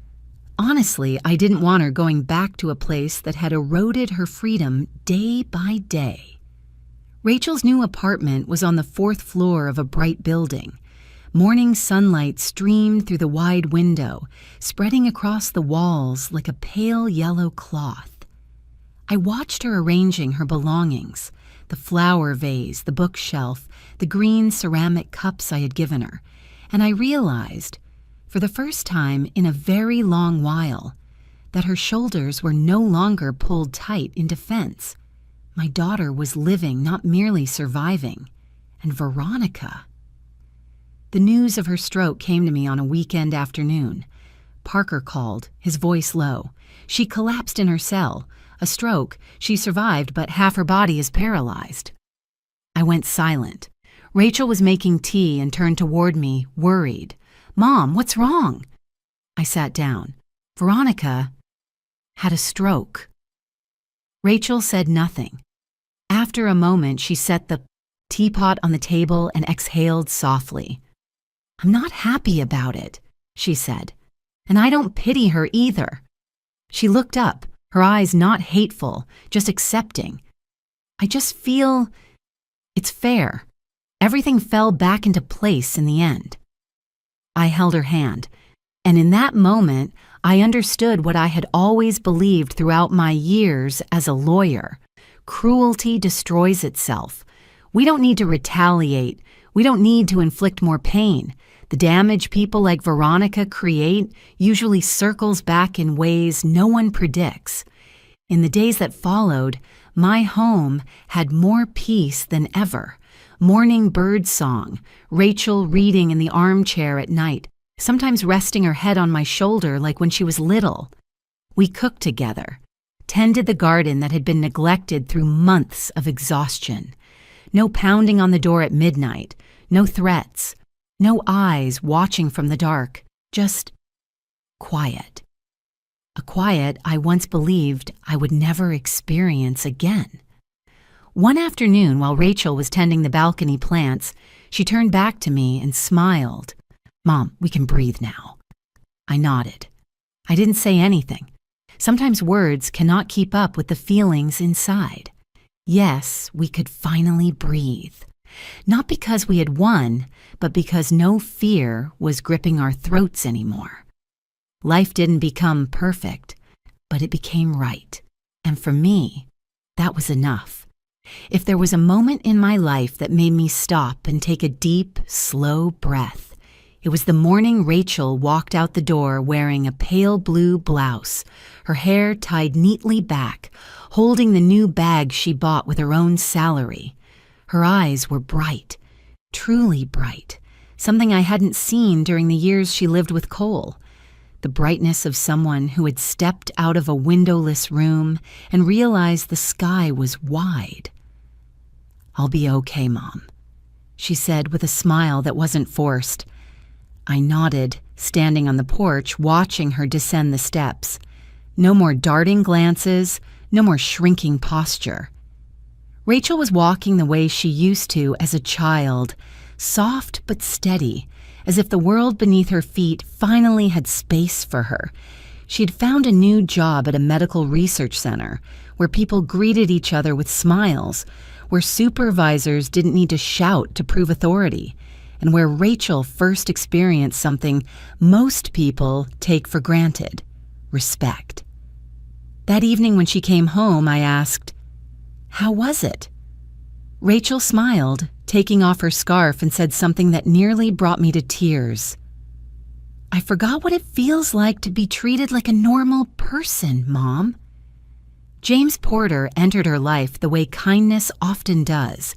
Honestly, I didn't want her going back to a place that had eroded her freedom day by day. Rachel's new apartment was on the 4th floor of a bright building. Morning sunlight streamed through the wide window, spreading across the walls like a pale yellow cloth. I watched her arranging her belongings, the flower vase, the bookshelf, the green ceramic cups I had given her, and I realized, for the first time in a very long while, that her shoulders were no longer pulled tight in defense. My daughter was living, not merely surviving, and Veronica The news of her stroke came to me on a weekend afternoon. Parker called, his voice low. She collapsed in her cell. A stroke. She survived, but half her body is paralyzed. I went silent. Rachel was making tea and turned toward me, worried. Mom, what's wrong? I sat down. Veronica had a stroke. Rachel said nothing. After a moment, she set the teapot on the table and exhaled softly. I'm not happy about it, she said, and I don't pity her either. She looked up, her eyes not hateful, just accepting. I just feel it's fair. Everything fell back into place in the end. I held her hand, and in that moment, I understood what I had always believed throughout my years as a lawyer. Cruelty destroys itself. We don't need to retaliate. We don't need to inflict more pain. The damage people like Veronica create usually circles back in ways no one predicts. In the days that followed, my home had more peace than ever. Morning bird song, Rachel reading in the armchair at night, sometimes resting her head on my shoulder like when she was little. We cooked together, tended the garden that had been neglected through months of exhaustion. No pounding on the door at midnight, no threats, no eyes watching from the dark, just quiet. A quiet I once believed I would never experience again. One afternoon, while Rachel was tending the balcony plants, she turned back to me and smiled. Mom, we can breathe now. I nodded. I didn't say anything. Sometimes words cannot keep up with the feelings inside. Yes, we could finally breathe. Not because we had won, but because no fear was gripping our throats anymore. Life didn't become perfect, but it became right. And for me, that was enough. If there was a moment in my life that made me stop and take a deep, slow breath, it was the morning Rachel walked out the door wearing a pale blue blouse, her hair tied neatly back, holding the new bag she bought with her own salary. Her eyes were bright, truly bright, something I hadn't seen during the years she lived with Cole. The brightness of someone who had stepped out of a windowless room and realized the sky was wide. I'll be okay, Mom, she said with a smile that wasn't forced. I nodded, standing on the porch, watching her descend the steps. No more darting glances, no more shrinking posture. Rachel was walking the way she used to as a child, soft but steady, as if the world beneath her feet finally had space for her. She had found a new job at a medical research center, where people greeted each other with smiles, where supervisors didn't need to shout to prove authority, and where Rachel first experienced something most people take for granted: respect. That evening when she came home, I asked, "How was it?" Rachel smiled, taking off her scarf, and said something that nearly brought me to tears. "I forgot what it feels like to be treated like a normal person, Mom." James Porter entered her life the way kindness often does,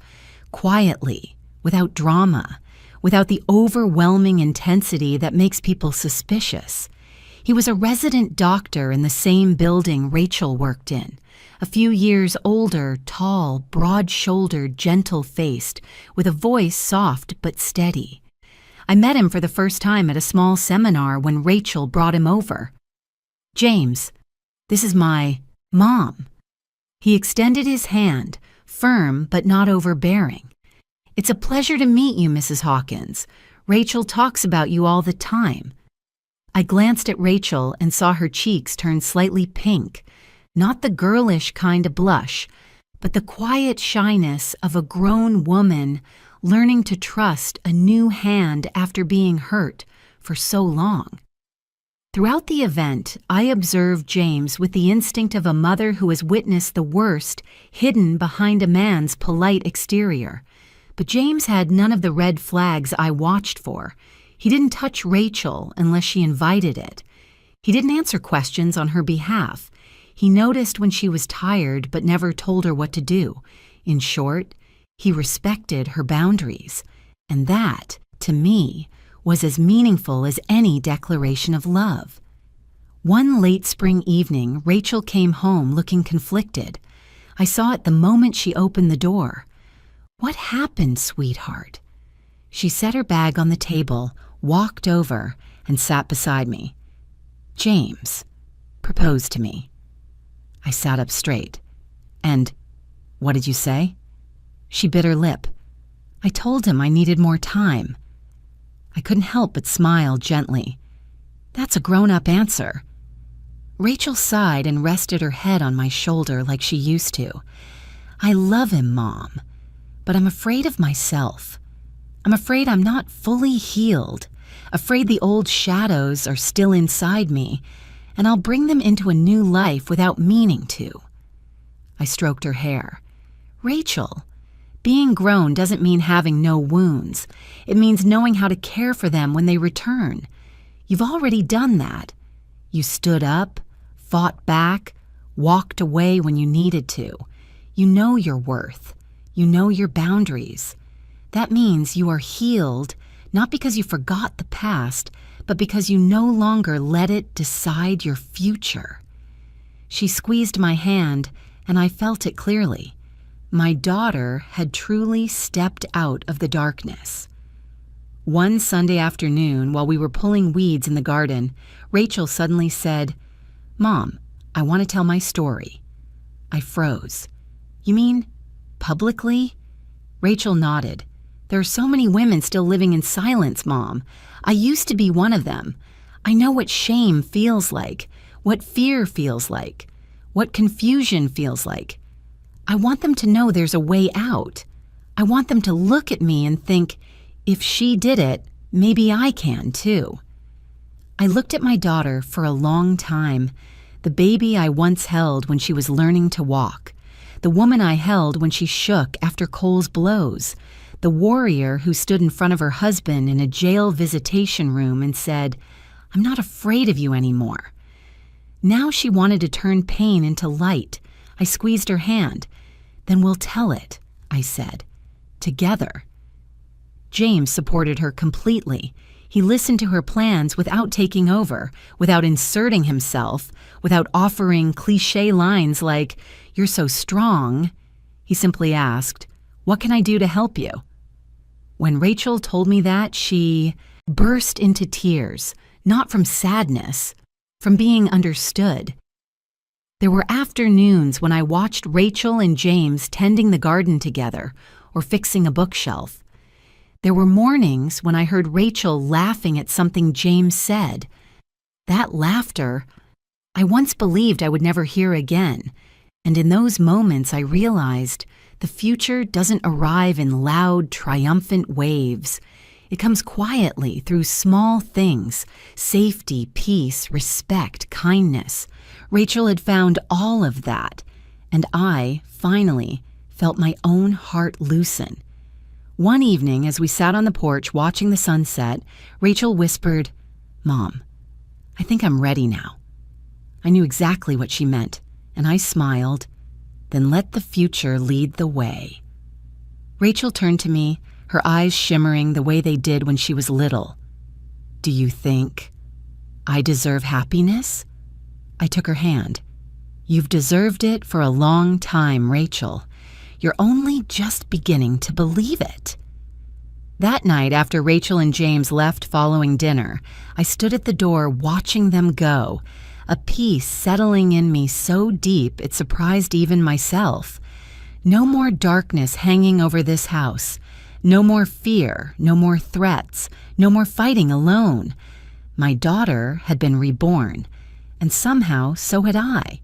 quietly, without drama, without the overwhelming intensity that makes people suspicious. He was a resident doctor in the same building Rachel worked in, a few years older, tall, broad-shouldered, gentle-faced, with a voice soft but steady. I met him for the first time at a small seminar when Rachel brought him over. "James, this is my Mom." He extended his hand, firm but not overbearing. "It's a pleasure to meet you, Mrs. Hawkins. Rachel talks about you all the time." I glanced at Rachel and saw her cheeks turn slightly pink, not the girlish kind of blush, but the quiet shyness of a grown woman learning to trust a new hand after being hurt for so long. Throughout the event, I observed James with the instinct of a mother who has witnessed the worst hidden behind a man's polite exterior. But James had none of the red flags I watched for. He didn't touch Rachel unless she invited it. He didn't answer questions on her behalf. He noticed when she was tired but never told her what to do. In short, he respected her boundaries. And that, to me, was as meaningful as any declaration of love. One late spring evening, Rachel came home looking conflicted. I saw it the moment she opened the door. "What happened, sweetheart?" She set her bag on the table, walked over, and sat beside me. "James proposed to me." I sat up straight. "And what did you say?" She bit her lip. "I told him I needed more time." I couldn't help but smile gently. "That's a grown-up answer." Rachel sighed and rested her head on my shoulder like she used to. "I love him, Mom, but I'm afraid of myself. I'm afraid I'm not fully healed, afraid the old shadows are still inside me, and I'll bring them into a new life without meaning to." I stroked her hair. "Rachel, being grown doesn't mean having no wounds. It means knowing how to care for them when they return. You've already done that. You stood up, fought back, walked away when you needed to. You know your worth. You know your boundaries. That means you are healed, not because you forgot the past, but because you no longer let it decide your future." She squeezed my hand, and I felt it clearly. My daughter had truly stepped out of the darkness. One Sunday afternoon, while we were pulling weeds in the garden, Rachel suddenly said, "Mom, I want to tell my story." I froze. "You mean publicly?" Rachel nodded. "There are so many women still living in silence, Mom. I used to be one of them. I know what shame feels like, what fear feels like, what confusion feels like. I want them to know there's a way out. I want them to look at me and think, if she did it, maybe I can too." I looked at my daughter for a long time, the baby I once held when she was learning to walk, the woman I held when she shook after Cole's blows, the warrior who stood in front of her husband in a jail visitation room and said, "I'm not afraid of you anymore." Now she wanted to turn pain into light. I squeezed her hand. "Then we'll tell it," I said, "together." James supported her completely. He listened to her plans without taking over, without inserting himself, without offering cliché lines like, "You're so strong." He simply asked, "What can I do to help you?" When Rachel told me that, she burst into tears, not from sadness, from being understood. There were afternoons when I watched Rachel and James tending the garden together or fixing a bookshelf. There were mornings when I heard Rachel laughing at something James said. That laughter, I once believed I would never hear again, and in those moments I realized the future doesn't arrive in loud, triumphant waves. It comes quietly through small things: safety, peace, respect, kindness. Rachel had found all of that, and I, finally, felt my own heart loosen. One evening, as we sat on the porch watching the sunset, Rachel whispered, "Mom, I think I'm ready now." I knew exactly what she meant, and I smiled. "Then let the future lead the way." Rachel turned to me, her eyes shimmering the way they did when she was little. "Do you think I deserve happiness?" I took her hand. "You've deserved it for a long time, Rachel. You're only just beginning to believe it." That night, after Rachel and James left following dinner, I stood at the door watching them go, a peace settling in me so deep it surprised even myself. No more darkness hanging over this house. No more fear, no more threats, no more fighting alone. My daughter had been reborn, and somehow so had I.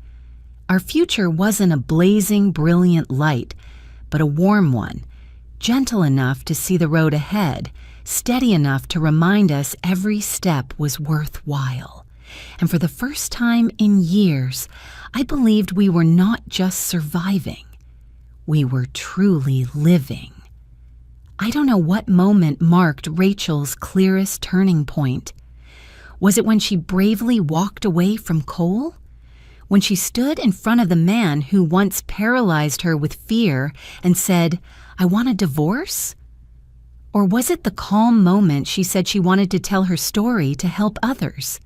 Our future wasn't a blazing, brilliant light, but a warm one, gentle enough to see the road ahead, steady enough to remind us every step was worthwhile. And for the first time in years, I believed we were not just surviving. We were truly living. I don't know what moment marked Rachel's clearest turning point. Was it when she bravely walked away from Cole? When she stood in front of the man who once paralyzed her with fear and said, "I want a divorce"? Or was it the calm moment she said she wanted to tell her story to help others?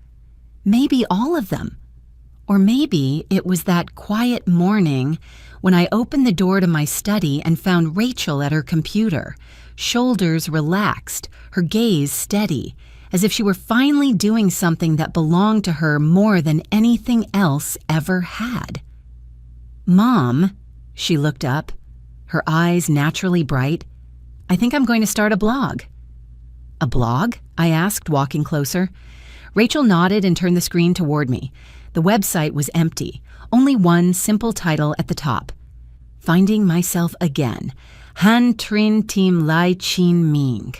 Maybe all of them. Or maybe it was that quiet morning when I opened the door to my study and found Rachel at her computer, shoulders relaxed, her gaze steady, as if she were finally doing something that belonged to her more than anything else ever had. "Mom," she looked up, her eyes naturally bright, "I think I'm going to start a blog." "A blog?" I asked, walking closer. Rachel nodded and turned the screen toward me. The website was empty, only one simple title at the top. "Finding Myself Again, Han Trin Tim Lai Chin Ming."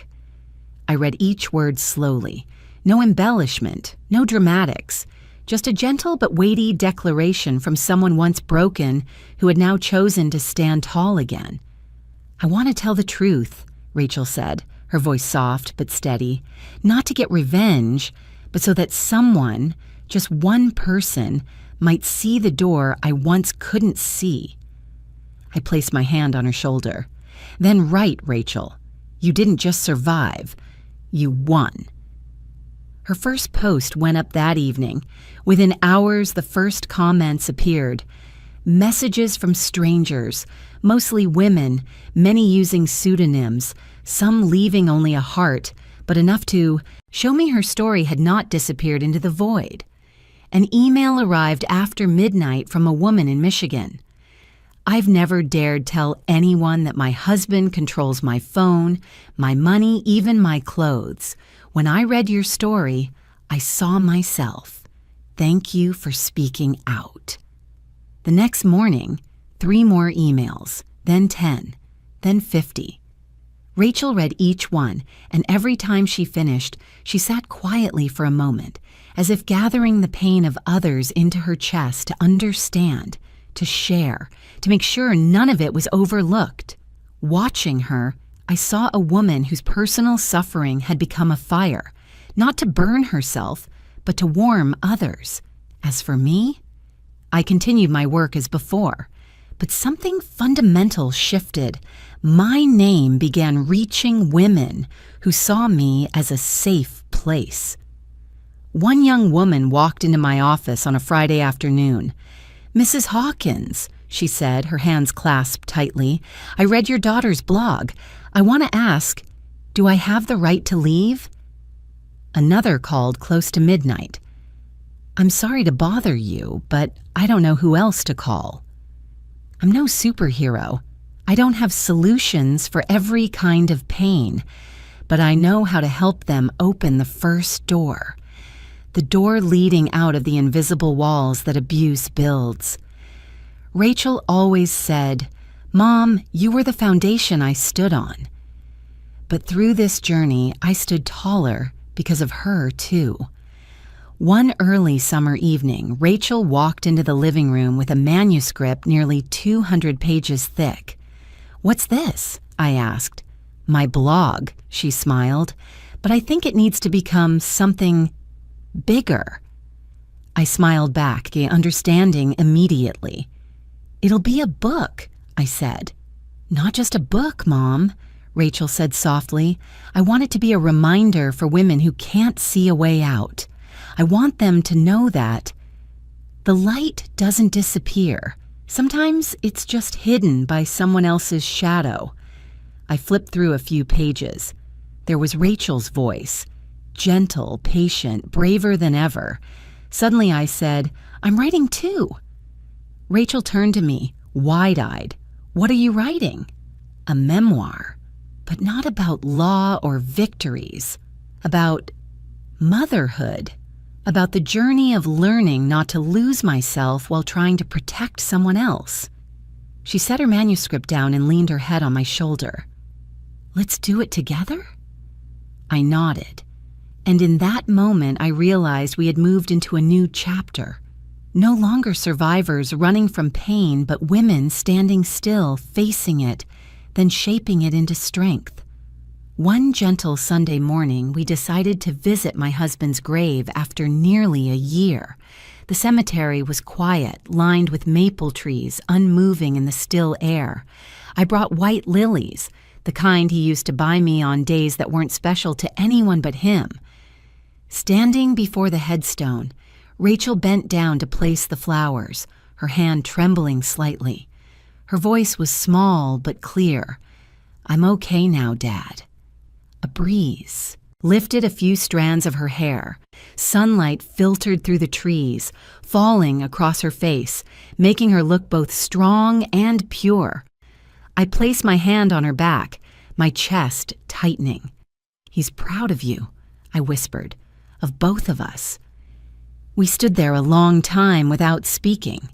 I read each word slowly. No embellishment, no dramatics, just a gentle but weighty declaration from someone once broken who had now chosen to stand tall again. "I want to tell the truth," Rachel said, her voice soft but steady, "not to get revenge, but so that someone, just one person, might see the door I once couldn't see." I placed my hand on her shoulder. "Then write, Rachel. You didn't just survive. You won." Her first post went up that evening. Within hours, the first comments appeared. Messages from strangers, mostly women, many using pseudonyms, some leaving only a heart, but enough to show me her story had not disappeared into the void. An email arrived after midnight from a woman in Michigan. "I've never dared tell anyone that my husband controls my phone, my money, even my clothes. When I read your story, I saw myself. Thank you for speaking out." The next morning, 3 more emails, then 10, then 50. Rachel read each one, and every time she finished, she sat quietly for a moment, as if gathering the pain of others into her chest to understand, to share, to make sure none of it was overlooked. Watching her, I saw a woman whose personal suffering had become a fire, not to burn herself, but to warm others. As for me, I continued my work as before, but something fundamental shifted. My name began reaching women who saw me as a safe place. One young woman walked into my office on a Friday afternoon. "Mrs. Hawkins," she said, her hands clasped tightly, "I read your daughter's blog. I want to ask, do I have the right to leave?" Another called close to midnight. "I'm sorry to bother you, but I don't know who else to call." I'm no superhero. I don't have solutions for every kind of pain, but I know how to help them open the first door. The door leading out of the invisible walls that abuse builds. Rachel always said, "Mom, you were the foundation I stood on." But through this journey, I stood taller because of her, too. One early summer evening, Rachel walked into the living room with a manuscript nearly 200 pages thick. "What's this?" I asked. "My blog," she smiled, "but I think it needs to become something bigger." I smiled back, understanding immediately. "It'll be a book," I said. "Not just a book, Mom," Rachel said softly. "I want it to be a reminder for women who can't see a way out. I want them to know that the light doesn't disappear. Sometimes it's just hidden by someone else's shadow." I flipped through a few pages. There was Rachel's voice, gentle, patient, braver than ever. Suddenly I said, "I'm writing too." Rachel turned to me, wide-eyed. "What are you writing?" "A memoir, but not about law or victories. About motherhood. About the journey of learning not to lose myself while trying to protect someone else." She set her manuscript down and leaned her head on my shoulder. "Let's do it together?" I nodded, and in that moment I realized we had moved into a new chapter. No longer survivors running from pain, but women standing still, facing it, then shaping it into strength. One gentle Sunday morning, we decided to visit my husband's grave after nearly a year. The cemetery was quiet, lined with maple trees, unmoving in the still air. I brought white lilies, the kind he used to buy me on days that weren't special to anyone but him. Standing before the headstone, Rachel bent down to place the flowers, her hand trembling slightly. Her voice was small but clear. "I'm okay now, Dad." A breeze lifted a few strands of her hair. Sunlight filtered through the trees, falling across her face, making her look both strong and pure. I placed my hand on her back, my chest tightening. "He's proud of you," I whispered, "of both of us." We stood there a long time without speaking.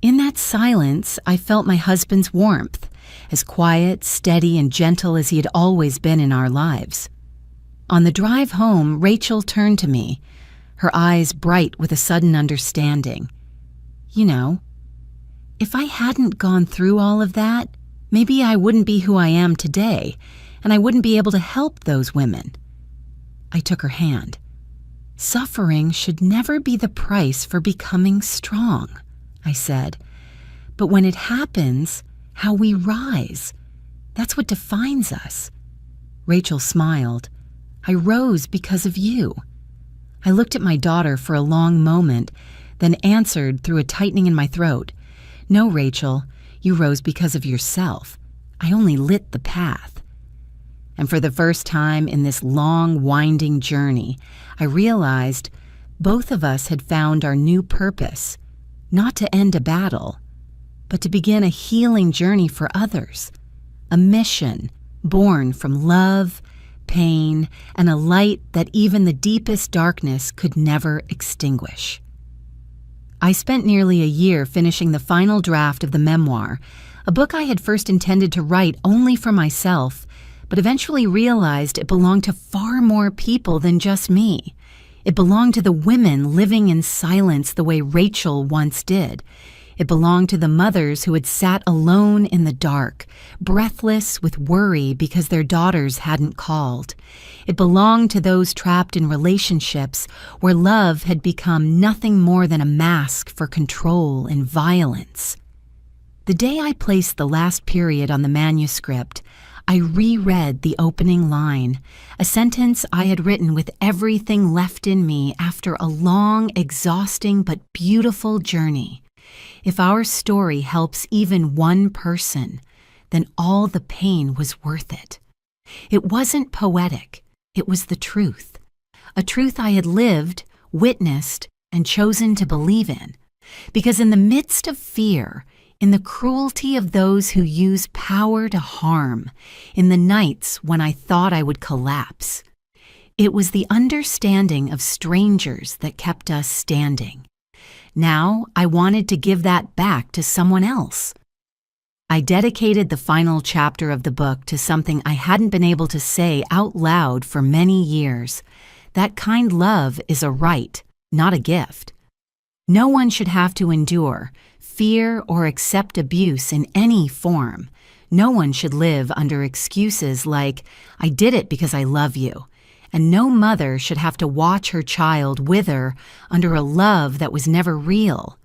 In that silence, I felt my husband's warmth, as quiet, steady, and gentle as he had always been in our lives. On the drive home, Rachel turned to me, her eyes bright with a sudden understanding. "You know, if I hadn't gone through all of that, maybe I wouldn't be who I am today, and I wouldn't be able to help those women." I took her hand. "Suffering should never be the price for becoming strong," I said. "But when it happens, how we rise, that's what defines us." Rachel smiled. "I rose because of you." I looked at my daughter for a long moment, then answered through a tightening in my throat. "No, Rachel, you rose because of yourself. I only lit the path." And for the first time in this long, winding journey, I realized both of us had found our new purpose, not to end a battle, but to begin a healing journey for others, a mission born from love, pain, and a light that even the deepest darkness could never extinguish. I spent nearly a year finishing the final draft of the memoir, a book I had first intended to write only for myself, but eventually realized it belonged to far more people than just me. It belonged to the women living in silence the way Rachel once did. It belonged to the mothers who had sat alone in the dark, breathless with worry because their daughters hadn't called. It belonged to those trapped in relationships where love had become nothing more than a mask for control and violence. The day I placed the last period on the manuscript, I reread the opening line, a sentence I had written with everything left in me after a long, exhausting, but beautiful journey. If our story helps even one person, then all the pain was worth it. It wasn't poetic, it was the truth. A truth I had lived, witnessed, and chosen to believe in. Because in the midst of fear, in the cruelty of those who use power to harm, in the nights when I thought I would collapse, it was the understanding of strangers that kept us standing. Now I wanted to give that back to someone else. I dedicated the final chapter of the book to something I hadn't been able to say out loud for many years. That kind love is a right, not a gift. No one should have to endure, fear, or accept abuse in any form. No one should live under excuses like, "I did it because I love you." And no mother should have to watch her child wither under a love that was never real.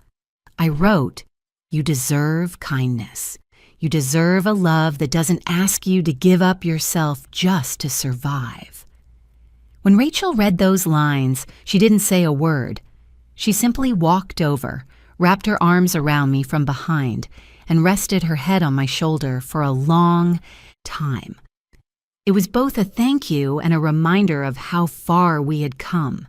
I wrote, "You deserve kindness. You deserve a love that doesn't ask you to give up yourself just to survive." When Rachel read those lines, she didn't say a word. She simply walked over, wrapped her arms around me from behind, and rested her head on my shoulder for a long time. It was both a thank you and a reminder of how far we had come.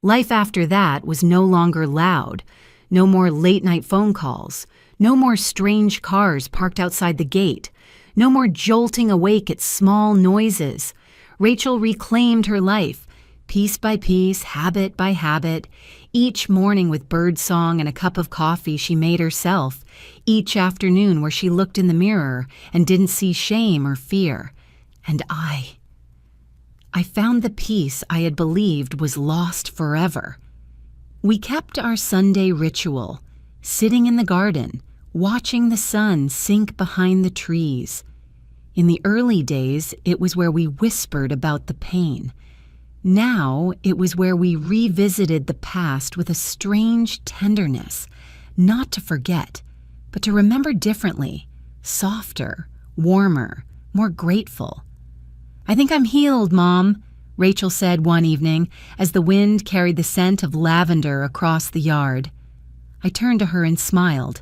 Life after that was no longer loud, no more late-night phone calls, no more strange cars parked outside the gate, no more jolting awake at small noises. Rachel reclaimed her life, piece by piece, habit by habit, each morning with birdsong and a cup of coffee she made herself, each afternoon where she looked in the mirror and didn't see shame or fear. And I found the peace I had believed was lost forever. We kept our Sunday ritual, sitting in the garden, watching the sun sink behind the trees. In the early days, it was where we whispered about the pain. Now, it was where we revisited the past with a strange tenderness, not to forget, but to remember differently, softer, warmer, more grateful. "I think I'm healed, Mom," Rachel said one evening as the wind carried the scent of lavender across the yard. I turned to her and smiled.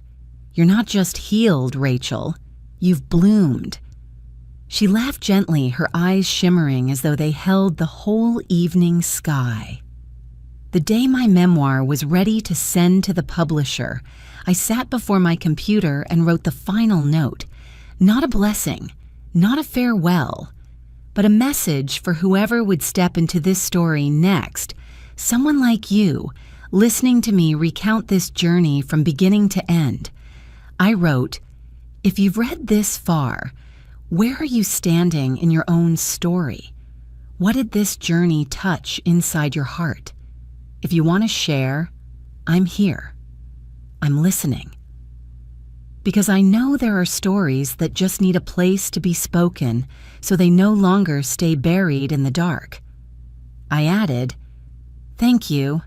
"You're not just healed, Rachel. You've bloomed." She laughed gently, her eyes shimmering as though they held the whole evening sky. The day my memoir was ready to send to the publisher, I sat before my computer and wrote the final note. Not a blessing, not a farewell, but a message for whoever would step into this story next, someone like you, listening to me recount this journey from beginning to end. I wrote, "If you've read this far, where are you standing in your own story? What did this journey touch inside your heart? If you want to share, I'm here. I'm listening." Because I know there are stories that just need a place to be spoken so they no longer stay buried in the dark. I added, "Thank you,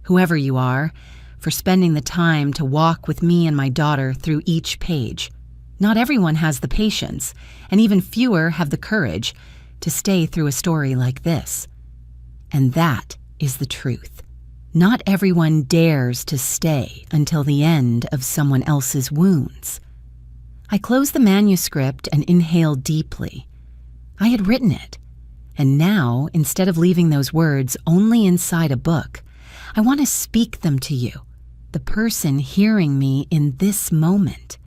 whoever you are, for spending the time to walk with me and my daughter through each page. Not everyone has the patience, and even fewer have the courage to stay through a story like this. And that is the truth. Not everyone dares to stay until the end of someone else's wounds." I closed the manuscript and inhaled deeply. I had written it, and now, instead of leaving those words only inside a book, I want to speak them to you, the person hearing me in this moment.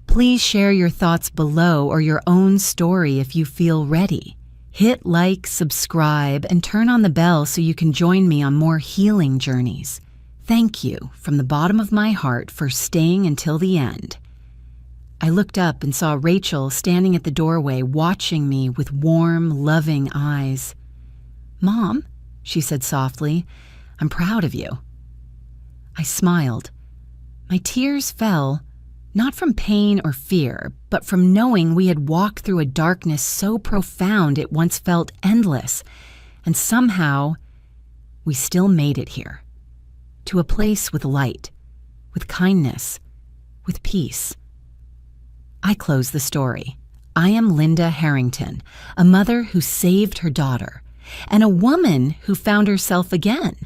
Please share your thoughts below or your own story if you feel ready. Hit like, subscribe, and turn on the bell so you can join me on more healing journeys. Thank you from the bottom of my heart for staying until the end. I looked up and saw Rachel standing at the doorway watching me with warm, loving eyes. "Mom," she said softly, "I'm proud of you." I smiled. My tears fell, not from pain or fear, but from knowing we had walked through a darkness so profound it once felt endless, and somehow we still made it here, to a place with light, with kindness, with peace. I close the story. I am Linda Harrington, a mother who saved her daughter, and a woman who found herself again.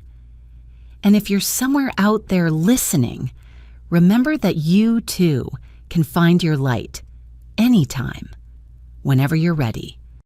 And if you're somewhere out there listening, remember that you, too, can find your light anytime, whenever you're ready.